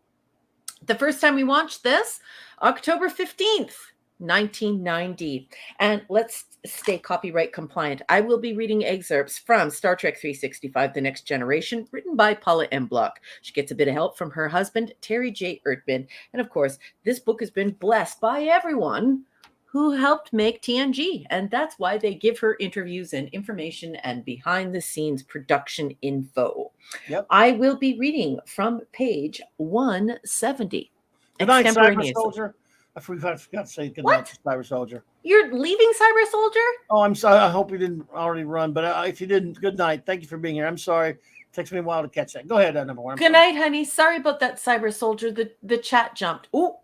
The first time we watched this, October 15th. 1990. And let's stay copyright compliant. I will be reading excerpts from Star Trek 365, The Next Generation, written by Paula M. Block. She gets a bit of help from her husband, Terry J. Ertman. And of course, this book has been blessed by everyone who helped make TNG. And that's why they give her interviews and information and behind the scenes production info. Yep. I will be reading from page 170. Good night, Cyber Soldier. I forgot to say good night to Cyber Soldier. You're leaving Cyber Soldier? Oh, I'm sorry. I hope you didn't already run, but if you didn't, good night. Thank you for being here. I'm sorry. It takes me a while to catch that. Go ahead, number one. Good night, honey. Sorry about that, Cyber Soldier. The chat jumped. Oh,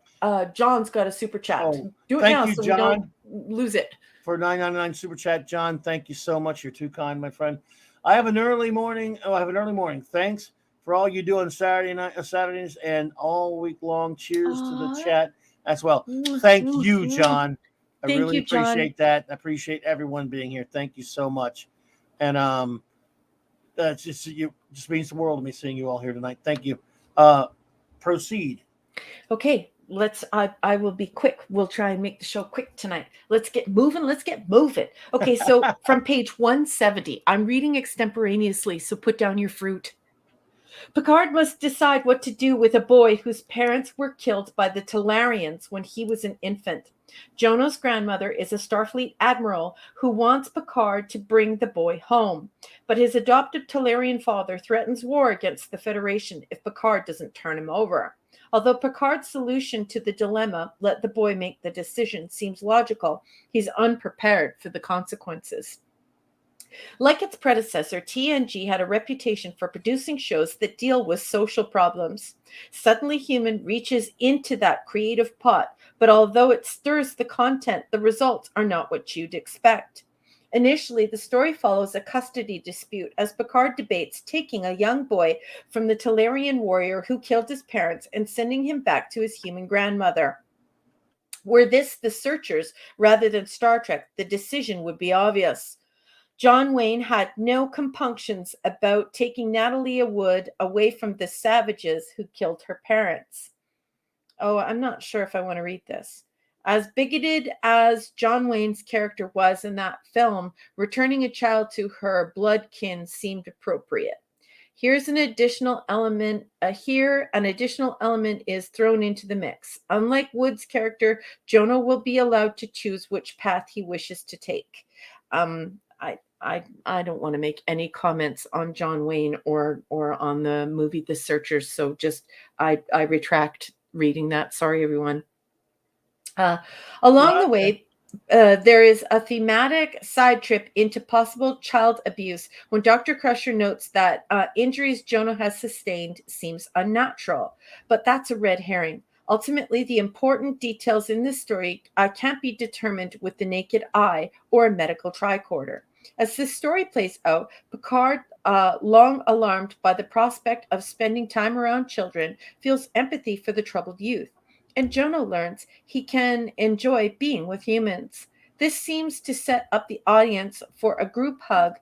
John's got a super chat. Do it now so we don't lose it. For $9.99 super chat, John, thank you so much. You're too kind, my friend. I have an early morning. Thanks for all you do on Saturdays and all week long. Cheers to the chat as well. Thank you, John. I really appreciate that. I appreciate everyone being here. Thank you so much. And that's just means the world to me seeing you all here tonight. Thank you. Proceed. Okay, I will be quick. We'll try and make the show quick tonight. Let's get moving. Okay, so from page 170, I'm reading extemporaneously, so put down your fruit. Picard must decide what to do with a boy whose parents were killed by the Talarians when he was an infant. Jonah's grandmother is a Starfleet admiral who wants Picard to bring the boy home, but his adoptive Talarian father threatens war against the Federation if Picard doesn't turn him over. Although Picard's solution to the dilemma, let the boy make the decision, seems logical, he's unprepared for the consequences. Like its predecessor, TNG had a reputation for producing shows that deal with social problems. Suddenly Human reaches into that creative pot, but although it stirs the content, the results are not what you'd expect. Initially, the story follows a custody dispute as Picard debates taking a young boy from the Talarian warrior who killed his parents and sending him back to his human grandmother. Were this the Searchers rather than Star Trek, the decision would be obvious. John Wayne had no compunctions about taking Natalia Wood away from the savages who killed her parents. Oh, I'm not sure if I want to read this. As bigoted as John Wayne's character was in that film, returning a child to her blood kin seemed appropriate. Here's an additional element. An additional element is thrown into the mix. Unlike Wood's character, Jonah will be allowed to choose which path he wishes to take. I don't want to make any comments on John Wayne or on the movie The Searchers, so just I retract reading that. Sorry, everyone. Along the way, there is a thematic side trip into possible child abuse when Dr. Crusher notes that injuries Jonah has sustained seems unnatural, but that's a red herring. Ultimately, the important details in this story can't be determined with the naked eye or a medical tricorder. As this story plays out, Picard, long alarmed by the prospect of spending time around children, feels empathy for the troubled youth. And Jonah learns he can enjoy being with humans. This seems to set up the audience for a group hug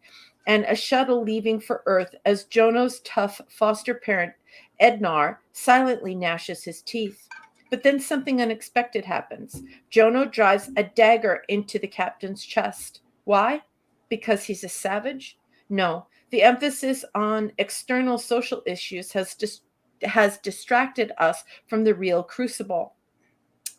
and a shuttle leaving for Earth as Jonah's tough foster parent, Ednar, silently gnashes his teeth. But then something unexpected happens. Jonah drives a dagger into the captain's chest. Why? Because he's a savage? No. The emphasis on external social issues has distracted us from the real crucible.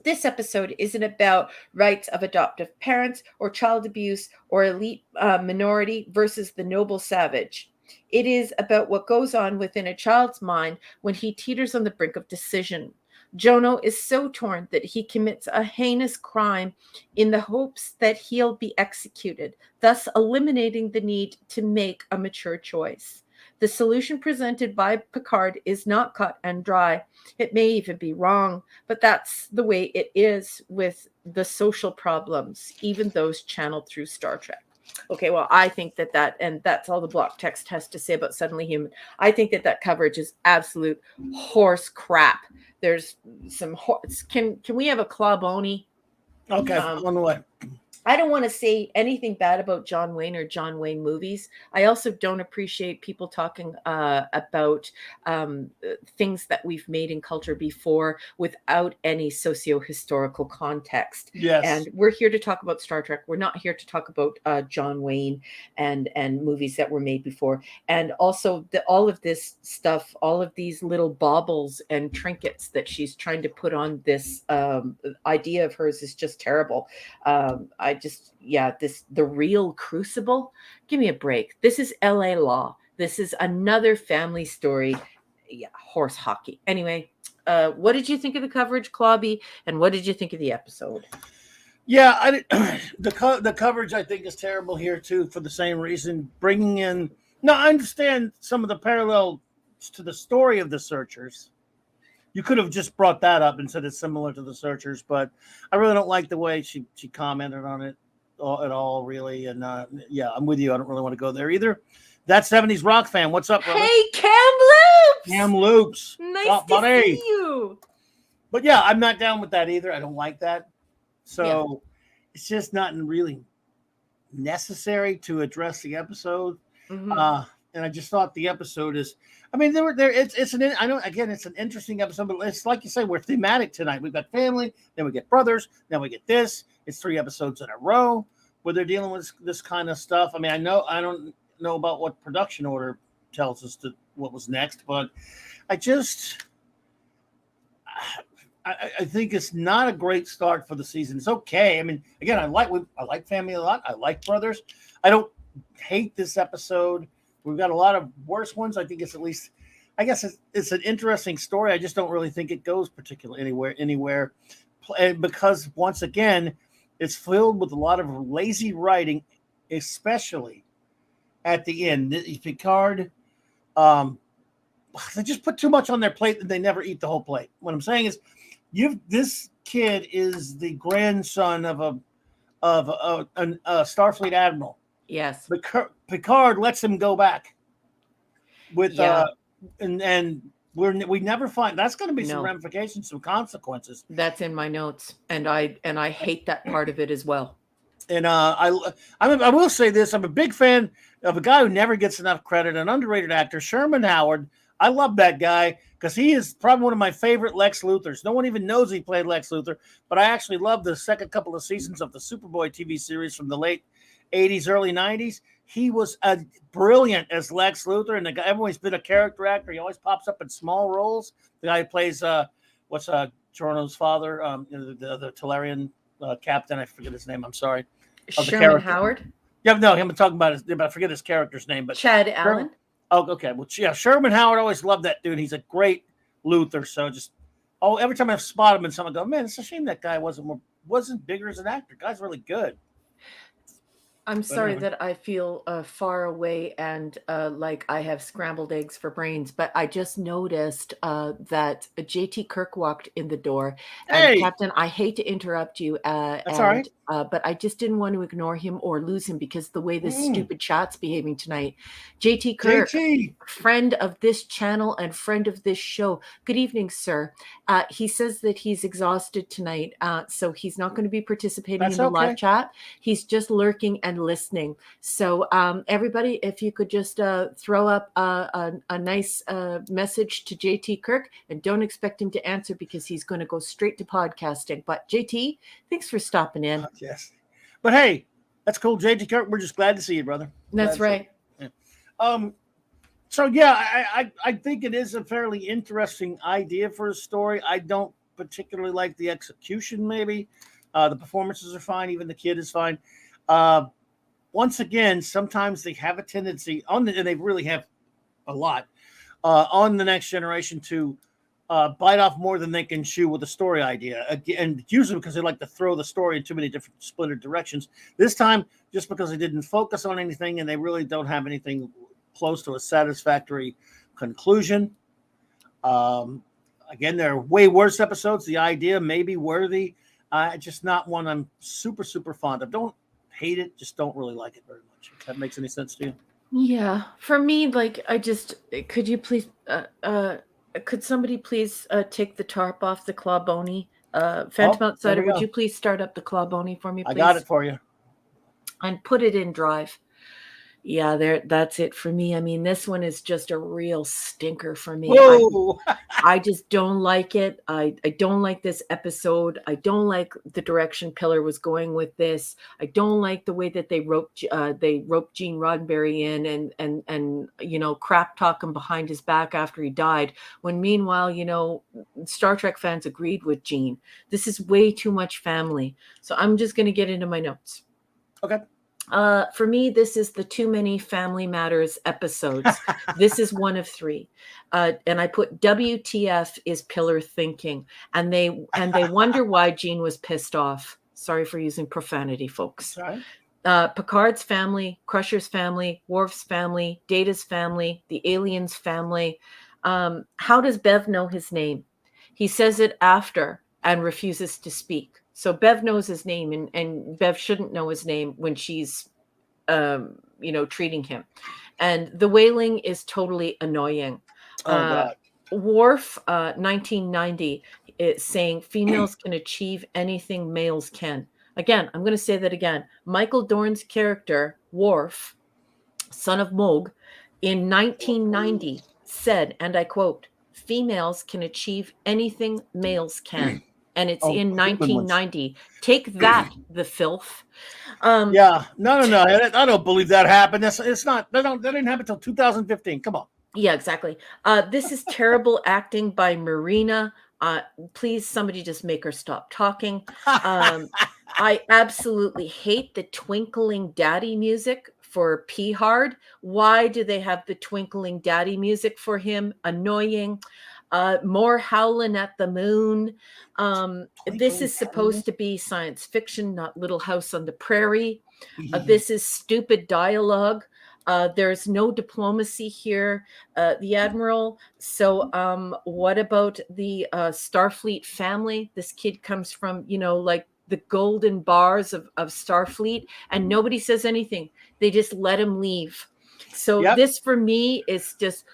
This episode isn't about rights of adoptive parents or child abuse or elite minority versus the noble savage. It is about what goes on within a child's mind when he teeters on the brink of decision. Jonah is so torn that he commits a heinous crime in the hopes that he'll be executed, thus eliminating the need to make a mature choice. The solution presented by Picard is not cut and dry. It may even be wrong, but that's the way it is with the social problems, even those channeled through Star Trek. Okay, well, I think and that's all the block text has to say about Suddenly Human. I think that coverage is absolute horse crap. There's some can we have a clawbony? Okay, on the way. I don't want to say anything bad about John Wayne or John Wayne movies. I also don't appreciate people talking about things that we've made in culture before without any socio-historical context. Yes. And we're here to talk about Star Trek. We're not here to talk about John Wayne and movies that were made before. And also all of this stuff, all of these little baubles and trinkets that she's trying to put on this idea of hers is just terrible. The real crucible. Give me a break. This is LA Law. This is another family story. Yeah, horse hockey. Anyway, what did you think of the coverage, Clobby? And what did you think of the episode? Yeah, the coverage I think is terrible here too for the same reason. Bringing in, I understand some of the parallels to the story of the Searchers. You could have just brought that up and said it's similar to the Searchers, but I really don't like the way she commented on it at all, really. And I'm with you. I don't really want to go there either. That 70s rock fan. What's up, brother? Hey, Cam Loops! Cam Loops. Nice to see you. But yeah, I'm not down with that either. I don't like that. So It's just not really necessary to address the episode. Mm-hmm. And I just thought the episode is. I mean, it's an interesting episode, but it's like you say, we're thematic tonight. We've got family, then we get brothers, then we get this. It's 3 episodes in a row where they're dealing with this kind of stuff. I mean, I don't know about what production order tells us what was next, but I I think it's not a great start for the season. It's okay. I mean, again, I like Family a lot. I like Brothers. I don't hate this episode. We've got a lot of worse ones. I think it's at least, I guess it's an interesting story. I just don't really think it goes particularly anywhere, because once again, it's filled with a lot of lazy writing, especially at the end. Picard, they just put too much on their plate that they never eat the whole plate. What I'm saying is, this kid is the grandson of a Starfleet admiral. Yes. Picard lets him go back with Yeah. and we never find that's going to be some No. ramifications, some consequences. That's in my notes, and I hate that part of it as well. And I will say this: I'm a big fan of a guy who never gets enough credit, an underrated actor, Sherman Howard. I love that guy because he is probably one of my favorite Lex Luthors. No one even knows he played Lex Luthor, but I actually love the second couple of seasons of the Superboy TV series from the late 80s, early 90s. He was brilliant as Lex Luthor, and the guy, everyone's been a character actor. He always pops up in small roles. The guy who plays Jorno's father, the Tellurian captain. I forget his name. I'm sorry. Sherman Howard. Yeah, no, I'm talking about I forget his character's name, but Chad Allen. Oh, okay. Well, yeah, Sherman Howard. Always loved that dude. He's a great Luthor. So every time I spot him in something, I go, man, it's a shame that guy wasn't bigger as an actor. Guy's really good. I'm sorry that I feel far away and like I have scrambled eggs for brains, but I just noticed that JT Kirk walked in the door. And Hey! Captain, I hate to interrupt you. That's all right. But I just didn't want to ignore him or lose him because the way this stupid chat's behaving tonight. JT Kirk, friend of this channel and friend of this show. Good evening, sir. He says that he's exhausted tonight, so he's not going to be participating in the live chat. He's just lurking and listening. So everybody, if you could just throw up a nice message to JT Kirk, and don't expect him to answer because he's going to go straight to podcasting. But JT, thanks for stopping in. Yes, but hey, that's cool, JT Kirk. We're just glad to see you, brother. That's right. Yeah. So yeah, I think it is a fairly interesting idea for a story. I don't particularly like the execution. Maybe the performances are fine. Even the kid is fine. Once again, sometimes they have a tendency and they really have a lot on the Next Generation to bite off more than they can chew with a story idea. And usually because they like to throw the story in too many different splintered directions. This time, just because they didn't focus on anything and they really don't have anything close to a satisfactory conclusion. Again, there are way worse episodes. The idea may be worthy. Just not one I'm super, super fond of. Don't hate it, just don't really like it very much. If that makes any sense to you? Yeah, for me, like could you please could somebody please take the tarp off the Clawbony? Phantom Outsider, would you please start up the Clawbony for me, please? I got it for you. And put it in drive. Yeah, that's it for me. I mean, this one is just a real stinker for me. I just don't like it. I don't like this episode. I don't like the direction Pillar was going with this. I don't like the way that they roped Gene Roddenberry in and crap talk him behind his back after he died. When meanwhile, Star Trek fans agreed with Gene. This is way too much family. So I'm just going to get into my notes. Okay. For me, this is the Too Many Family Matters episodes. This is one of 3. And I put WTF is Pillar thinking. And they wonder why Gene was pissed off. Sorry for using profanity, folks. Sorry. Picard's family, Crusher's family, Worf's family, Data's family, the aliens' family. How does Bev know his name? He says it after and refuses to speak. So Bev knows his name, and Bev shouldn't know his name when she's, treating him. And the wailing is totally annoying. God. Worf, 1990, is saying females can achieve anything males can. Again, I'm going to say that again. Michael Dorn's character, Worf, son of Moog, in 1990 said, and I quote, "Females can achieve anything males can." And it's in 1990. Take that, the filth. Yeah, no. I don't believe that happened. It's not. That didn't happen until 2015. Come on. Yeah, exactly. This is terrible acting by Marina Please, somebody just make her stop talking. I absolutely hate the twinkling daddy music for P Hard. Why do they have the twinkling daddy music for him? Annoying. More Howlin' at the Moon. This is supposed to be science fiction, not Little House on the Prairie. This is stupid dialogue. There's no diplomacy here, the Admiral. So what about the Starfleet family? This kid comes from, like the golden bars of Starfleet, and nobody says anything. They just let him leave. So this for me is just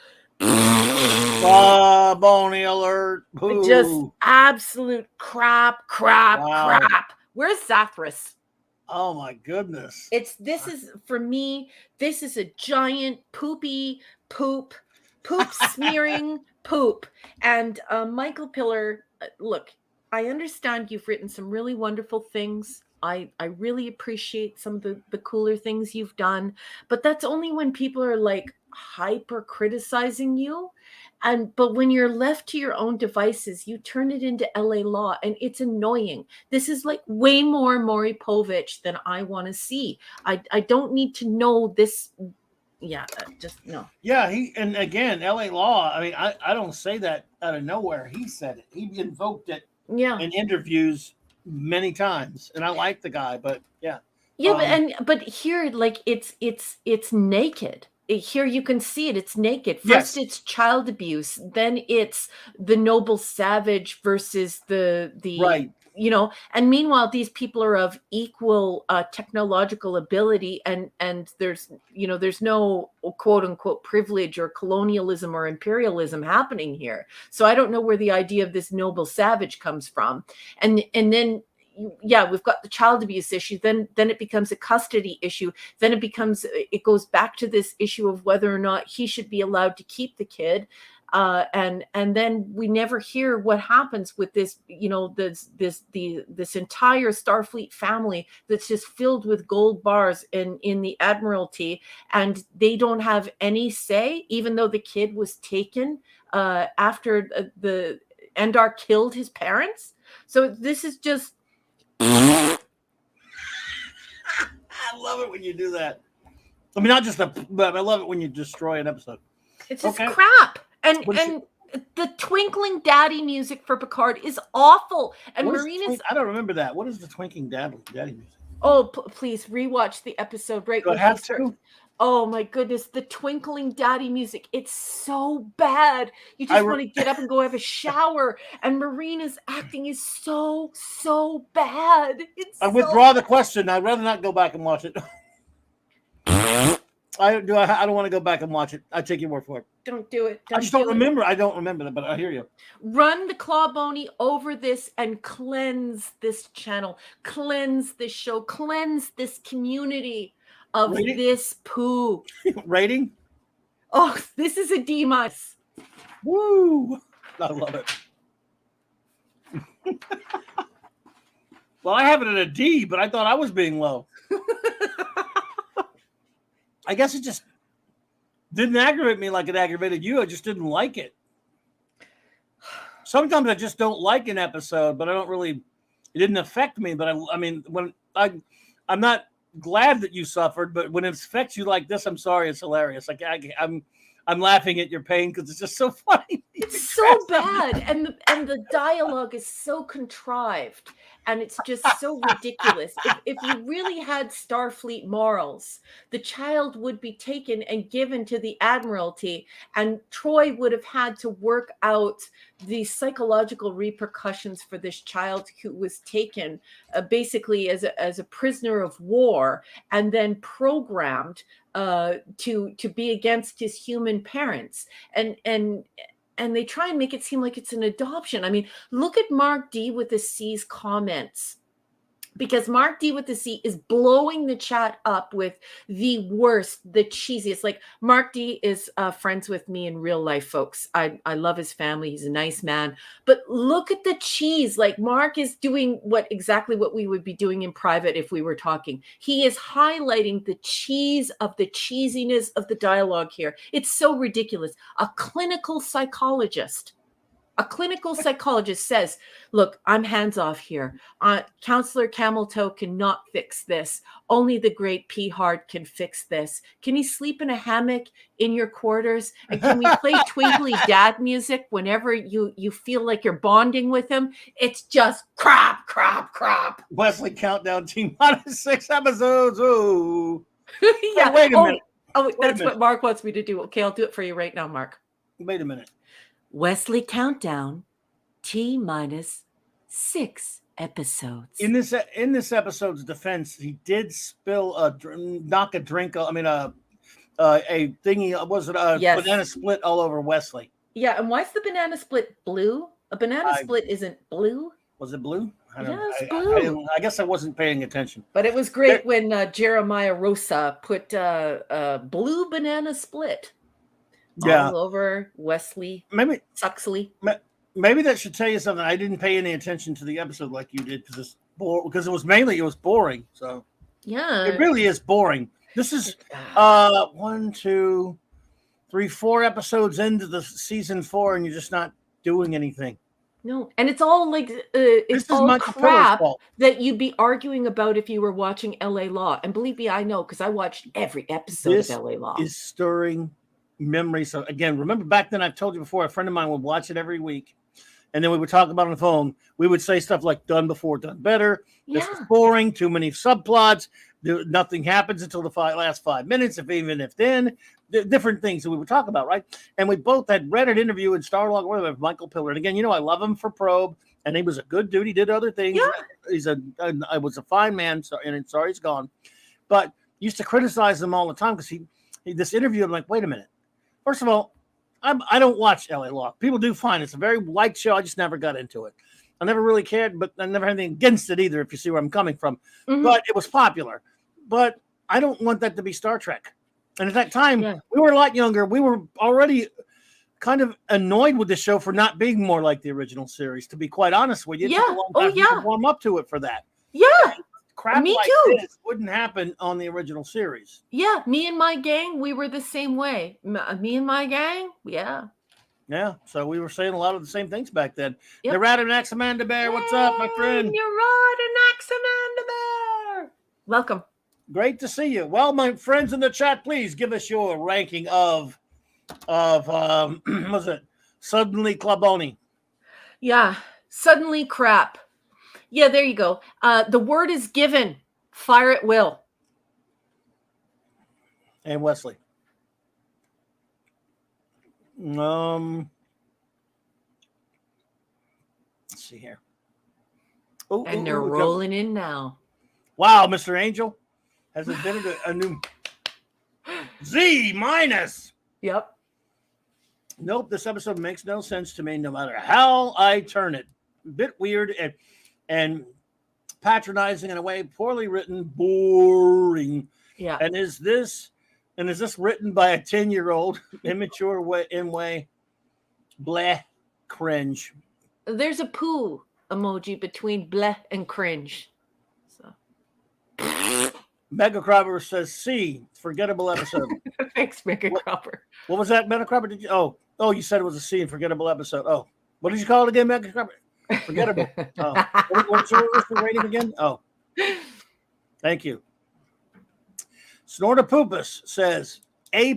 Bonnie alert. Ooh. Just absolute crap. Where's Zathras? Oh my goodness. This is for me, this is a giant poop smearing poop. And Michael Pillar, look, I understand you've written some really wonderful things. I really appreciate some of the cooler things you've done, but that's only when people are like hyper criticizing you. But when you're left to your own devices, you turn it into LA Law, and it's annoying. This is like way more Maury Povich than I want to see. I don't need to know this. Yeah, just no. Yeah, and again, LA Law. I mean, I don't say that out of nowhere. He said it. He invoked it. Yeah. In interviews many times, and I like the guy, but yeah. Yeah, but here, like it's naked. Here you can see it. It's naked. First, it's child abuse. Then it's the noble savage versus the right. And meanwhile, these people are of equal technological ability, and there's no quote unquote privilege or colonialism or imperialism happening here. So I don't know where the idea of this noble savage comes from, and then. Yeah, we've got the child abuse issue. Then it becomes a custody issue. Then it goes back to this issue of whether or not he should be allowed to keep the kid. And then we never hear what happens with this, this entire Starfleet family that's just filled with gold bars in the Admiralty, and they don't have any say, even though the kid was taken after the Endar killed his parents. So this is just. I love it when you do that. I mean, not just but I love it when you destroy an episode. It's just crap. And the twinkling daddy music for Picard is awful. And Marina's. I don't remember that. What is the twinkling daddy music? Oh, please rewatch the episode right when you start. Oh my goodness, the twinkling daddy music. It's so bad. You just want to get up and go have a shower. And Marina's acting is so bad. I withdraw the question. I'd rather not go back and watch it. I don't want to go back and watch it. I take your word for it. Don't do it. I just don't remember. I don't remember that, but I hear you. Run the Clawbony over this and cleanse this channel. Cleanse this show. Cleanse this community of this poo. Rating? Oh, this is a D-. Woo! I love it. Well, I have it at a D, but I thought I was being low. I guess it just didn't aggravate me like it aggravated you. I just didn't like it. Sometimes I just don't like an episode, but it didn't affect me. But I mean, when I'm not glad that you suffered, but when it affects you like this, I'm sorry. It's hilarious. Like I'm laughing at your pain because it's just so funny. It's so bad, and the dialogue is so contrived, and it's just so ridiculous. If you really had Starfleet morals, the child would be taken and given to the Admiralty, and Troy would have had to work out the psychological repercussions for this child who was taken basically as a prisoner of war, and then programmed to be against his human parents, and they try and make it seem like it's an adoption. I mean, look at Mark D with the C's comments, because Mark D with the C is blowing the chat up with the worst, the cheesiest. Like, Mark D is friends with me in real life, folks. I love his family. He's a nice man. But look at the cheese. Like, Mark is doing exactly what we would be doing in private if we were talking. He is highlighting the cheese of the cheesiness of the dialogue here. It's so ridiculous. A clinical psychologist A clinical psychologist says, look, I'm hands off here. Counselor Camel Toe cannot fix this. Only the great P. Hard can fix this. Can he sleep in a hammock in your quarters? And can we play twinkly dad music whenever you feel like you're bonding with him? It's just crap, crap, crap. Wesley Countdown Team minus 6 episodes. Oh, yeah. Oh, wait a minute. Oh, that's what Mark wants me to do. Okay, I'll do it for you right now, Mark. Wait a minute. Wesley Countdown T minus 6 episodes. In this episode's defense, he did spill knock a drink. I mean, a thingy. Was it a banana split all over Wesley? Yeah, and why is the banana split blue? A banana split isn't blue. Was it blue? It's blue. I guess I wasn't paying attention. But it was great when Jeremiah Rosa put blue banana split all over Wesley. Maybe Suxley. Maybe that should tell you something. I didn't pay any attention to the episode like you did because it was boring. So yeah, it really is boring. This is 1, 2, 3, 4 episodes into the season 4, and you're just not doing anything. No, and it's all like it's all crap that you'd be arguing about if you were watching LA Law. And believe me, I know because I watched every episode of LA Law. Is stirring memories. So again, remember back then I've told you before, a friend of mine would watch it every week, and then we would talk about it on the phone. We would say stuff like "done before, done better." This is boring. Too many subplots. Nothing happens until the last 5 minutes, if then. Different things that we would talk about, right? And we both had read an interview in Starlog with Michael Pillar. And again, I love him for Probe, and he was a good dude. He did other things. Yeah. I was a fine man, and sorry he's gone. But used to criticize him all the time because this interview, I'm like, wait a minute. First of all, I don't watch LA Law. People do fine. It's a very light show. I just never got into it. I never really cared, but I never had anything against it either, if you see where I'm coming from. Mm-hmm. But it was popular. But I don't want that to be Star Trek. And at that time, we were a lot younger. We were already kind of annoyed with the show for not being more like the original series, to be quite honest with you. It took a long time to warm up to it for that. Yeah. Crap me like too. This wouldn't happen on the original series. Yeah. Me and my gang, we were the same way. Me and my gang, yeah. Yeah. So we were saying a lot of the same things back then. Yep. Neurotic Amanda Bear, what's up, my friend? Neurotic Amanda Bear. Welcome. Great to see you. Well, my friends in the chat, please give us your ranking of was it Suddenly Claboni? Yeah, Suddenly Crap. Yeah, there you go. The word is given. Fire at will. And Wesley. Let's see here. And they're rolling in now. Wow, Mr. Angel. Has it been a new Z minus? Yep. Nope, this episode makes no sense to me no matter how I turn it. A bit weird and patronizing in a way, poorly written, boring. Yeah. And is this written by a 10-year-old, immature way? Bleh, cringe. There's a poo emoji between bleh and cringe. So Mega Crobber says C, forgettable episode. Thanks, Mega Crobber. What was that, Mega Crobber? Did you? Oh, you said it was a C, forgettable episode. Oh, what did you call it again, Mega Crobber? Forgettable. Oh, what's your rating again? Oh, thank you. Snortapoopus says A+.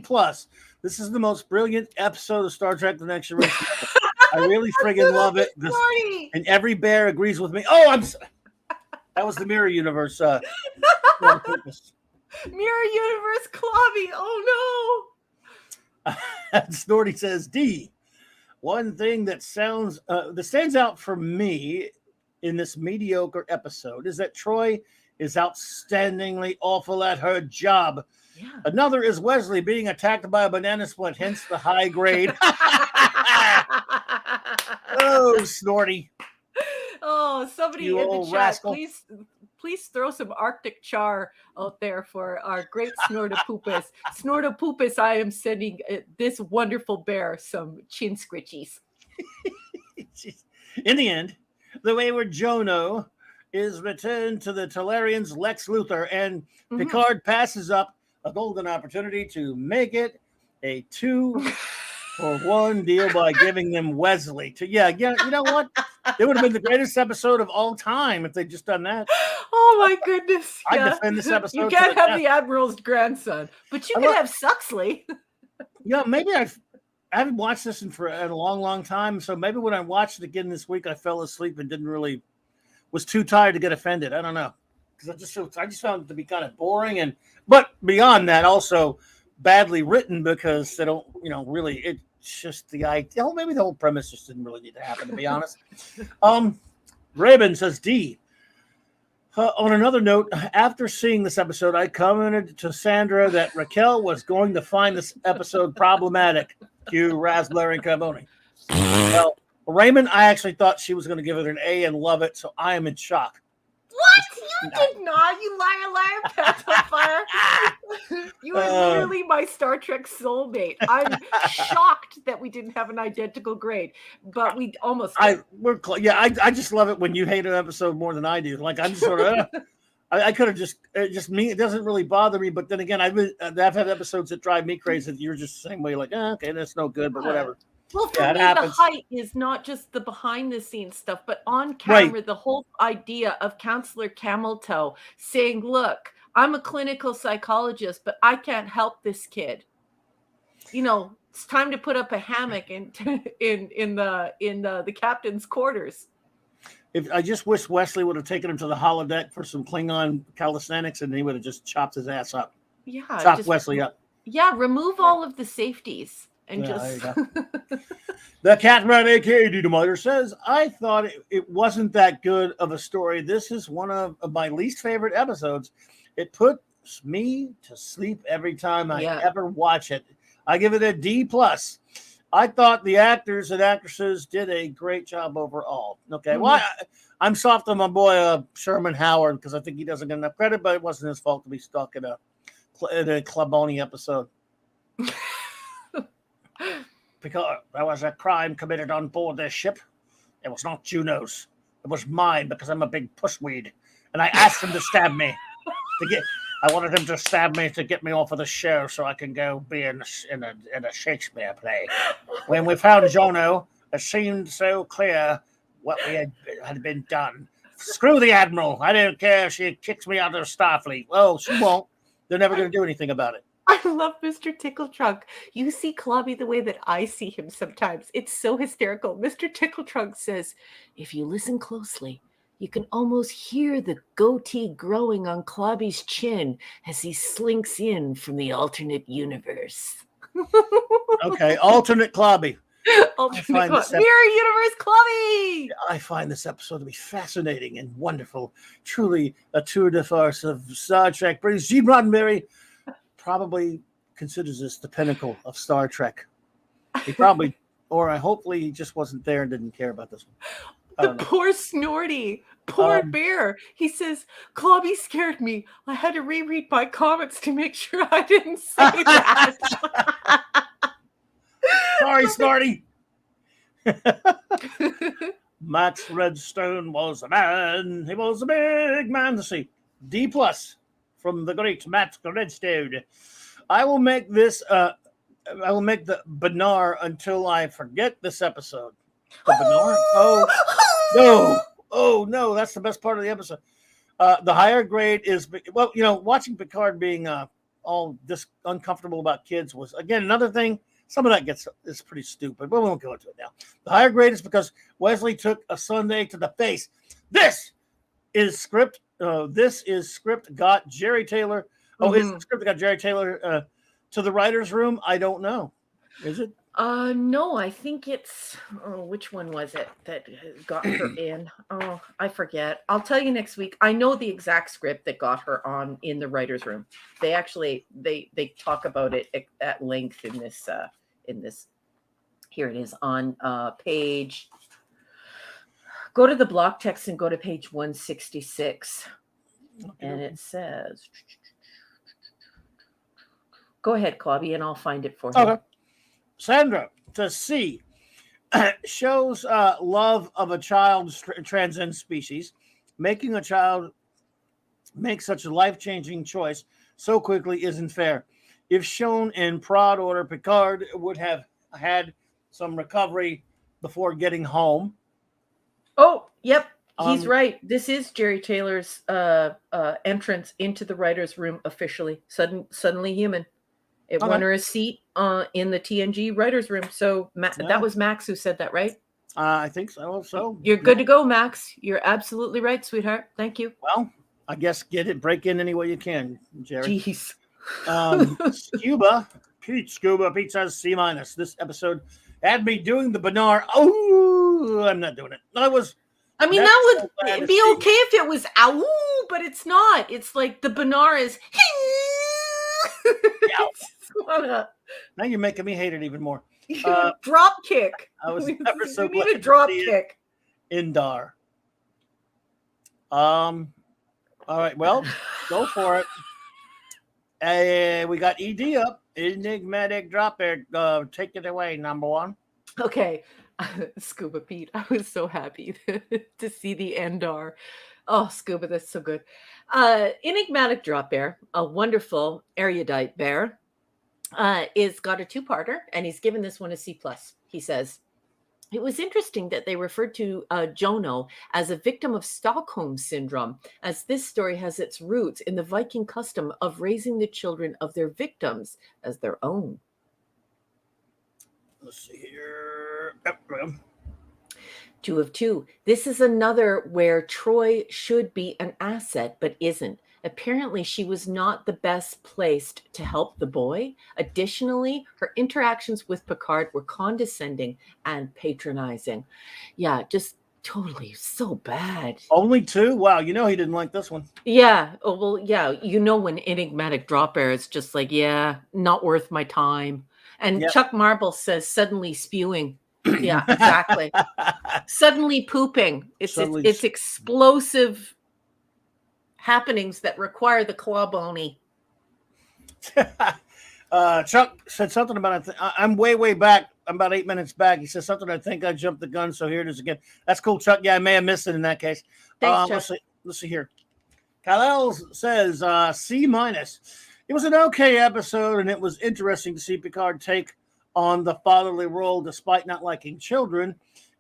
This is the most brilliant episode of Star Trek: The Next Generation. I really friggin' love it. And every bear agrees with me. Oh, that was the Mirror Universe. Mirror Universe Clobby. Oh no. Snorty says D. One thing that stands out for me in this mediocre episode is that Troy is outstandingly awful at her job. Yeah. Another is Wesley being attacked by a banana split, hence the high grade. Oh, Snorty. Oh, somebody in the chat, rascal. Please throw some Arctic char out there for our great Snortapoopus. Snortapoopus, I am sending this wonderful bear some chin scritchies. In the end, the wayward Jono is returned to the Talarians' Lex Luthor, and Picard passes up a golden opportunity to make it a 2 for one deal by giving them Wesley. Yeah, you know what? It would have been the greatest episode of all time if they'd just done that. Oh my goodness! I'd Yeah, defend this episode. you can't have the Admiral's grandson, but you can have Suxley. Yeah, maybe I haven't watched this in a long, long time. So maybe when I watched it again this week, I fell asleep and was too tired to get offended. I don't know, because I just found it to be kind of boring, but beyond that, also badly written because they don't, really. It's just the idea. Oh, maybe the whole premise just didn't really need to happen, to be honest. Raven says D. On another note, after seeing this episode, I commented to Sandra that Raquel was going to find this episode problematic. Cue Raspberry and Carboni. Well, Raymond, I actually thought she was going to give it an A and love it, so I am in shock. What? You did not, you liar, pants on fire. You are literally my Star Trek soulmate. I'm shocked that we didn't have an identical grade, but we almost did. I just love it when you hate an episode more than I do. Like, I'm just sort of, I could have just me. It doesn't really bother me, but then again, I've had episodes that drive me crazy. You're just the same way, like, okay, that's no good, but whatever. Well, for me, the height is not just the behind-the-scenes stuff, but on camera, the whole idea of Counselor Cameltoe saying, "Look, I'm a clinical psychologist, but I can't help this kid. It's time to put up a hammock in the captain's quarters." I just wish Wesley would have taken him to the holodeck for some Klingon calisthenics, and he would have just chopped his ass up. Yeah, chopped Wesley up. Yeah, remove all of the safeties. And The Catman, aka Dynamiter, says, I thought it wasn't that good of a story. This is one of my least favorite episodes. It puts me to sleep every time I ever watch it. I give it a D+. I thought the actors and actresses did a great job overall. Okay, mm-hmm. Well, I'm soft on my boy Sherman Howard because I think he doesn't get enough credit, but it wasn't his fault to be stuck in a Clubboni episode. Because there was a crime committed on board this ship. It was not Juno's. It was mine because I'm a big pussweed. And I asked him to stab me. I wanted him to stab me to get me off of the show so I can go be in a Shakespeare play. When we found Jono, it seemed so clear what we had been done. Screw the Admiral. I don't care if she kicks me out of Starfleet. Oh, she won't. They're never going to do anything about it. I love Mr. Tickletrunk. You see Clobby the way that I see him sometimes. It's so hysterical. Mr. Tickletrunk says, if you listen closely, you can almost hear the goatee growing on Clobby's chin as he slinks in from the alternate universe. Okay, alternate Clobby. Mirror universe Clobby! I find this episode to be fascinating and wonderful. Truly a tour de force of Star Trek. Brings Gene Roddenberry probably considers this the pinnacle of Star Trek. He probably, hopefully he just wasn't there and didn't care about this one. Poor Snorty. Poor bear. He says, Clobby scared me. I had to reread my comments to make sure I didn't say that. Sorry, Snorty. Max Redstone was a man. He was a big man to see. D+ from the great Matt Redstone. I will make this. I will make the Benar until I forget this episode. The Benar? Oh no! That's the best part of the episode. The higher grade is watching Picard being all uncomfortable about kids was again another thing. Some of that is pretty stupid, but we won't go into it now. The higher grade is because Wesley took a Sunday to the face. This is script. Got Jerry Taylor. Oh, is the script that got Jerry Taylor to the writer's room? I don't know. Is it? No, I think it's. Oh, which one was it that got her in? Oh, I forget. I'll tell you next week. I know the exact script that got her on in the writer's room. They actually they talk about it at length in this. Here it is on page. Go to the block text and go to page 166. And it says, go ahead, Clobby, and I'll find it for you. Okay. Sandra, to see, shows love of a child transcends species. Making a child make such a life-changing choice so quickly isn't fair. If shown in prod order, Picard would have had some recovery before getting home. Oh, yep. He's right. This is Jerry Taylor's entrance into the writer's room officially. Suddenly Human. It won her a seat in the TNG writer's room. So that was Max who said that, right? I think so. You're good to go, Max. You're absolutely right, sweetheart. Thank you. Well, I guess break in any way you can, Jerry. Jeez. Scuba Pete says C-. This episode had me doing the Bernard. Oh, I'm not doing it. That would be okay if it was ow, but it's not. It's like the Bernard is. Now you're making me hate it even more. Drop kick. I was never so glad to drop kick. Indar. All right, well, go for it. We got ED up. Enigmatic drop there. Take it away, number one. Okay. Scuba Pete, I was so happy to see the Endar. Oh, Scuba, that's so good. Enigmatic drop bear, a wonderful erudite bear, is got a two-parter, and he's given this one a C+. He says, it was interesting that they referred to Jono as a victim of Stockholm Syndrome, as this story has its roots in the Viking custom of raising the children of their victims as their own. Let's see here. 2 of 2. This is another where Troy should be an asset, but isn't. Apparently, she was not the best placed to help the boy. Additionally, her interactions with Picard were condescending and patronizing. Yeah, just totally so bad. Only 2? Wow, he didn't like this one. Yeah. Oh, well, yeah. When Enigmatic Drop Bear is just like, yeah, not worth my time. And Chuck Marble says suddenly spewing. Yeah, exactly. Suddenly pooping. It's explosive happenings that require the claw bony. Chuck said something about I'm way back. I'm about 8 minutes back. He says something. I think I jumped the gun, so here it is again. That's cool, Chuck. Yeah, I may have missed it in that case. Thanks, Chuck. Let's see here. Kal-El says C-. It was an okay episode, and it was interesting to see Picard take on the fatherly role despite not liking children.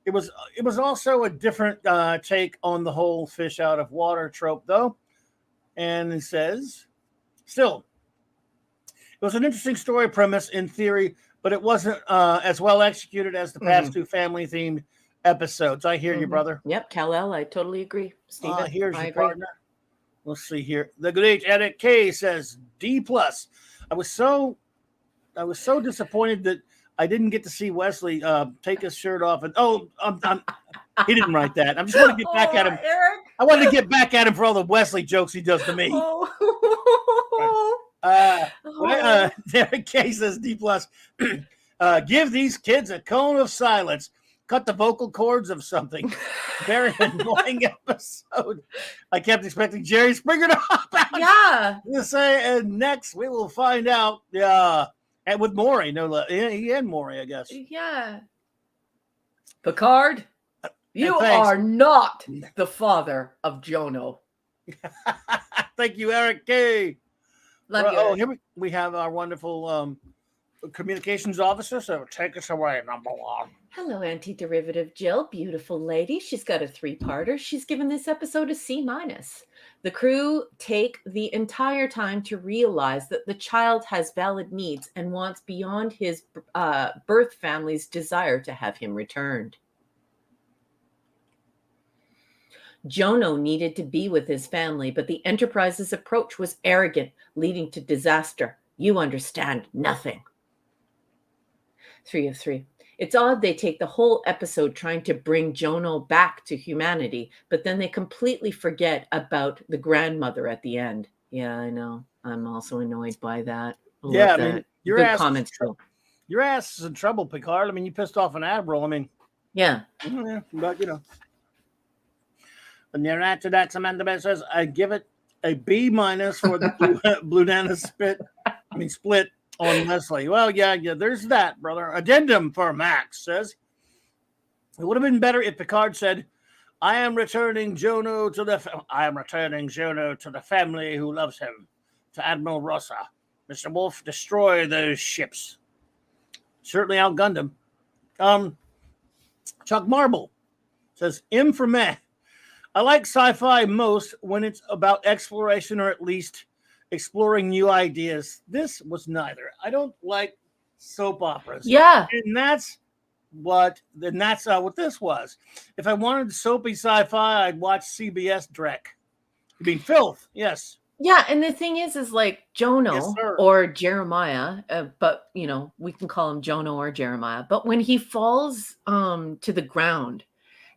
It was also a different take on the whole fish out of water trope, though. And he says, still, it was an interesting story premise in theory, but it wasn't as well executed as the past two family-themed episodes. I hear you, brother. Yep, Kal-El, I totally agree. Steven, here's your partner. Let's see here. The great Eric K says D+. I was so disappointed that I didn't get to see Wesley take his shirt off. And he didn't write that. I just want to get back at him. Eric. I wanted to get back at him for all the Wesley jokes he does to me. Eric K says D+. Give these kids a cone of silence. Cut the vocal cords of something. Very annoying episode. I kept expecting Jerry Springer to hop out. Yeah. And next we will find out. And with Maury, he and Maury, I guess. Yeah. Picard, you are not the father of Jono. Thank you, Eric K. Love you. Oh, here we have our wonderful communications officer. So take us away, number one. Hello, anti-derivative Jill. Beautiful lady. She's got a 3-parter. She's given this episode a C-. The crew take the entire time to realize that the child has valid needs and wants beyond his birth family's desire to have him returned. Jono needed to be with his family, but the Enterprise's approach was arrogant, leading to disaster. You understand nothing. 3 of 3. It's odd they take the whole episode trying to bring Jono back to humanity, but then they completely forget about the grandmother at the end. Yeah, I know. I'm also annoyed by that. Yeah, I mean, your Good ass comments. Your ass is in trouble, Picard. I mean, you pissed off an admiral. I mean, yeah. But And then after that, Samantha says, I give it a B- for the Blue Nana split on Leslie. Well, yeah, there's that, brother. Addendum for Max says, it would have been better if Picard said, I am returning Jono to the family who loves him. To Admiral Rossa. Mr. Wolf, destroy those ships. certainly outgunned him. Chuck Marble says, M for meh. I like sci-fi most when it's about exploration or at least exploring new ideas. This was neither. I don't like soap operas. Yeah. And that's what this was. If I wanted soapy sci-fi, I'd watch CBS Drek. You mean Filth? Yes. Yeah, and the thing is like Jono Yes, or Jeremiah, but we can call him Jono or Jeremiah. But when he falls to the ground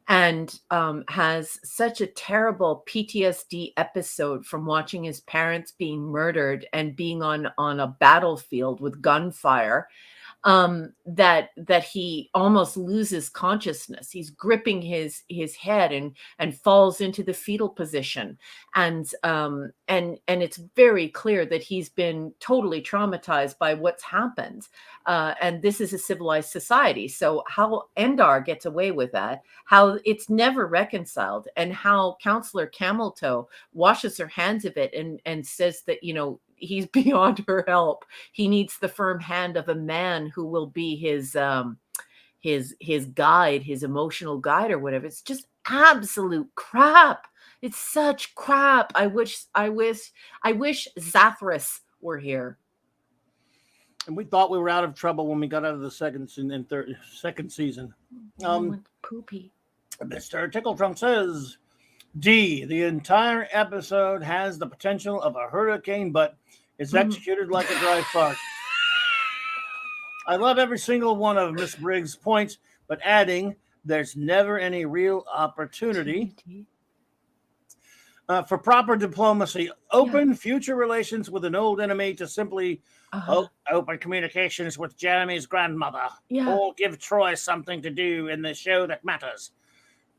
and has such a terrible PTSD episode from watching his parents being murdered and being on a battlefield with gunfire, that he almost loses consciousness. He's gripping his head and falls into the fetal position, and it's very clear that he's been totally traumatized by what's happened. And this is a civilized society. So how Endar gets away with that, how it's never reconciled, and how Counselor Cameltoe washes her hands of it and says that he's beyond her help. He needs the firm hand of a man who will be his guide, his emotional guide or whatever. It's just absolute crap. It's such crap. I wish Zathras were here. And we thought we were out of trouble when we got out of the second season. Poopy. Mr. Tickle Trunk says, D, the entire episode has the potential of a hurricane, but it's executed like a dry fart. I love every single one of Miss Briggs' points, but adding, there's never any real opportunity for proper diplomacy. Open future relations with an old enemy to simply open communications with Jeremy's grandmother. Yeah. Or give Troy something to do in the show that matters.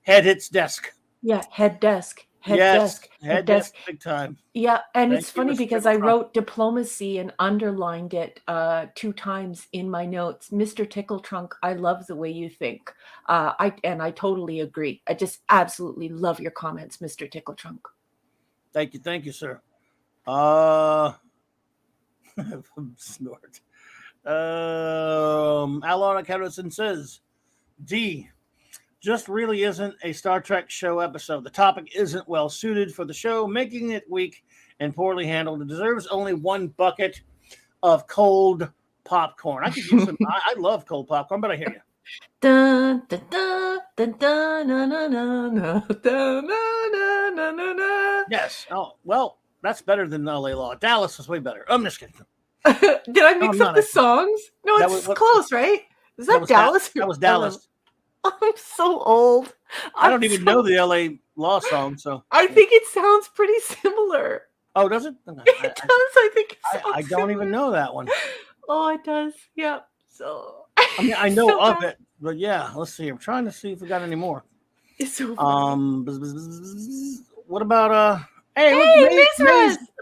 Head hits desk. Yeah, head desk. Head desk. Big time. Yeah, and it's funny because I wrote diplomacy and underlined it 2 times in my notes. Mr. Tickle Trunk, I love the way you think. I totally agree. I just absolutely love your comments, Mr. Tickle Trunk. Thank you, sir. Snort. Alana Harrison says, D, just really isn't a Star Trek show episode. The topic isn't well suited for the show, making it weak and poorly handled. It deserves only 1 bucket of cold popcorn. I could use some. I love cold popcorn, but I hear you. Dun, dun, dun, dun, dun, na, na, na, na, dun, na, na, na, na. Yes. Oh, well, that's better than LA Law. Dallas is way better. I'm just kidding. Did I mix up the songs? No, it's close, right? Is that Dallas? That was Dallas. I'm so old. I don't even know the LA Law song, so I think it sounds pretty similar. Oh, does it? It does. I think it sounds I don't even know that one. Oh, it does. Yeah. So I mean, I know of it, but yeah, let's see. I'm trying to see if we got any more. It's so what about hey,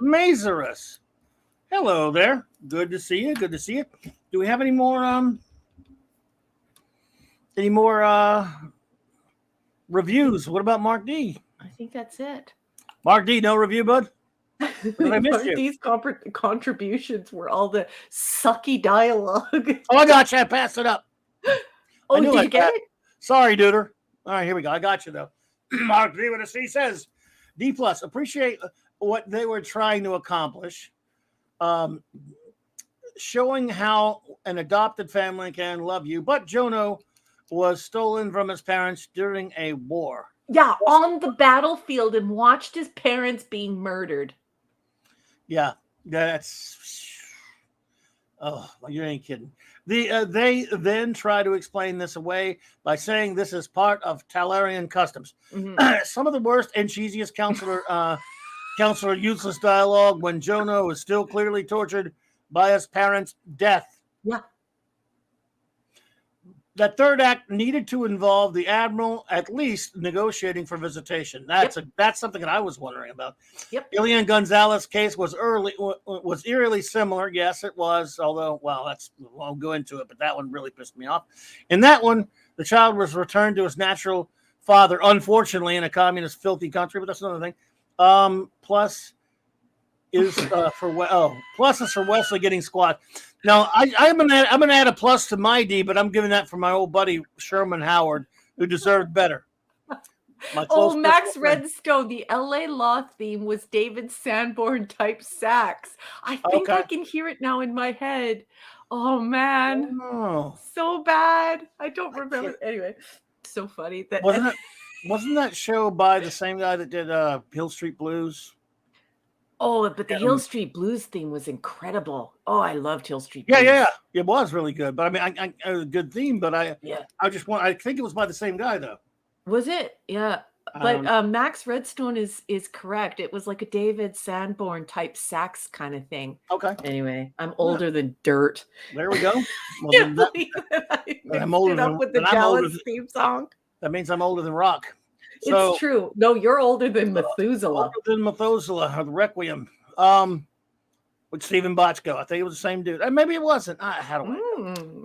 Mazarus. Hello there. Good to see you. Do we have any more reviews? What about Mark D? I think that's it. Mark D, no review, bud? I missed you. These contributions were all the sucky dialogue. Oh, I got you. I passed it up. Oh, did you get it? Sorry, Duder. All right, here we go. I got you, though. Mark D with a C says, D+, appreciate what they were trying to accomplish. Showing how an adopted family can love you, but Jono was stolen from his parents during a war. Yeah, on the battlefield and watched his parents being murdered. Yeah, that's... Oh, you ain't kidding. They then try to explain this away by saying this is part of Talarian customs. Mm-hmm. Some of the worst and cheesiest counselor useless dialogue when Jono is still clearly tortured by his parents' death. Yeah. That third act needed to involve the admiral at least negotiating for visitation. That's something that I was wondering about. Yep. Ilian Gonzalez's case was eerily similar. Yes, it was. Although, well, I'll go into it, but that one really pissed me off. In that one, the child was returned to his natural father, unfortunately, in a communist, filthy country. But that's another thing. Plus, is plus is for Wesley getting squat. Now I'm gonna add a plus to my D, but I'm giving that for my old buddy Sherman Howard, who deserved better. Oh, Max Redstone, the LA Law theme was David Sanborn type sax. I think I can hear it now in my head. Oh man, so bad. I don't remember. Anyway, so funny that wasn't that show by the same guy that did Hill Street Blues? Oh, but the Hill Street Blues theme was incredible. Oh, I loved Hill Street Blues. Yeah, it was really good. But I mean, a good theme. But I think it was by the same guy though. Was it? Yeah. But Max Redstone is correct. It was like a David Sanborn type sax kind of thing. Okay. Anyway, I'm older than dirt. There we go. Well, can't believe that I'm older than with the Dallas theme song. That means I'm older than rock. So, it's true. No, you're older than Methuselah. Older than Methuselah, or the Requiem. With Stephen Bochco. I think it was the same dude. Maybe it wasn't. I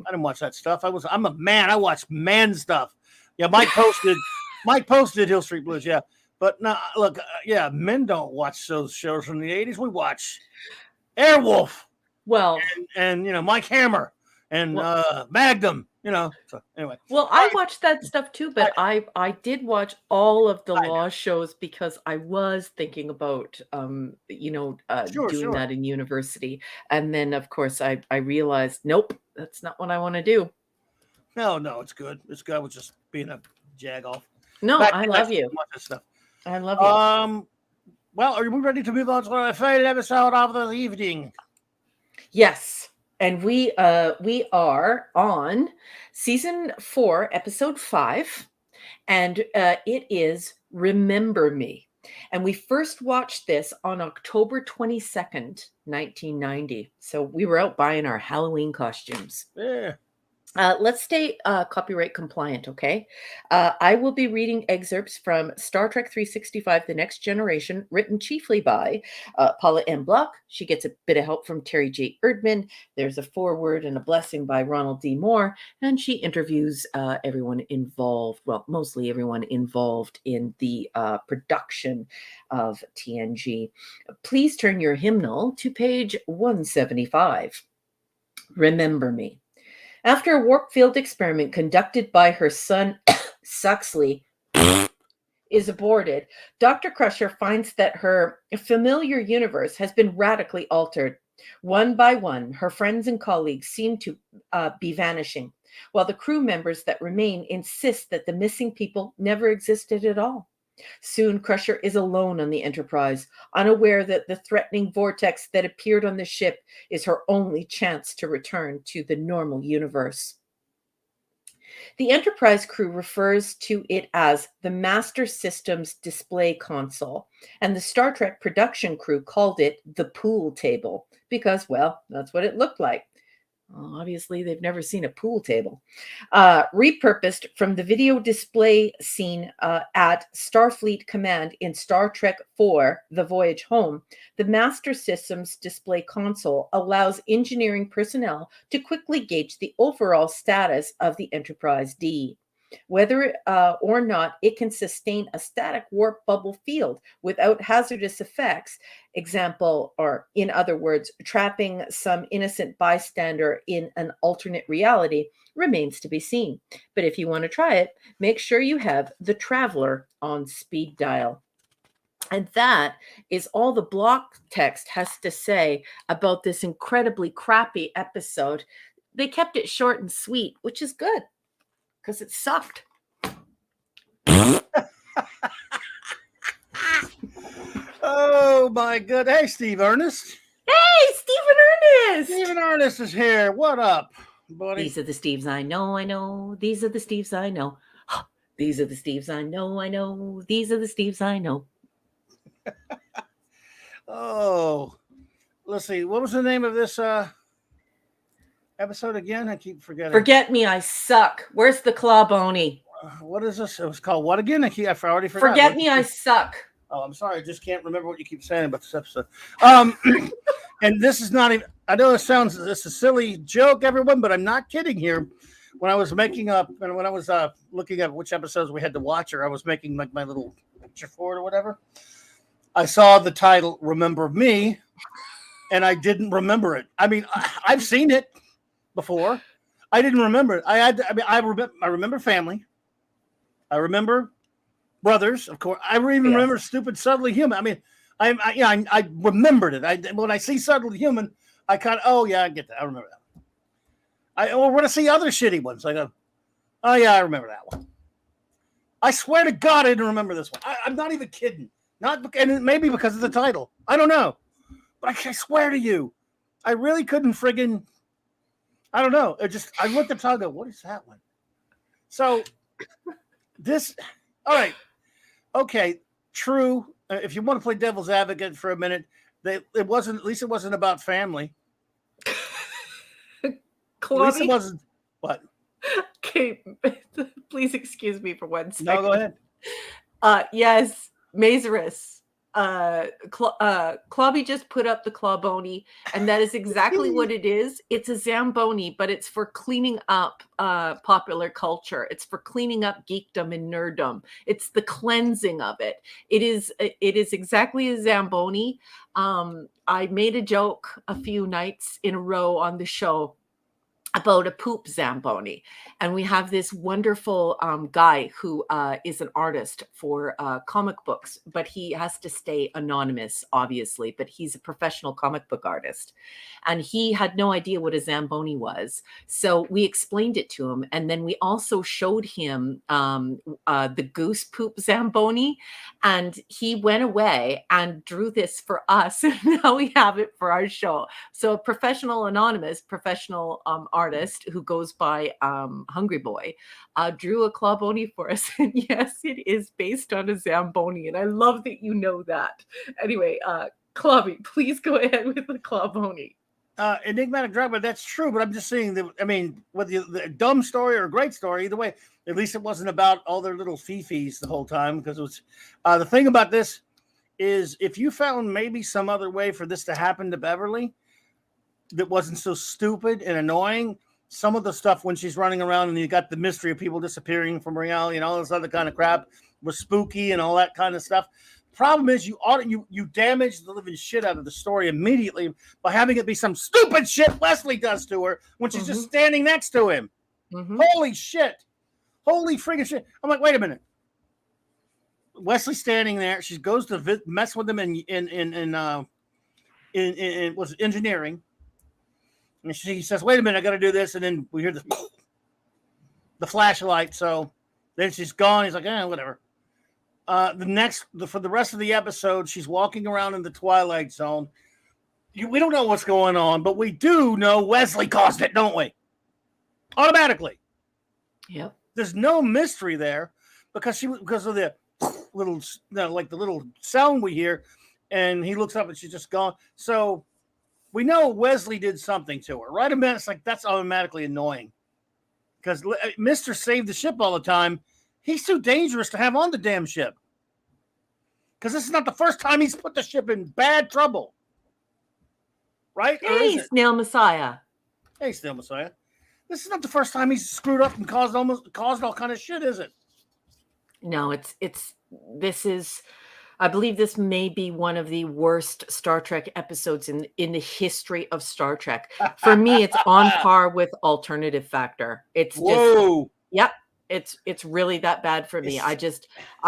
didn't watch that stuff. I'm a man. I watch man stuff. Yeah, Mike posted Hill Street Blues. Yeah, but no, look, men don't watch those shows from the '80s. We watch Airwolf. Well, and Mike Hammer and Magnum. So anyway. Well, I watched that stuff too, but I did watch all of the law shows because I was thinking about doing that in university, and then of course I realized, nope, that's not what I want to do. No, it's good. This guy was just being a jag-off. No, I love you. I love you. Well, are we ready to move on to our final episode of the evening? Yes. And we are on season 4, episode 5, and it is Remember Me. And we first watched this on October 22nd, 1990. So we were out buying our Halloween costumes. Yeah. Let's stay copyright compliant, okay? I will be reading excerpts from Star Trek 365, The Next Generation, written chiefly by Paula M. Block. She gets a bit of help from Terry J. Erdman. There's a foreword and a blessing by Ronald D. Moore, and she interviews everyone involved, well, mostly everyone involved in the production of TNG. Please turn your hymnal to page 175. Remember Me. After a warp field experiment conducted by her son, Suxley, is aborted, Dr. Crusher finds that her familiar universe has been radically altered. One by one, her friends and colleagues seem to be vanishing, while the crew members that remain insist that the missing people never existed at all. Soon, Crusher is alone on the Enterprise, unaware that the threatening vortex that appeared on the ship is her only chance to return to the normal universe. The Enterprise crew refers to it as the Master Systems Display Console, and the Star Trek production crew called it the pool table because, well, that's what it looked like. Obviously, they've never seen a pool table. Repurposed from the video display scene at Starfleet Command in Star Trek IV, The Voyage Home, the Master Systems Display Console allows engineering personnel to quickly gauge the overall status of the Enterprise D. Whether or not it can sustain a static warp bubble field without hazardous effects, example, or in other words, trapping some innocent bystander in an alternate reality, remains to be seen. But if you want to try it, make sure you have the Traveler on speed dial. And that is all the block text has to say about this incredibly crappy episode. They kept it short and sweet, which is good. Because it sucked. Oh my good. Hey, Steve Ernest. Hey, Stephen Ernest. Stephen Ernest is here. What up, buddy? These are the Steves I know. These are the Steves I know. These are the Steves I know. These are the Steves I know. Oh, let's see. What was the name of this episode again? I keep forgetting. Forget Me, I Suck. Where's the clawbony? What is this? It was called what again? I already forgot. Forget Me, I Suck. Oh, I'm sorry. I just can't remember what you keep saying about this episode. And this is not even, I know this a silly joke, everyone, but I'm not kidding here. When I was looking at which episodes we had to watch, or I was making like my little picture for it or whatever, I saw the title Remember Me, and I didn't remember it. I mean, I've seen it before. I didn't remember it. I remember family. I remember brothers, of course. I even remember stupid, subtly human. I mean, I remembered it. When I see subtly human, I kind of, I get that. I remember that. Or when I see other shitty ones, I go, oh yeah, I remember that one. I swear to God, I didn't remember this one. I'm not even kidding. And maybe because of the title. I don't know. But I swear to you, I really couldn't friggin', I don't know. I looked at the title and go, what is that one? So, all right. Okay, true. If you want to play devil's advocate for a minute, it wasn't about family. At least it wasn't, what? Okay, please excuse me for 1 second. No, go ahead. Yes, Mazarus. Clobby just put up the Clawbony, and that is exactly what it is. It's a Zamboni, but it's for cleaning up popular culture. It's for cleaning up geekdom and nerddom. It's the cleansing of it. It is exactly a Zamboni. I made a joke a few nights in a row on the show about a poop Zamboni. And we have this wonderful guy who is an artist for comic books, but he has to stay anonymous, obviously, but he's a professional comic book artist. And he had no idea what a Zamboni was. So we explained it to him. And then we also showed him the goose poop Zamboni. And he went away and drew this for us. And now we have it for our show. So a professional anonymous, professional artist who goes by Hungry Boy drew a Clawbony for us. And yes, it is based on a Zamboni. And I love that you know that. Anyway, Clobby, please go ahead with the Clawbony. Enigmatic Driver, that's true, but I'm just saying that, I mean, whether the dumb story or a great story, either way, at least it wasn't about all their little fifis the whole time, because it was, the thing about this is if you found maybe some other way for this to happen to Beverly that wasn't so stupid and annoying, some of the stuff when she's running around and you got the mystery of people disappearing from reality and all this other kind of crap was spooky and all that kind of stuff. Problem is, you damage the living shit out of the story immediately by having it be some stupid shit Wesley does to her when she's just standing next to him. Holy shit! Holy freaking shit! I'm like, wait a minute. Wesley's standing there. She goes to mess with him in was engineering, and she says, "Wait a minute, I got to do this." And then we hear the flashlight. So then she's gone. He's like, whatever. For the rest of the episode, she's walking around in the Twilight Zone. We don't know what's going on, but we do know Wesley caused it, don't we? Automatically. Yep. There's no mystery there because of the little, like the little sound we hear, and he looks up and she's just gone. So we know Wesley did something to her, right? It's like that's automatically annoying because Mr. saved the ship all the time. He's too dangerous to have on the damn ship. Because this is not the first time he's put the ship in bad trouble. Right? Hey, Snail Messiah. Hey, Snail Messiah. This is not the first time he's screwed up and caused all kind of shit, is it? No, I believe this may be one of the worst Star Trek episodes in the history of Star Trek. For me, it's on par with Alternative Factor. It's Whoa. Yep. It's really that bad for me. I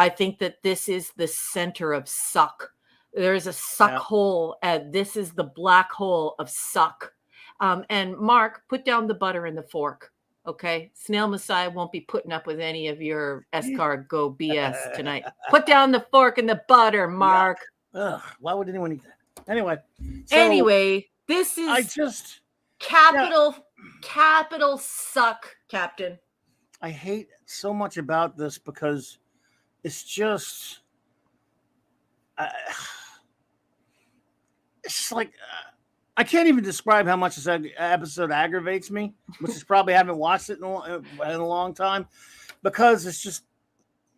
think that this is the center of suck. There's a suck hole, and this is the black hole of suck. And Mark, put down the butter and the fork. Okay, Snail Messiah won't be putting up with any of your escargot BS tonight. Put down the fork and the butter, Mark. Ugh, why would anyone eat that? Anyway, this is capital suck, Captain. I hate so much about this because it's just, it's like, I can't even describe how much this episode aggravates me, which is probably haven't watched it in a long time, because it's just,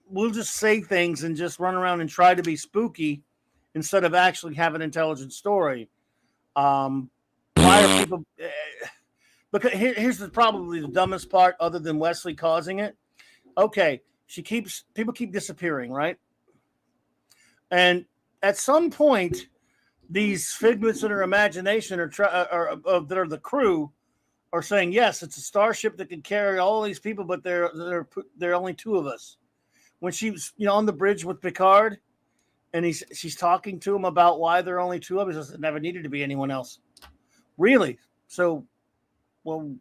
we'll just say things and just run around and try to be spooky instead of actually have an intelligent story. Why are people... Because here's probably the dumbest part, other than Wesley causing it. Okay, people keep disappearing, right? And at some point, these figments in her imagination that are the crew are saying, yes, it's a starship that can carry all these people, but there are only two of us. When she was, on the bridge with Picard, and she's talking to him about why there are only two of us, it never needed to be anyone else. Really? So, well,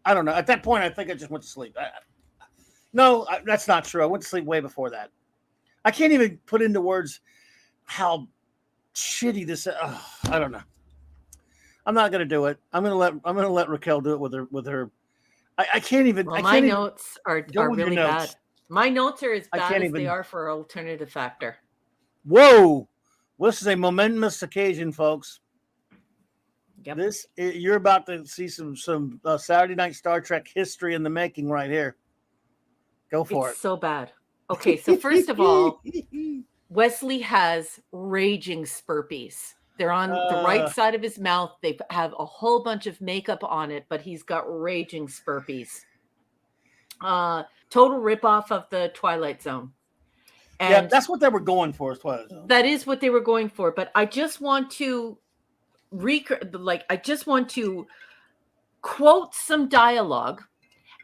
I don't know. At that point, I think I just went to sleep. No, that's not true. I went to sleep way before that. I can't even put into words how shitty this. I don't know. I'm not gonna do it. I'm gonna let Raquel do it with her. I can't even. Well, I my can't notes are really bad. My notes are as bad as they are for alternative factor. Whoa! This is a momentous occasion, folks. Yep. You're about to see some Saturday Night Star Trek history in the making right here. Go for it. It's so bad. Okay, so first of all, Wesley has raging spurpies. They're on the right side of his mouth. They have a whole bunch of makeup on it, but he's got raging spurpies. Total ripoff of the Twilight Zone. And yeah, that's what they were going for. Twilight Zone. That is what they were going for. But I just want to quote some dialogue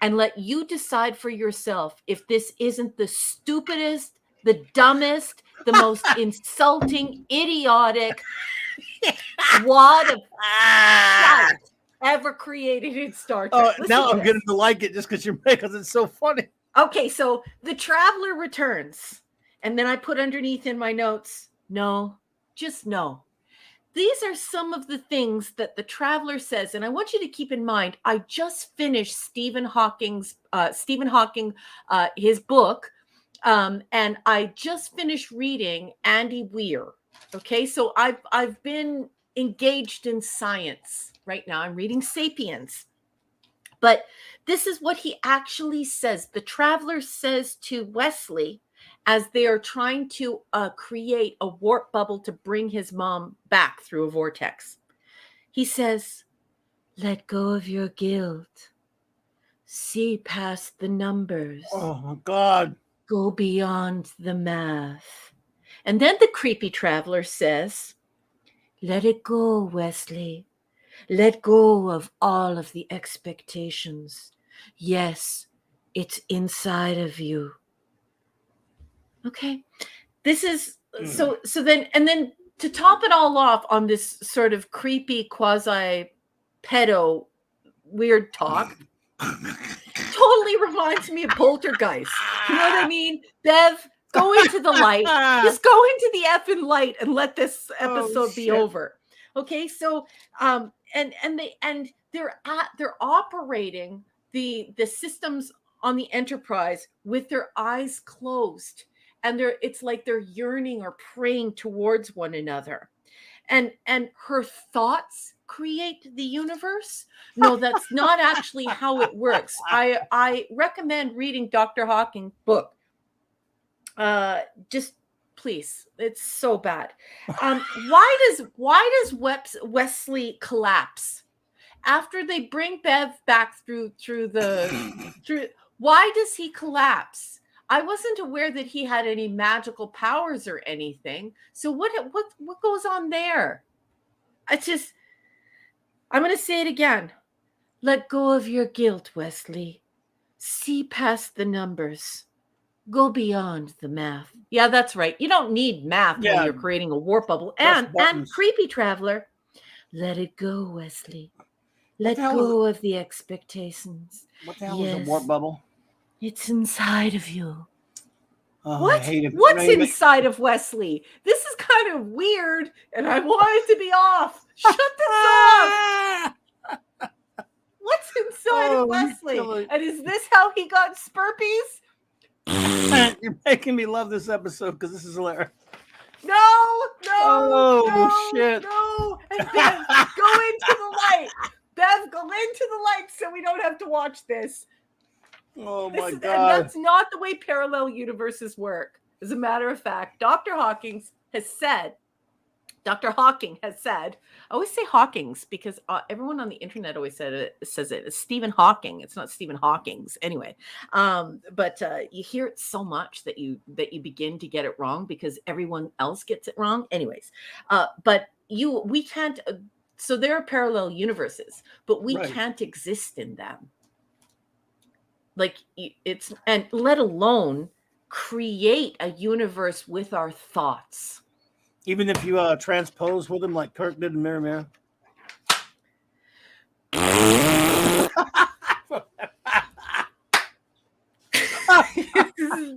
and let you decide for yourself if this isn't the stupidest, the dumbest, the most insulting, idiotic wad of shite ever created in Star Trek. Now I'm getting to like it just because it's so funny. Okay, so the Traveler returns. And then I put underneath in my notes, no, just no. These are some of the things that the Traveler says, and I want you to keep in mind. I just finished Stephen Hawking, his book, and I just finished reading Andy Weir. Okay, so I've been engaged in science right now. I'm reading *Sapiens*, but this is what he actually says. The Traveler says to Wesley, as they are trying to create a warp bubble to bring his mom back through a vortex. He says, let go of your guilt. See past the numbers. Oh, my God. Go beyond the math. And then the creepy Traveler says, let it go, Wesley. Let go of all of the expectations. Yes, it's inside of you. Okay, this is so then to top it all off on this sort of creepy quasi pedo weird talk totally reminds me of Poltergeist. You know what I mean? Bev, go into the light. Just go into the effing light and let this episode be over. Okay, so they're operating the systems on the Enterprise with their eyes closed. And it's like they're yearning or praying towards one another. And her thoughts create the universe. No, that's not actually how it works. I recommend reading Dr. Hawking's book. Just please, it's so bad. Why does Wesley collapse after they bring Bev back through? Why does he collapse? I wasn't aware that he had any magical powers or anything. So what goes on there? It's just, I'm going to say it again. Let go of your guilt, Wesley. See past the numbers. Go beyond the math. Yeah, that's right. You don't need math when you're creating a warp bubble. And creepy Traveler, let it go, Wesley. Let go of the expectations. What the hell is a warp bubble? It's inside of you. Oh, what? What's inside of Wesley? This is kind of weird, and I want it to be off. Shut this off. What's inside of Wesley? And is this how he got spurpies? You're making me love this episode because this is hilarious. No. Shit. No. And Bev, go into the light. Bev, go into the light so we don't have to watch this. Oh my God. And that's not the way parallel universes work. As a matter of fact, Dr. Hawkins has said Dr. Hawking has said, I always say Hawking's because everyone on the internet always says it. It's Stephen Hawking. It's not Stephen Hawking's anyway. But you hear it so much that you begin to get it wrong because everyone else gets it wrong. Anyways, but we can't. So there are parallel universes, but we can't exist in them. Like and let alone create a universe with our thoughts. Even if you transpose with them like Kirk did in Mirror Mirror.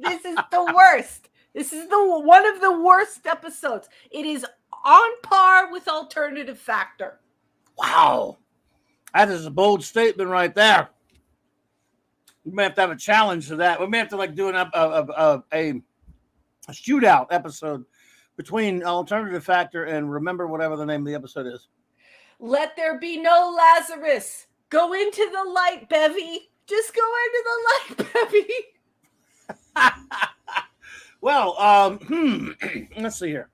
This is the worst. This is one of the worst episodes. It is on par with Alternative Factor. Wow. That is a bold statement right there. We may have to have a challenge to that. We may have to do a shootout episode between Alternative Factor and remember whatever the name of the episode is. Let there be no Lazarus. Go into the light, Bevy. Just go into the light, Bevy. Well, let's see here.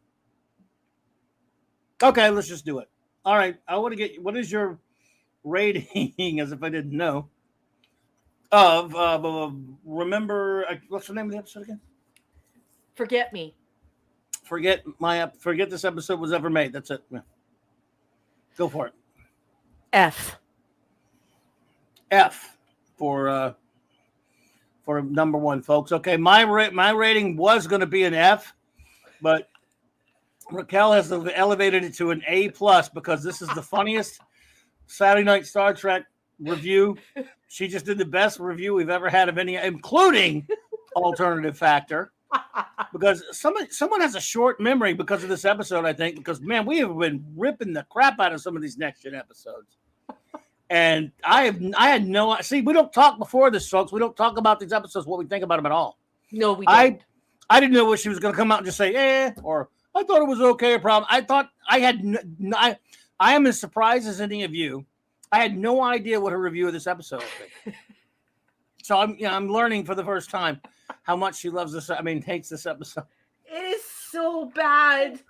Okay, let's just do it. All right, I want to get. What is your rating? As if I didn't know. Of remember, what's the name of the episode again? Forget Me. Forget this episode was ever made. That's it. Yeah. Go for it. F for number one, folks. Okay, my rating was going to be an F, but Raquel has elevated it to an A+ because this is the funniest Saturday Night Star Trek review. She just did the best review we've ever had of any, including Alternative Factor. Because someone has a short memory because of this episode, I think, because man, we have been ripping the crap out of some of these next gen episodes. And I had no, see, we don't talk before this, folks. We don't talk about these episodes, what we think about them at all. No, we don't. I didn't know what she was going to come out and just say, or I thought it was okay, a problem. I thought I am as surprised as any of you. I had no idea what her review of this episode was. So I'm learning for the first time how much she loves this. I mean, hates this episode. It is so bad.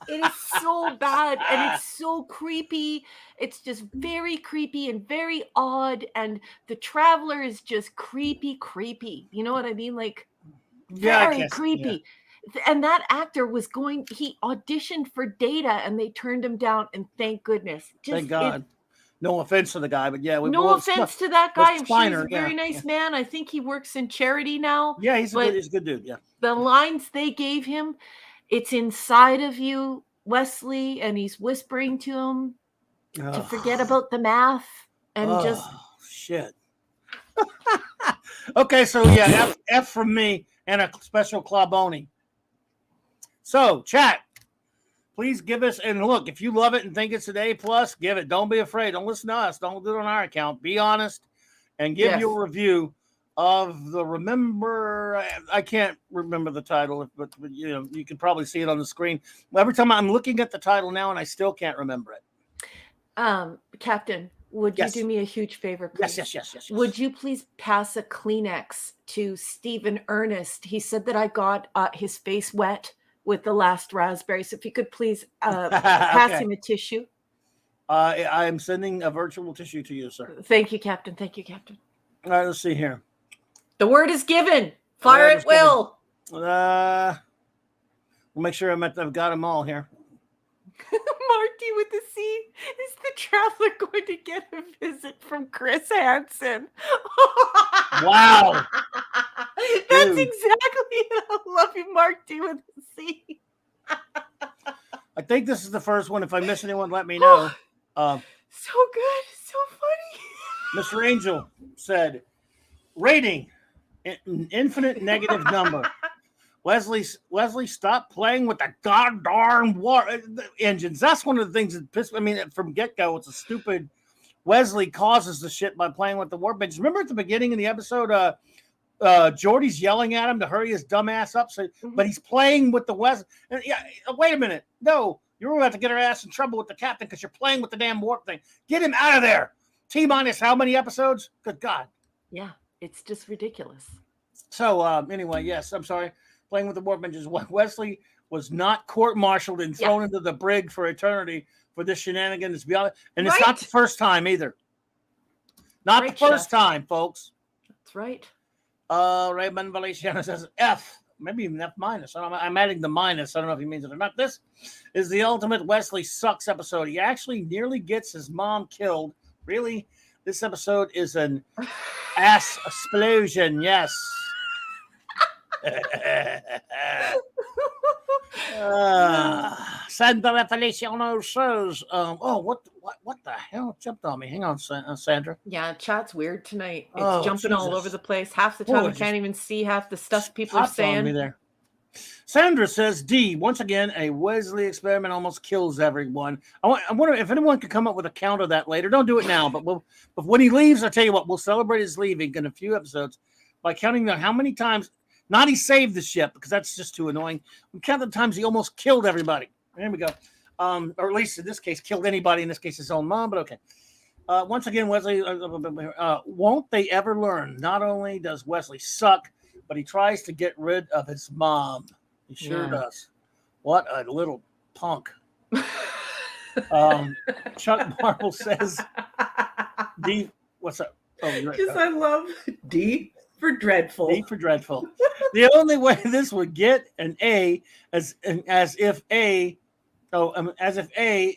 It is so bad. And it's so creepy. It's just very creepy and very odd. And the Traveler is just creepy. You know what I mean? Like, very creepy. Yeah. And that actor he auditioned for Data and they turned him down. And thank goodness. Thank God. No offense to the guy, but yeah. No offense to that guy. I'm sure he's a very nice man. I think he works in charity now. Yeah, he's a good dude, yeah. The lines they gave him, it's inside of you, Wesley, and he's whispering to him to forget about the math and just... shit. Okay, so yeah, F from me and a special clawbony. So, chat. Please give us, and look, if you love it and think it's an A+, give it. Don't be afraid. Don't listen to us. Don't do it on our account. Be honest and give your review of the Remember. I can't remember the title, but you can probably see it on the screen. Every time I'm looking at the title now and I still can't remember it. Captain, would you do me a huge favor, please? Yes. Would you please pass a Kleenex to Stephen Ernest? He said that I got his face wet with the last raspberry. So if you could please pass him a tissue. I am sending a virtual tissue to you, sir. Thank you, Captain. All right, let's see here. The word is given. Fire at will. We'll make sure I've got them all here. Marty with the C. Is the Traveler going to get a visit from Chris Hansen? Wow. That's exactly it. I love you, Marty with the C. I think this is the first one. If I miss anyone, let me know. So good. So funny. Mr. Angel said, rating, infinite negative number. Wesley, stop playing with the goddamn engines. That's one of the things that pissed me. I mean, from get-go, it's a stupid. Wesley causes the shit by playing with the warp engines. Remember at the beginning of the episode, Geordi's yelling at him to hurry his dumb ass up. So, but he's playing with the Wesley. Yeah, wait a minute. No, you're about to get our ass in trouble with the captain because you're playing with the damn warp thing. Get him out of there. T-minus how many episodes? Good God. Yeah, it's just ridiculous. So anyway, yes, I'm sorry. Playing with the warp engines. Wesley was not court-martialed and thrown into the brig for eternity for this shenanigans. And it's not the first time either. Not the first time, folks. That's right. Raymond Valenciano says F. Maybe even F minus. I'm adding the minus. I don't know if he means it or not. This is the ultimate Wesley sucks episode. He actually nearly gets his mom killed. Really? This episode is an ass explosion. Yes. Sandra Feliciano says, what the hell jumped on me? Hang on, Sandra. Yeah, chat's weird tonight. It's jumping all over the place. Half the time I can't even see half the stuff people are saying. Me there. Sandra says, D, once again, a Wesley experiment almost kills everyone. I wonder if anyone could come up with a count of that later. Don't do it now, but when he leaves, I'll tell you what, we'll celebrate his leaving in a few episodes by counting how many times, not he saved the ship, because that's just too annoying. We count the times he almost killed everybody. There we go. Or at least in this case, killed anybody, in this case, his own mom, but okay. Once again, Wesley, won't they ever learn? Not only does Wesley suck, but he tries to get rid of his mom. He sure does. What a little punk. Chuck Marvel says, D, what's up? Because I love D for dreadful. D for dreadful. The only way this would get an A as if A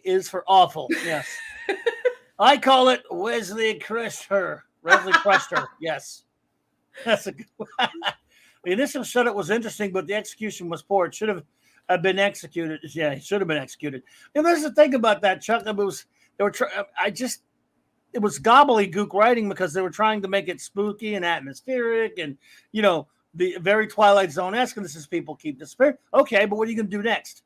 is for awful. Yes. I call it Wesley crushed her. Wesley crushed her. Yes. That's a good one. The initial setup was interesting, but the execution was poor. It should have been executed. Yeah, it should have been executed. And there's the thing about that, Chuck. It was gobbledygook writing because they were trying to make it spooky and atmospheric and, the very Twilight Zone-esque, and this is people keep disappearing. Okay, but what are you going to do next?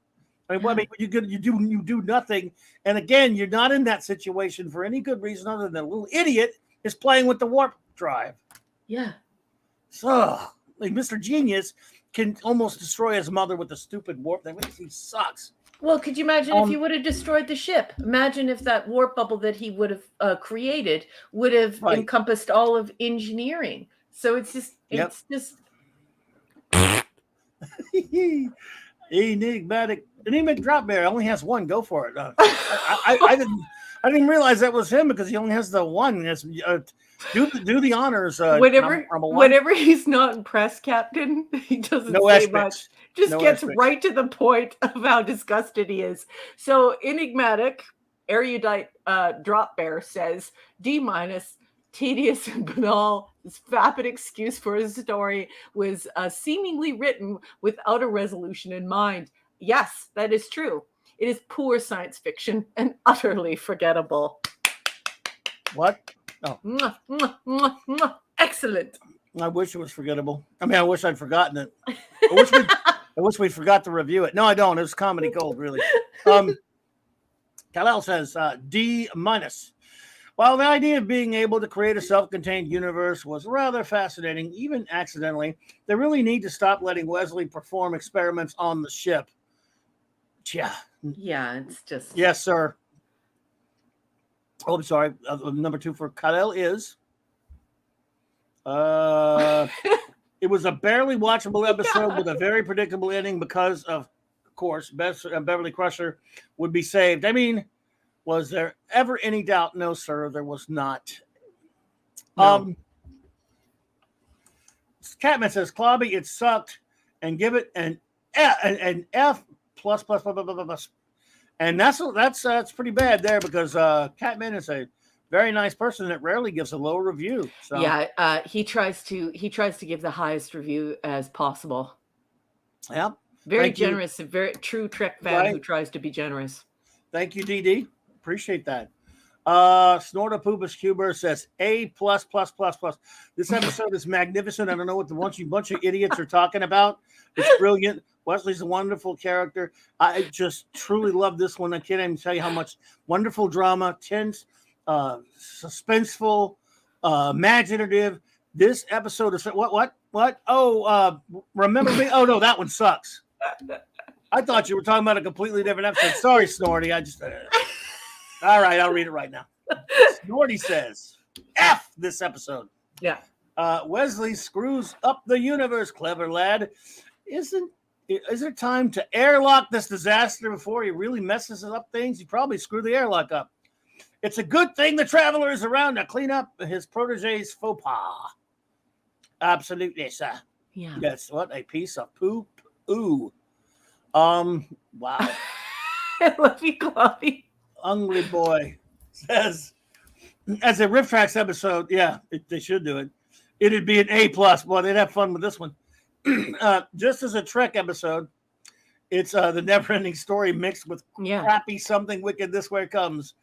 You do nothing. And again, you're not in that situation for any good reason other than a little idiot is playing with the warp drive. Yeah. So, Mr. Genius can almost destroy his mother with the stupid warp thing. He sucks. Well, could you imagine if he would have destroyed the ship? Imagine if that warp bubble that he would have created would have encompassed all of engineering. So it's just Enigmatic drop bear only has one. Go for it. I didn't realize that was him because he only has the one. Do the honors. Whenever he's not impressed, Captain, he doesn't say much. Just gets right to the point of how disgusted he is. So enigmatic, erudite drop bear says D-, tedious and banal. This vapid excuse for his story was seemingly written without a resolution in mind. Yes, that is true. It is poor science fiction and utterly forgettable. What? Oh. Excellent. I wish it was forgettable. I wish I'd forgotten it. I wish we forgot to review it. No, I don't. It was comedy gold, really. Kal-El says D-. While the idea of being able to create a self-contained universe was rather fascinating, even accidentally, they really need to stop letting Wesley perform experiments on the ship. Yeah. Yeah, it's just... Yes, sir. Oh, I'm sorry. Number 2 for Kal-El is... it was a barely watchable episode with a very predictable ending because of course, Beverly Crusher would be saved. Was there ever any doubt? No, sir, there was not. No. Catman says, Clobby, it sucked, and give it an F plus. And that's pretty bad there because Catman is a very nice person that rarely gives a low review. So yeah, he tries to give the highest review as possible. Yeah, very generous, a very true Trek fan who tries to be generous. Thank you, DD. Appreciate that. Snortapubus Cuber says A++++. This episode is magnificent. I don't know what the bunch of idiots are talking about. It's brilliant. Wesley's a wonderful character. I just truly love this one. I can't even tell you how much wonderful drama, tense, suspenseful, imaginative. This episode is what? Oh, remember me? Oh no, that one sucks. I thought you were talking about a completely different episode. Sorry, Snorty. I just. All right, I'll read it right now. Snorty says, F this episode. Yeah. Wesley screws up the universe, clever lad. Isn't Is it time to airlock this disaster before he really messes up things? He probably screwed the airlock up. It's a good thing the Traveler is around to clean up his protege's faux pas. Absolutely, sir. Yeah. Yes, what a piece of poop. Ooh. Wow. I love you, Clobby. Hungry boy says, as a Riff Tracks episode, yeah, they should do it. It'd be an A+. Boy, they'd have fun with this one. Just as a Trek episode, it's the never-ending story mixed with crappy something wicked. This way it comes.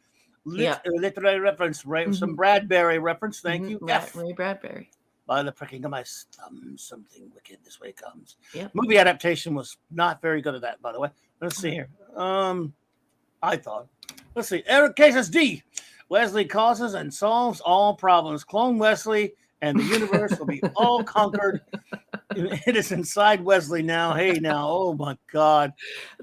Literary reference, right? Some Bradbury reference. Thank you. Yeah, Ray Bradbury. By the pricking of my thumb, something wicked. This way it comes. Yep. Movie adaptation was not very good at that, by the way. Let's see here. I thought. Let's see. Eric Cases D. Wesley causes and solves all problems. Clone Wesley and the universe will be all conquered. It is inside Wesley now. Hey, now. Oh, my God.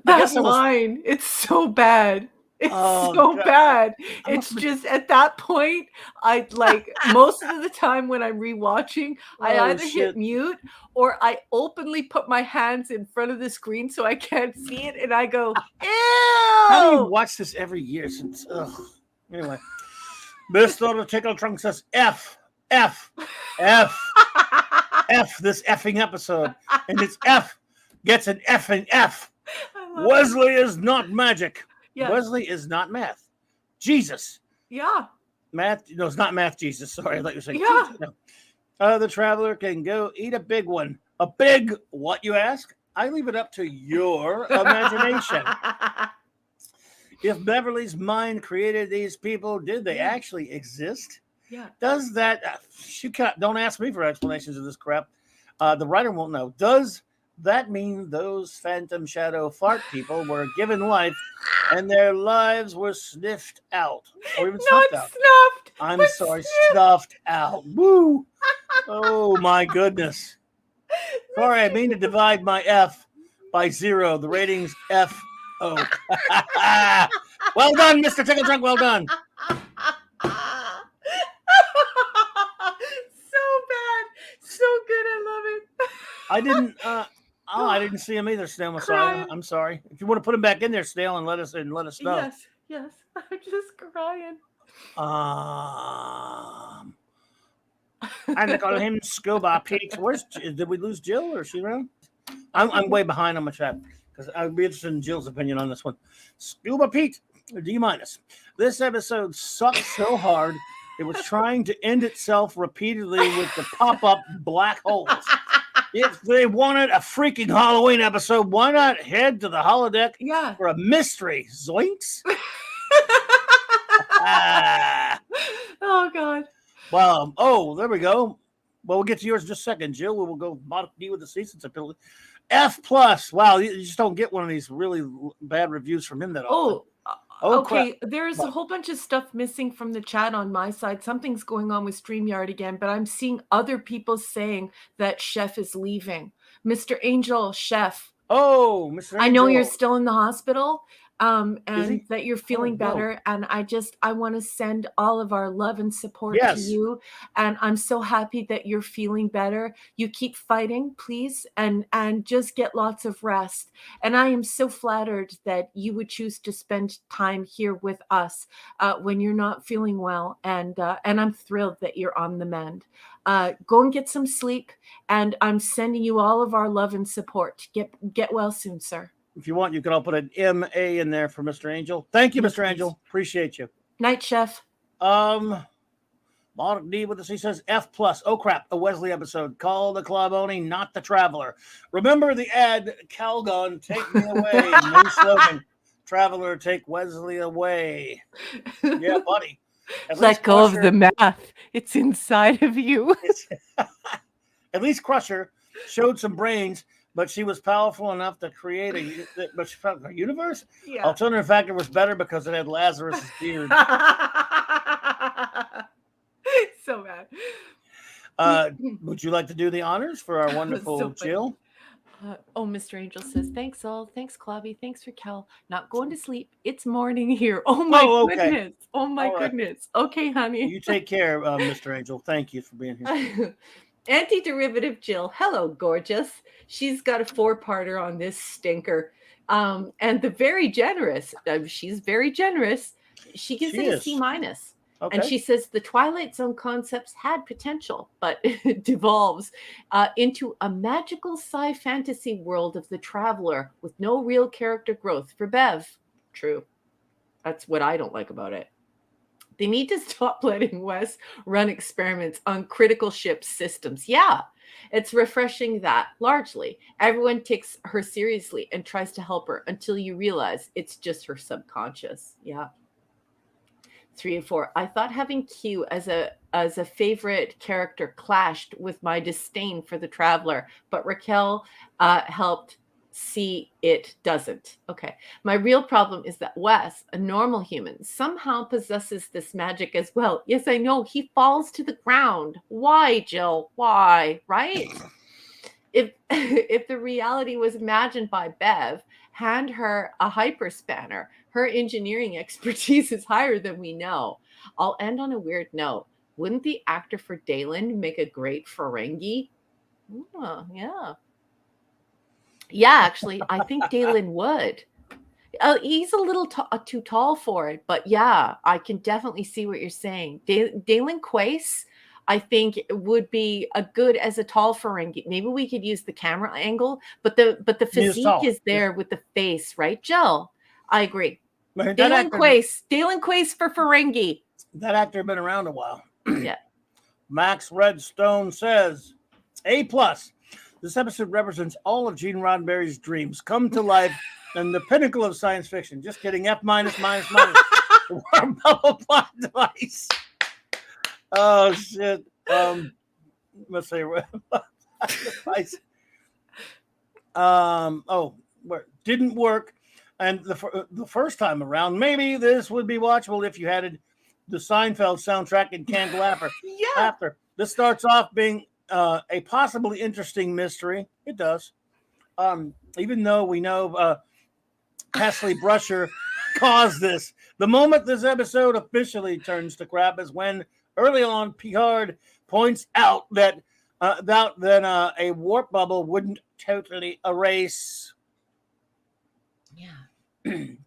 That line, it's so bad. It's so bad. It's just at that point, I like most of the time when I'm rewatching, I either hit mute or I openly put my hands in front of the screen so I can't see it, and I go, ew. How do you watch this every year since? Anyway, Mr. Tickle Trunk says F this effing episode, and it's F gets an effing F. Wesley is not magic. Yeah. Wesley is not math. Jesus. Yeah. Math. No, it's not math. Jesus. Sorry, I thought you were saying. Yeah. No. The Traveler can go eat a big one. A big what, you ask? I leave it up to your imagination. If Beverly's mind created these people, did they actually exist? Yeah. Does that? Don't ask me for explanations of this crap. The writer won't know. Does that mean those phantom shadow fart people were given life and their lives were sniffed out? Or even snuffed out? Snuffed. I'm sorry, snuffed out. Woo! Oh, my goodness. Sorry, I mean to divide my F by 0. The rating's F. Oh. Well done, Mr. Tickle Trunk. Well done. So bad. So good. I love it. I didn't see him either, Snail. I'm sorry. If you want to put him back in there, Snail, and let us know. Yes. I'm just crying. I call him Scuba Pete. Did we lose Jill, or is she around? I'm way behind on my chat because I'd be interested in Jill's opinion on this one. Scuba Pete, D-. This episode sucked so hard it was trying to end itself repeatedly with the pop-up black holes. If they wanted a freaking Halloween episode, why not head to the holodeck for a mystery? Zoinks! Oh, God. Well, there we go. Well, we'll get to yours in just a second, Jill. We will go D with the seasons ability. F+. Wow, you just don't get one of these really bad reviews from him that often. Okay, there's a whole bunch of stuff missing from the chat on my side. Something's going on with StreamYard again, but I'm seeing other people saying that Chef is leaving. Mr. Angel, Chef. Oh, Mr. Angel. I know you're still in the hospital. And that you're feeling better. And I want to send all of our love and support to you. And I'm so happy that you're feeling better. You keep fighting, please, and just get lots of rest. And I am so flattered that you would choose to spend time here with us when you're not feeling well. And I'm thrilled that you're on the mend. Go and get some sleep. And I'm sending you all of our love and support. Get well soon, sir. If you want, you can all put an M.A. in there for Mr. Angel. Thank you, Mr. Angel. Appreciate you. Night, Chef. Mark D with the C says F+. Oh, crap. A Wesley episode. Call the club owner, not the Traveler. Remember the ad, Calgon, take me away. New slogan. Traveler, take Wesley away. Yeah, buddy. Let go of the math. It's inside of you. At least Crusher showed some brains, but she was powerful enough to create a universe. Yeah. Alternative Factor was better because it had Lazarus' beard. So bad. Would you like to do the honors for our wonderful Jill? Mr. Angel says, thanks all. Thanks, Clobby. Thanks, Raquel. Not going to sleep. It's morning here. Oh, my goodness. Oh, my goodness. Okay, honey. You take care, Mr. Angel. Thank you for being here. Anti-derivative Jill. Hello, gorgeous. She's got a 4-parter on this stinker. And the very generous, she's very generous. She gives it a C-. Okay. And she says the Twilight Zone concepts had potential, but it devolves into a magical sci-fantasy world of the traveler with no real character growth for Bev. True. That's what I don't like about it. They need to stop letting Wes run experiments on critical ship systems. Yeah, it's refreshing that largely everyone takes her seriously and tries to help her until you realize it's just her subconscious. Yeah. 3 and 4. I thought having Q as a favorite character clashed with my disdain for the Traveler, but Raquel helped see it doesn't. Okay. My real problem is that Wes, a normal human, somehow possesses this magic as well. Yes, I know. He falls to the ground. Why, Jill? Why? Right? If the reality was imagined by Bev, hand her a hyperspanner. Her engineering expertise is higher than we know. I'll end on a weird note. Wouldn't the actor for Dalen make a great Ferengi? Oh, yeah. Yeah, actually, I think Dalen would. He's a little too tall for it, but yeah, I can definitely see what you're saying. Dalen Quace, I think, would be a good as a tall Ferengi. Maybe we could use the camera angle, but the physique is there with the face, right, Jill? I agree. Dalen Quace for Ferengi. That actor had been around a while. Yeah. Max Redstone says, A+. This episode represents all of Gene Roddenberry's dreams come to life and the pinnacle of science fiction. Just kidding. F-. Warm bubble plot device. Oh, shit. Let's say didn't work. And the first time around, maybe this would be watchable if you had the Seinfeld soundtrack in Candelabra. Yeah. After this starts off being a possibly interesting mystery. It does. Even though we know Hesley Brusher caused this. The moment this episode officially turns to crap is when early on Picard points out that a warp bubble wouldn't totally erase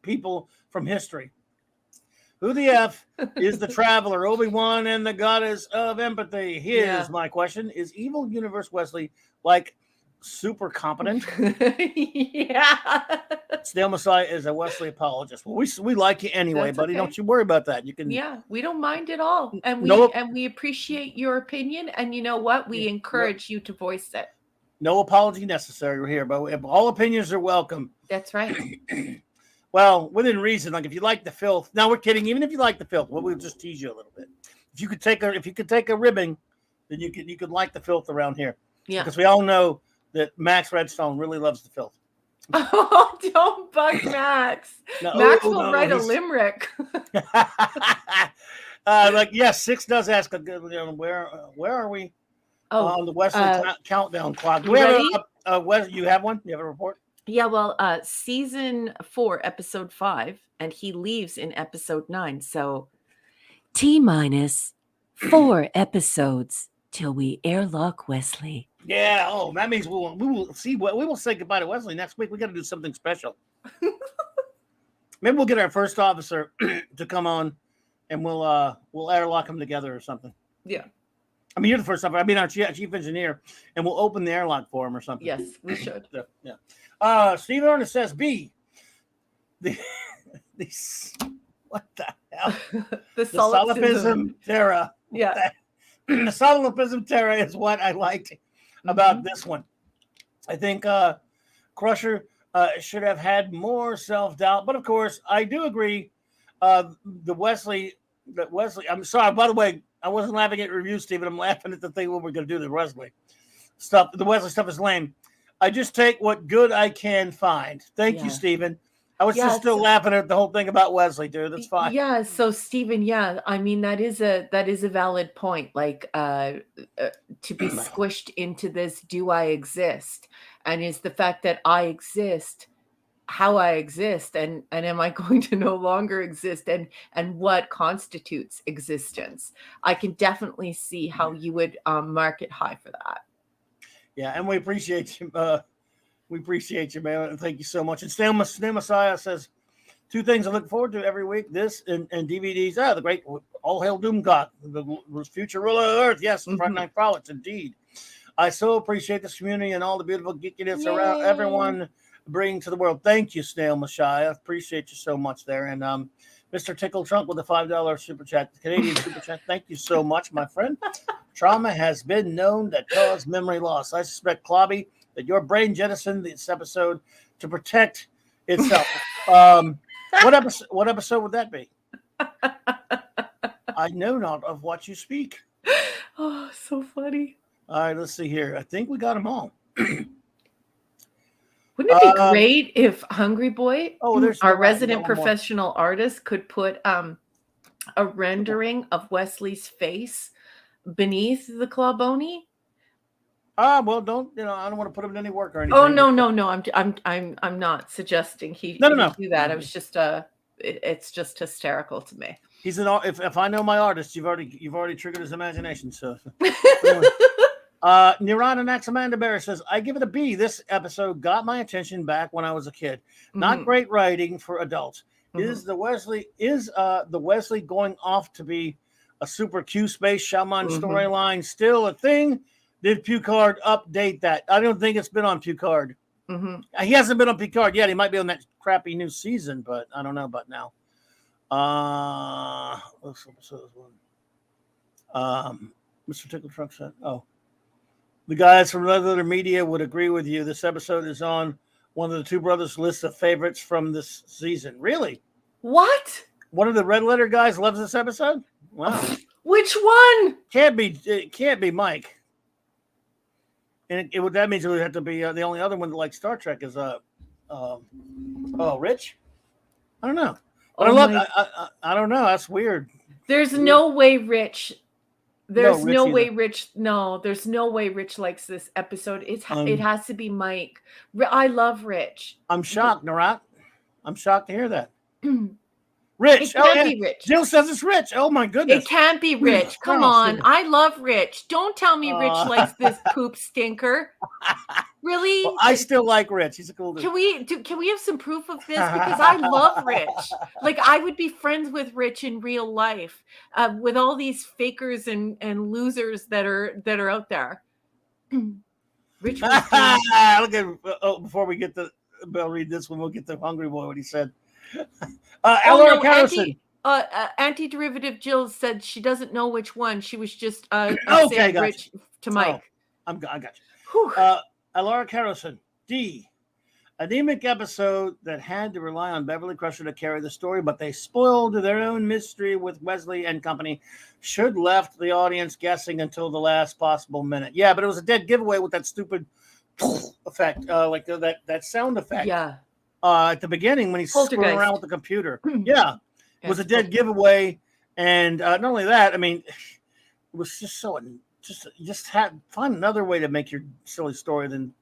people from history. Who the F is the Traveler, Obi-Wan, and the Goddess of Empathy? Here's my question. Is Evil Universe Wesley like super competent? Yeah. Stale Messiah is a Wesley apologist. Well, we like you anyway, buddy. Okay. Don't you worry about that. You can. Yeah, we don't mind at all. And we appreciate your opinion. And you know what? We encourage you to voice it. No apology necessary here, but all opinions are welcome. That's right. Well, within reason, like if you like the filth. Now we're kidding. Even if you like the filth, we'll just tease you a little bit. If you could take a ribbing, then you could like the filth around here. Yeah. Because we all know that Max Redstone really loves the filth. Oh, don't bug Max. Max will write a limerick. Six does ask where are we? Oh, on the Wesley countdown clock. You ready? You have one? You have a report? Yeah, well, season 4, episode 5, and he leaves in episode 9. So T-4 episodes till we airlock Wesley. Yeah. Oh, that means we will see. We will say goodbye to Wesley next week. We got to do something special. Maybe we'll get our first officer to come on, and we'll airlock them together or something. Yeah. I mean, you're the first officer. I mean, our chief engineer, and we'll open the airlock for him or something. Yes, we should. So, yeah. Steve Ernest says B. What the hell? the solipsism terra. Yeah. The solipsism terra is what I liked about this one. I think Crusher should have had more self-doubt, but of course, I do agree. Wesley. I'm sorry. By the way, I wasn't laughing at reviews, Stephen. I'm laughing at the thing when we're going to do the Wesley stuff. The Wesley stuff is lame. I just take what good I can find. Thank you, Stephen. I was just still laughing at the whole thing about Wesley, dude. That's fine. Yeah. So, Stephen, I mean, that is a valid point. Like, to be squished into this, do I exist? And is the fact that I exist how I exist, and am I going to no longer exist, and what constitutes existence. I can definitely see how you would market high for that. Yeah, and we appreciate you. We appreciate you, man, and thank you so much. And Snail Messiah says, 2 things I look forward to every week: this and DVDs. The great All Hail Doomcock, the future ruler of the earth. Yes, Front Night Frolics, indeed. I so appreciate this community and all the beautiful geekiness around everyone bringing to the world. Thank you, Snail Messiah. Appreciate you so much there. And Mr. Tickle Trunk with a $5 super chat, Canadian super chat. Thank you so much, my friend. Trauma has been known to cause memory loss. I suspect, Clobby, that your brain jettisoned this episode to protect itself. What episode would that be? I know not of what you speak. Oh, so funny. All right, let's see here. I think we got them all. Wouldn't it be great if Hungry Boy, our resident professional artist, could put a rendering of Wesley's face beneath the Clawbony? Well, don't I don't want to put him in any work or anything. Oh no! I'm not suggesting he do that. It was just it's just hysterical to me. He's an if I know my artist, you've already triggered his imagination. So, Nirana Naxamanda Bear says, I give it a B. This episode got my attention back when I was a kid. Not great writing for adults. Is the Wesley going off to be a super Q space shaman storyline still a thing? Did Picard update that? I don't think it's been on Picard. He hasn't been on Picard yet. He might be on that crappy new season, but I don't know about now. Mr. Tickle Trunk said, the guys from Red Letter Media would agree with you. This episode is on one of the two brothers' list of favorites from this season. Really? What? One of the Red Letter guys loves this episode? Wow. Which one? It can't be Mike. And that means it would have to be the only other one that likes Star Trek is Rich? I don't know. But I don't know. That's weird. There's no way Rich. There's no way Rich likes this episode. It has to be Mike. I love Rich. I'm shocked, Narat. I'm shocked to hear that. Rich. It can't be Rich. Jill says it's Rich. Oh my goodness. It can't be Rich. Come on. I love Rich. Don't tell me Rich likes this poop stinker. Really? Well, I still like Rich. He's a cool dude. Can we have some proof of this? Because I love Rich. Like, I would be friends with Rich in real life, with all these fakers and losers that are out there. Rich. Before we get I'll read this one. We'll get the Hungry Boy. What he said. Elora Carrison. Anti-derivative Jill said she doesn't know which one. She was just saying Rich to Mike. I got you. Elora Carrison. D. Anemic episode that had to rely on Beverly Crusher to carry the story, but they spoiled their own mystery with Wesley and company. Should left the audience guessing until the last possible minute. Yeah, but it was a dead giveaway with that stupid effect, like that sound effect. Yeah. At the beginning when he's screwing around with the computer. Yeah. It was a dead giveaway. And not only that, I mean, it was just find another way to make your silly story than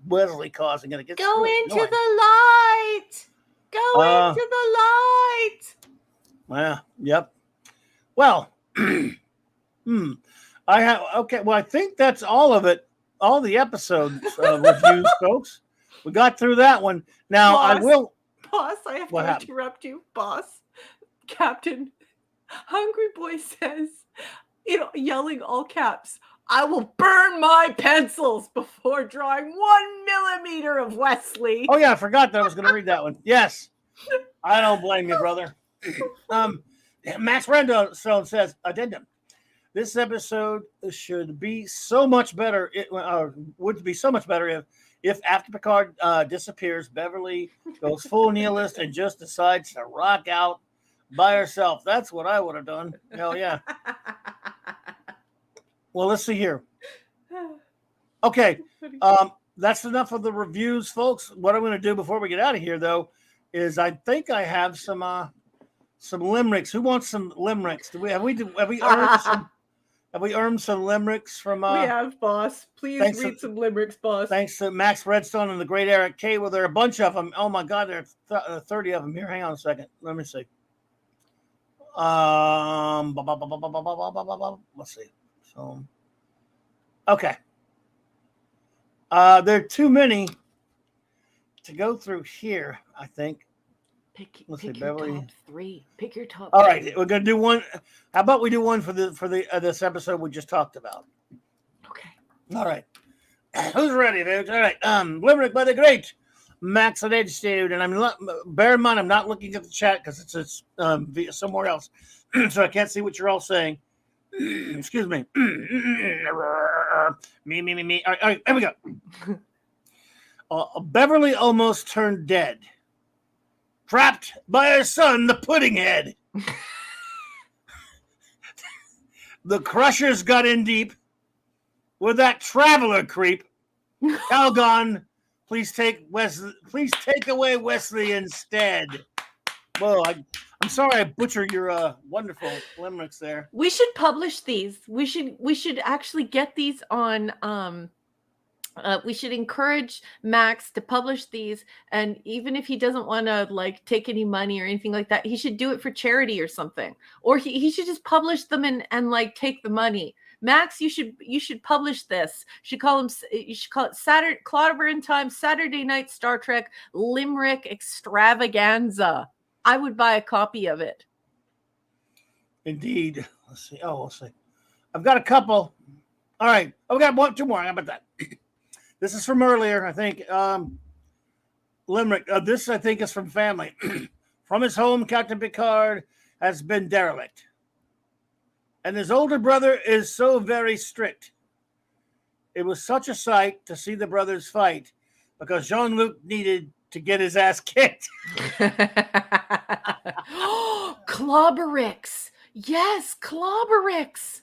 Wesley causing it. Go into the light. Go into the light. Yeah. Yep. Well, I think that's all of it. All the episodes reviews, folks. We got through that one. Now, Boss, I have to interrupt you. Boss, Captain Hungry Boy says, yelling all caps, I will burn my pencils before drawing 1 millimeter of Wesley. Oh, yeah, I forgot that I was going to read that one. Yes. I don't blame you, brother. Max Rendon says, addendum. This episode should be so much better. It would be so much better if after Picard disappears, Beverly goes full nihilist and just decides to rock out by herself. That's what I would have done. Hell yeah. Well, let's see here. Okay. That's enough of the reviews, folks. What I'm going to do before we get out of here, though, is I think I have some limericks. Who wants some limericks? Have we earned some? Have we earned some limericks from? We have, boss. Please thanks read to- some limericks, boss. Thanks to Max Redstone and the great Eric K. Well, there are a bunch of them. Oh my God, there are 30 of them here. Hang on a second. Let me see. Let's see. So, okay. There are too many to go through here, I think. Pick Let's see, your Beverly. top 3. Pick your top. All 3. right, we're gonna do one. How about we do one for this episode we just talked about? Okay. All right. Who's ready, folks? All right. Limerick by the great Max Redstone, and bear in mind I'm not looking at the chat because it's somewhere else, so I can't see what you're all saying. Excuse me. Me. All right, here we go. Beverly almost turned dead, trapped by her son, the Puddinghead. The Crushers got in deep with that traveler creep. Calgon, please take away Wesley instead. Whoa, I'm sorry I butchered your wonderful limericks there. We should publish these. We should actually get these on we should encourage Max to publish these, and even if he doesn't want to like take any money or anything like that, he should do it for charity or something, or he should just publish them and like take the money. Max, you should publish this. You should call it Saturday CLOBBERIN Time Saturday Night Star Trek Limerick Extravaganza. I would buy a copy of it. Indeed. Let's see. Oh, we'll see. I've got a couple. All right. Oh, we got two more. How about that? This is from earlier, I think. Limerick. This, I think, is from family. From his home, Captain Picard has been derelict. And his older brother is so very strict. It was such a sight to see the brothers fight because Jean-Luc needed to get his ass kicked. Clobberix. Yes, Clobberix.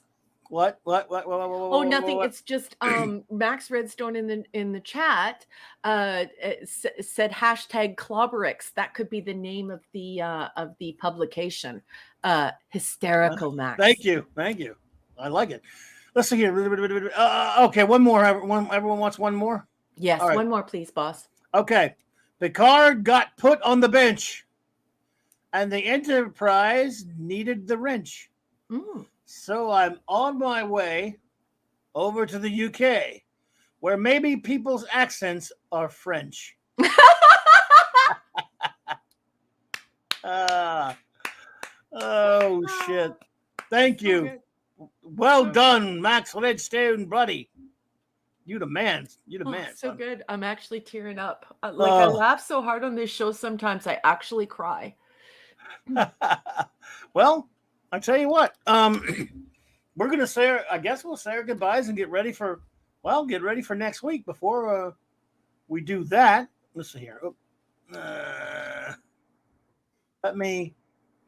What? Oh, nothing. It's just Max Redstone in the chat said hashtag Clobberix. That could be the name of the publication. Hysterical, Max. Thank you. I like it. Let's see here. Okay, one more. Everyone wants one more? Yes, right. One more, please, boss. Okay. Picard got put on the bench, and the Enterprise needed the wrench. So I'm on my way over to the UK, where maybe people's accents are French. Oh, shit. Thank you. Okay. Well done, Max Redstone, buddy. You the man. So son. good. I'm actually tearing up. I laugh so hard on this show sometimes I actually cry. Well, I tell you what. We're gonna say, I guess we'll say our goodbyes and get ready for next week. Before we do that, let's see here. Let me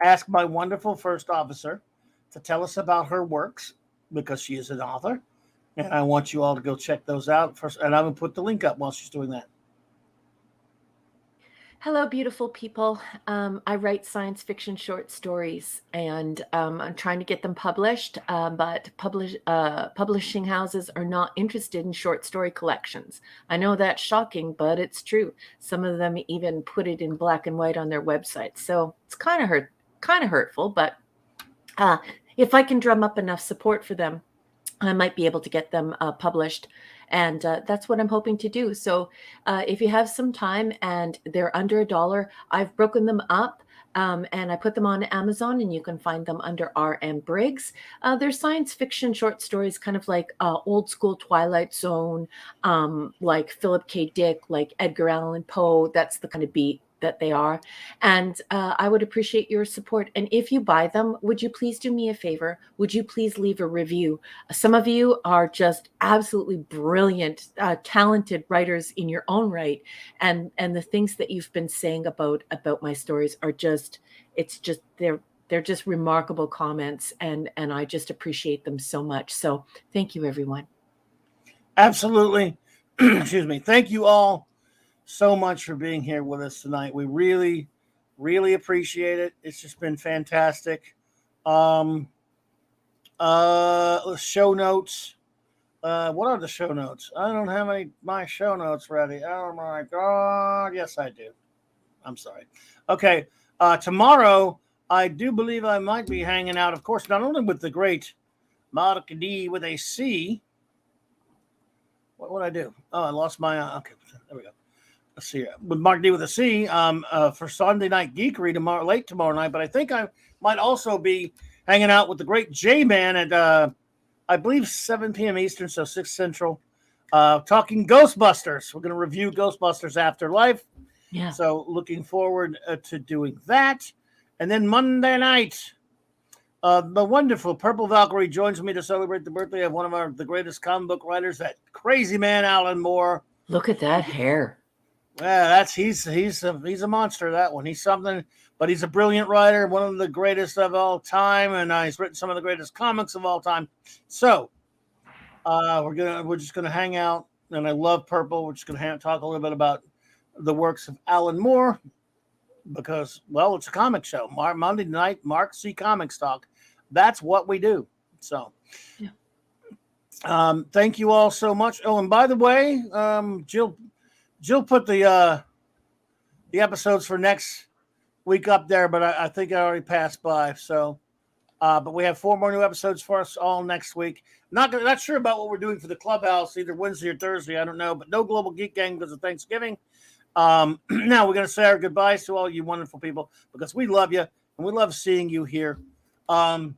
ask my wonderful first officer to tell us about her works, because she is an author, and I want you all to go check those out first. And I'm gonna put the link up while she's doing that. Hello, beautiful people. I write science fiction short stories, and I'm trying to get them published, but publishing houses are not interested in short story collections. I know that's shocking, but it's true. Some of them even put it in black and white on their website, so it's kind of hurtful. But if I can drum up enough support for them, I might be able to get them published. And that's what I'm hoping to do. So if you have some time and they're under $1, I've broken them up and I put them on Amazon, and you can find them under BRIGGS. They're science fiction short stories, kind of like old school Twilight Zone, like Philip K. Dick, like Edgar Allan Poe. That's the kind of beat that they are. And I would appreciate your support. And if you buy them, would you please do me a favor? Would you please leave a review? Some of you are just absolutely brilliant, talented writers in your own right. And the things that you've been saying about my stories are just, they're just remarkable comments. And I just appreciate them so much. So thank you, everyone. Absolutely. Excuse me. Thank you all so much for being here with us tonight. We really, really appreciate it. It's just been fantastic. Show notes. What are the show notes? I don't have my show notes ready. Oh my god! Yes, I do. I'm sorry. Okay. Tomorrow, I do believe I might be hanging out. Of course, not only with the great Mark D with a C. What would I do? Oh, I lost my. Okay, there we go. Let's see. With Mark D with a C. For Sunday Night Geekery late tomorrow night. But I think I might also be hanging out with the great J Man at I believe 7 p.m. Eastern, so 6 Central. Talking Ghostbusters. We're going to review Ghostbusters Afterlife. Yeah. So looking forward to doing that. And then Monday night, the wonderful Purple Valkyrie joins me to celebrate the birthday of one of the greatest comic book writers, that crazy man Alan Moore. Look at that hair. Yeah, he's a monster. That one, he's something. But he's a brilliant writer, one of the greatest of all time, and he's written some of the greatest comics of all time. So we're just gonna hang out, and I love Purple. We're just gonna talk a little bit about the works of Alan Moore, because, well, it's a comic show. Monday night, Mark C. Comics Talk. That's what we do. So, yeah. Thank you all so much. Oh, and by the way, Jill put the episodes for next week up there, but I think I already passed by. So, but we have 4 more new episodes for us all next week. Not sure about what we're doing for the clubhouse, either Wednesday or Thursday. I don't know, but no Global Geek Gang because of Thanksgiving. Now we're going to say our goodbyes to all you wonderful people, because we love you and we love seeing you here. So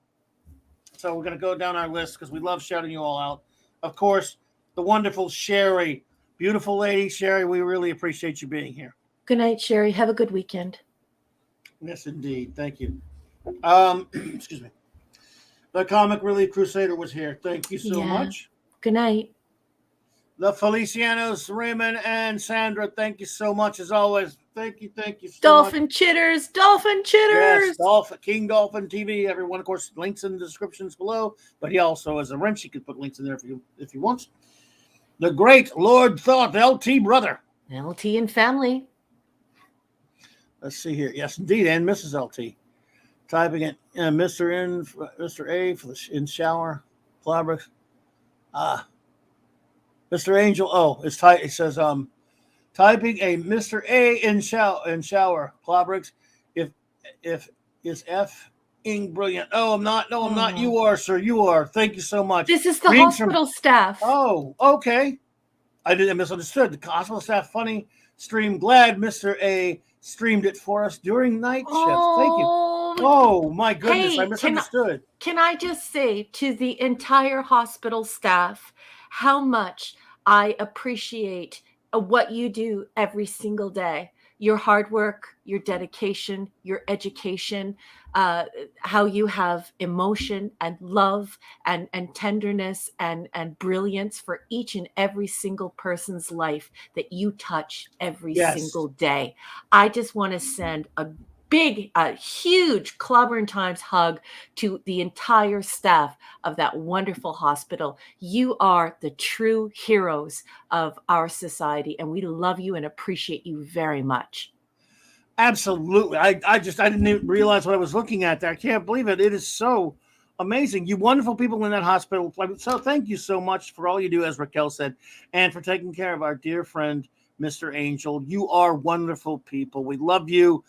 we're going to go down our list because we love shouting you all out. Of course, the wonderful Sherry, beautiful lady Sherry. We really appreciate you being here. Good night, Sherry. Have a good weekend. Yes, indeed. Thank you. Excuse me. The Comic Relief Crusader was here. Thank you so much. Good night. The Felicianos, Raymond and Sandra, thank you so much as always. Thank you so Dolphin much. Chitters. Yes, King Dolphin TV. Everyone, of course, links in the descriptions below. But he also has a wrench. He could put links in there if you want. The great Lord Thoth, LT brother. LT and family. Let's see here. Yes, indeed, and Mrs. LT. Typing it, Mr. A for in shower, Clobberix. Mr. Angel. Oh, it's tight. It says typing a Mr. A in shower, Clobberix. If is F-ing brilliant. Oh, I'm not. No, I'm not. You are, sir. You are. Thank you so much. This is the hospital staff. Oh, okay. I misunderstood. The hospital staff funny stream. Glad Mr. A streamed it for us during night shift. Thank you. Oh my goodness, I misunderstood. Can I just say to the entire hospital staff how much I appreciate what you do every single day. Your hard work, your dedication, your education, how you have emotion and love and tenderness and brilliance for each and every single person's life that you touch every single day. I just want to send a huge Clobbering Times hug to the entire staff of that wonderful hospital. You are the true heroes of our society, and we love you and appreciate you very much. Absolutely. I didn't even realize what I was looking at there. I can't believe it. It is so amazing. You wonderful people in that hospital. So thank you so much for all you do, as Raquel said, and for taking care of our dear friend, Mr. Angel. You are wonderful people. We love you.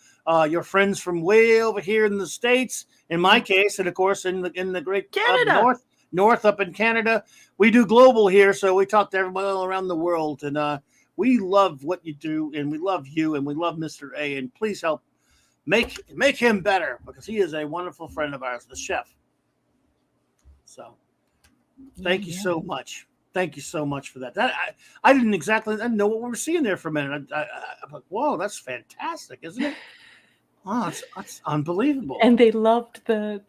Your friends from way over here in the States, in my case, and of course in the great Canada. North up in Canada. We do global here, so we talk to everybody all around the world, and we love what you do, and we love you, and we love Mr. A, and please help make him better, because he is a wonderful friend of ours, the chef. So thank you so much. Thank you so much for that. I didn't know what we were seeing there for a minute. I'm like, whoa, that's fantastic, isn't it? Wow, that's unbelievable. And they loved the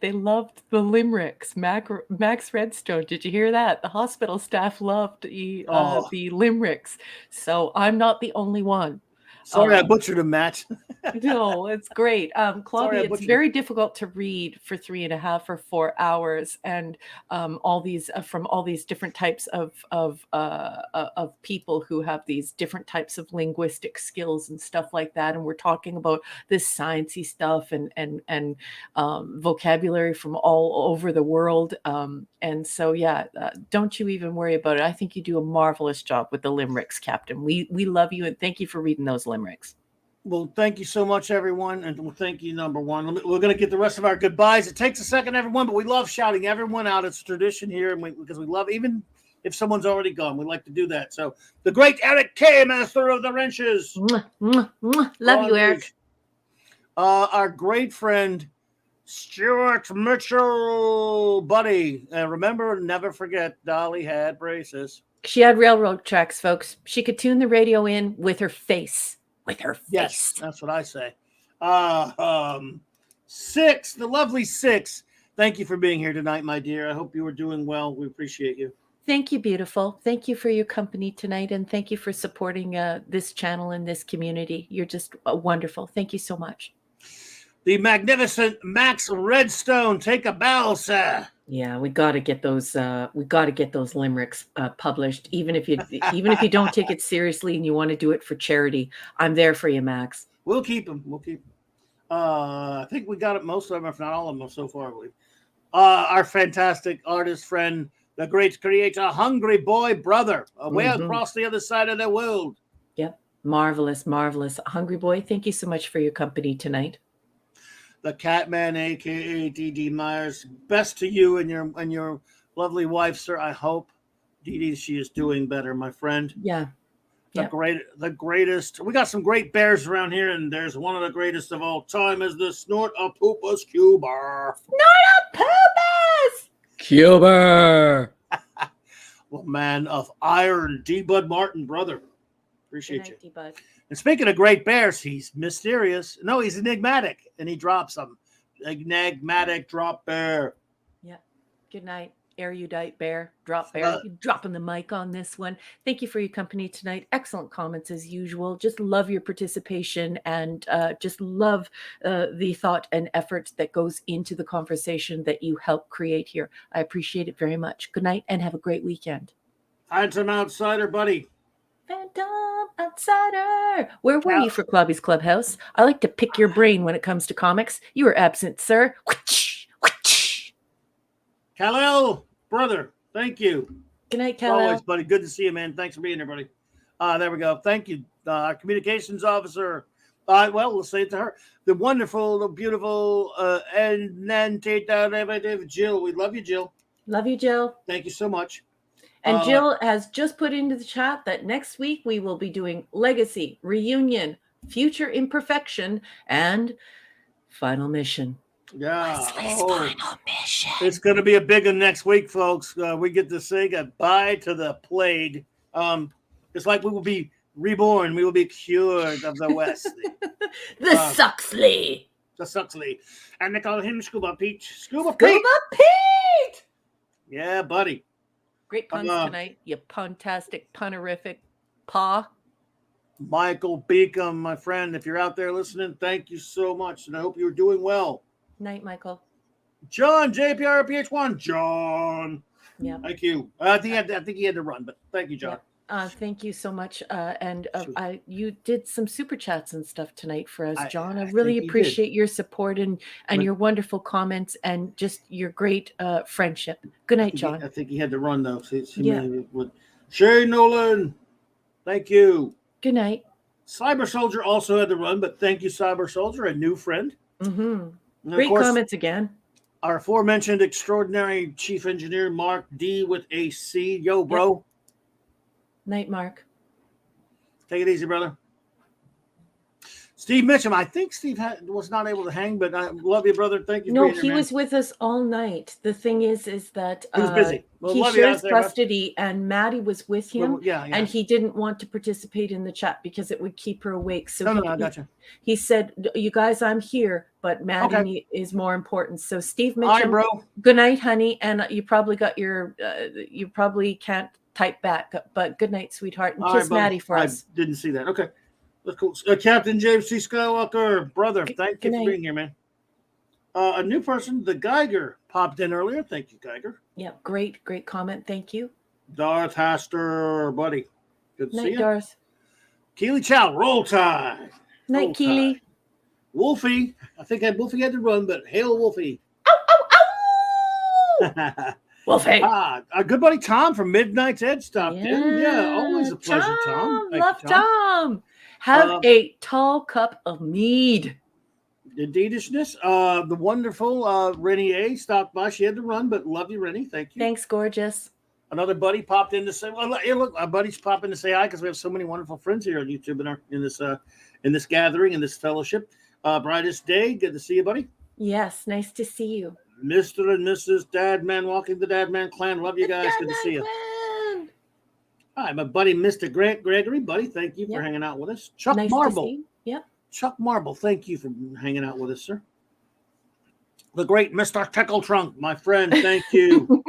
limericks. Max Redstone, did you hear that? The hospital staff loved the limericks. So I'm not the only one. Sorry, I butchered him, Matt. No, it's great. Sorry, Clobby, I it's butchered very difficult to read for 3.5 or 4 hours, and all these from all these different types of people who have these different types of linguistic skills and stuff like that. And we're talking about this sciencey stuff and vocabulary from all over the world. And so, yeah, don't you even worry about it. I think you do a marvelous job with the limericks, Captain. We love you, and thank you for reading those limericks. Well, thank you so much, everyone. And we'll thank you, number one. We're going to get the rest of our goodbyes. It takes a second, everyone, but we love shouting everyone out. It's tradition here, and because we love, even if someone's already gone, we like to do that. So the great Eric K., master of the wrenches. Mwah, mwah, mwah. Love you, Eric. Our great friend, Stuart Mitchell, buddy. Remember, never forget, Dolly had braces. She had railroad tracks, folks. She could tune the radio in with her face. With her face. Yes, that's what I say. Six, the lovely Six. Thank you for being here tonight, my dear. I hope you are doing well. We appreciate you. Thank you, beautiful. Thank you for your company tonight, and thank you for supporting this channel and this community. You're just wonderful. Thank you so much. The magnificent Max Redstone. Take a bow, sir. Yeah, we got to get those. We got to get those limericks published. Even if you don't take it seriously and you want to do it for charity, I'm there for you, Max. We'll keep them. We'll keep them. I think we got it, most of them, if not all of them, so far. I believe. Our fantastic artist friend, the great creator, Hungry Boy Brother, way across the other side of the world. Yep, marvelous, marvelous. Hungry Boy, thank you so much for your company tonight. The Catman, aka D.D. Myers. Best to you and your lovely wife, sir. I hope, D.D., she is doing better, my friend. Yeah. The greatest. We got some great bears around here, and there's one of the greatest of all time is the Snort a Poopas Cuber. Snort a Poopas! Cuber! Well, man of iron, D. Bud Martin, brother. Appreciate you. D-Bud. And speaking of great bears, he's mysterious. No, he's enigmatic, and he drops them. Enigmatic drop bear. Yeah. Good night, erudite bear. Drop bear. You're dropping the mic on this one. Thank you for your company tonight. Excellent comments as usual. Just love your participation, and just love the thought and effort that goes into the conversation that you help create here. I appreciate it very much. Good night, and have a great weekend. Phantom Outsider, buddy. Phantom Outsider. Where were you for Clobby's Clubhouse? I like to pick your brain when it comes to comics. You were absent, sir. Kal-El, brother, thank you. Good night, Kal-El. Always, buddy. Good to see you, man. Thanks for being here, buddy. There we go. Thank you. Our communications officer. Well, we'll say it to her. The wonderful, the beautiful, and then Jill. We love you, Jill. Love you, Jill. Thank you so much. And Jill has just put into the chat that next week we will be doing Legacy, Reunion, Future Imperfection, and Final Mission. Yeah. Wesley's Final Mission. It's going to be a big one next week, folks. We get to say goodbye to the plague. It's like we will be reborn. We will be cured of the West. The Suxley. The Suxley. And they call him Scuba Pete. Scuba Pete! Yeah, buddy. Great puns tonight, you puntastic, punerific paw. Michael Beacom, my friend, if you're out there listening, thank you so much, and I hope you're doing well. Night, Michael. John, JPRPH1, John. Yeah. Thank you. I think he had to run, but thank you, John. Yeah. Thank you so much. You did some super chats and stuff tonight for us, John. I really appreciate your support and your wonderful comments and just your great friendship. Good night, John. I think he had to run though. Shane Nolan, thank you. Good night. Cyber Soldier also had to run, but thank you, Cyber Soldier, a new friend. Mm-hmm. Great comments again. Our aforementioned extraordinary chief engineer, Mark D with a C. Yo, bro. Yep. Night, Mark. Take it easy, brother. Steve Mitchum. I think Steve was not able to hang, but I love you, brother. Thank you. No, he was with us all night. The thing is that he was busy. He shares custody, and Maddie was with him, and he didn't want to participate in the chat because it would keep her awake. So I gotcha. He said, "You guys, I'm here, but Maddie is more important." So Steve Mitchum, hi, bro. Good night, honey. And you probably got your, you probably can't type back, but good night, sweetheart, and kiss Maddie for us. I didn't see that. Okay. That's cool. Captain James C. Skywalker, brother, thank you Good for night. being here, man. A new person, the Geiger, popped in earlier. Thank you, Geiger. Yeah, great comment. Thank you. Darth Haster, buddy. Good to see Night, you. Darth. Keely Chow, roll tide. Night, Roll Keely. Tide. Wolfie, I think Wolfie had to run, but hail Wolfie. Wolfie. Our good buddy Tom from Midnight's Edge stopped in. Yeah, always a pleasure, Tom. Thank Love you, Tom. Tom. Have a tall cup of mead. Indeedishness. The wonderful Rennie A stopped by. She had to run, but love you, Rennie. Thank you. Thanks, gorgeous. Another buddy popped in to say, well, hey, look, our buddies pop in to say hi because we have so many wonderful friends here on YouTube in this gathering, in this fellowship. Brightest day. Good to see you, buddy. Yes, nice to see you. Mr. and Mrs. Dadman walking the Dadman clan. Love you guys. Good to see you. Hi, my buddy, Mr. Grant Gregory. Buddy, thank you for hanging out with us. Chuck nice Marble. To see you. Yep. Chuck Marble, thank you for hanging out with us, sir. The great Mr. Tickle Trunk, my friend, thank you.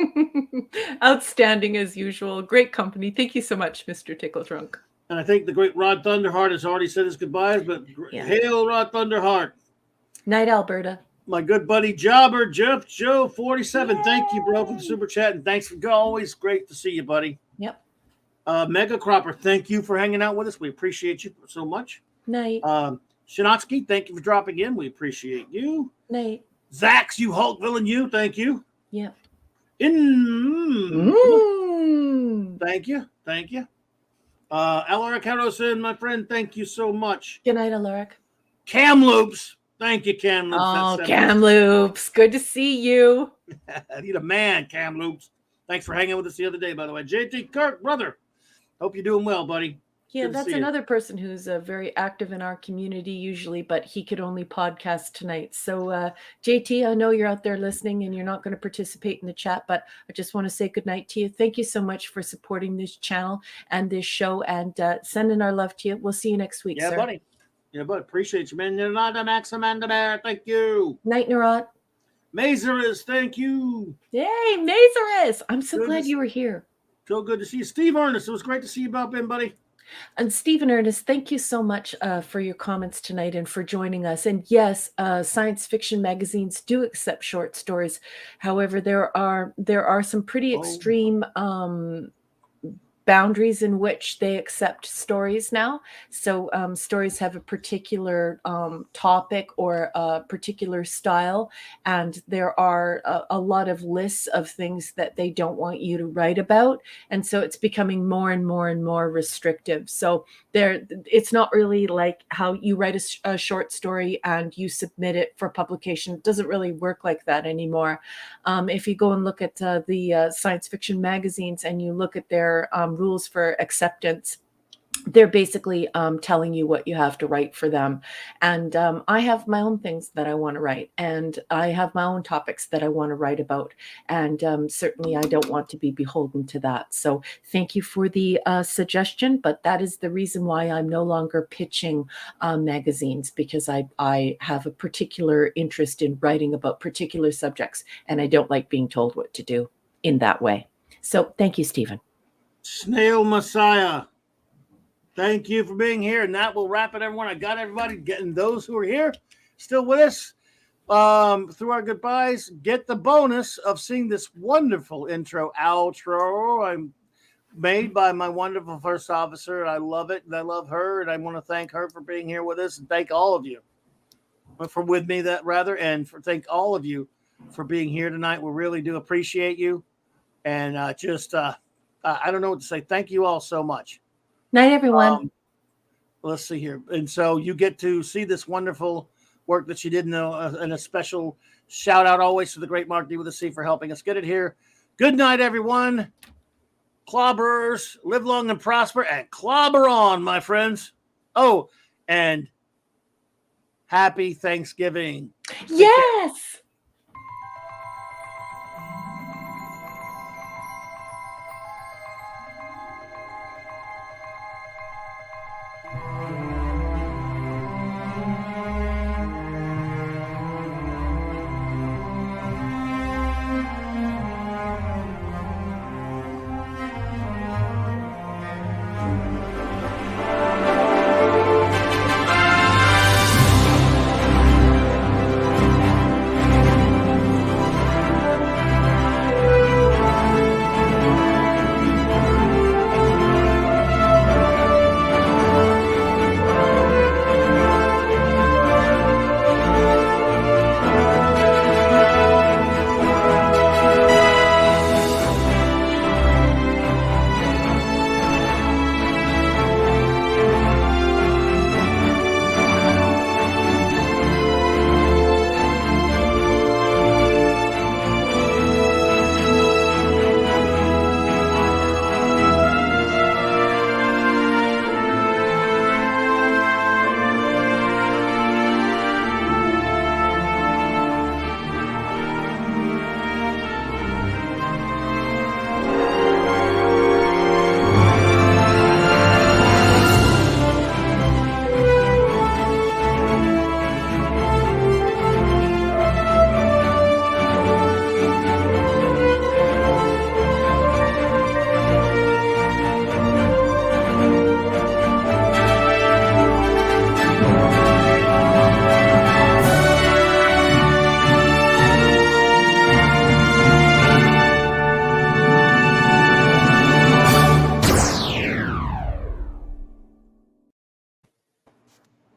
Outstanding as usual. Great company. Thank you so much, Mr. Tickle Trunk. And I think the great Rod Thunderheart has already said his goodbyes, but hail Rod Thunderheart. Night, Alberta. My good buddy Jobber, Jeff Joe 47. Thank you, bro, for the super chat. And thanks for always great to see you, buddy. Yep. Mega Cropper, thank you for hanging out with us. We appreciate you so much. Night. Shinotsky, thank you for dropping in. We appreciate you. Night. Zax, you Hulk villain, you. Thank you. Yep. Thank you. Thank you. Alaric Harrison, my friend, thank you so much. Good night, Alaric. Kamloops. Thank you, Kamloops. Oh, Kamloops. Good to see you. I need a man, Kamloops. Thanks for hanging with us the other day, by the way. JT Kirk, brother. Hope you're doing well, buddy. Yeah, that's another person who's very active in our community usually, but he could only podcast tonight. So, JT, I know you're out there listening and you're not going to participate in the chat, but I just want to say good night to you. Thank you so much for supporting this channel and this show, and sending our love to you. We'll see you next week, sir. Buddy. Yeah, buddy. Appreciate you, man. You're not a Max Amanda Bear. Thank you. Night, Narot. Mazerus, thank you. Yay, Mazerus. I'm so glad you were here. So good to see you. Steve Ernest, it was great to see you pop in, buddy. And Stephen Ernest, thank you so much for your comments tonight and for joining us. And yes, science fiction magazines do accept short stories. However, there are some pretty extreme boundaries in which they accept stories now. So stories have a particular topic or a particular style, and there are a lot of lists of things that they don't want you to write about. And so it's becoming more and more and more restrictive. So it's not really like how you write a short story and you submit it for publication. It doesn't really work like that anymore. If you go and look at the science fiction magazines and you look at their rules for acceptance, they're basically telling you what you have to write for them. And I have my own things that I want to write, and I have my own topics that I want to write about. And certainly I don't want to be beholden to that. So thank you for the suggestion, but that is the reason why I'm no longer pitching magazines, because I have a particular interest in writing about particular subjects, and I don't like being told what to do in that way. So thank you, Stephen. Snail Messiah, thank you for being here. And that will wrap it, everyone. I got everybody, getting those who are here still with us through our goodbyes. Get the bonus of seeing this wonderful outro I'm made by my wonderful first officer. I love it, and I love her, and I want to thank her for being here with us, and thank all of you thank all of you for being here tonight. We really do appreciate you, and I don't know what to say. Thank you all so much. Night, everyone. Let's see here. And so you get to see this wonderful work that she did know, and a special shout out always to the great Mark D with a C for helping us get it here. Good night, everyone. Clobberers, live long and prosper, and clobber on, my friends. Oh, and happy Thanksgiving. Yes.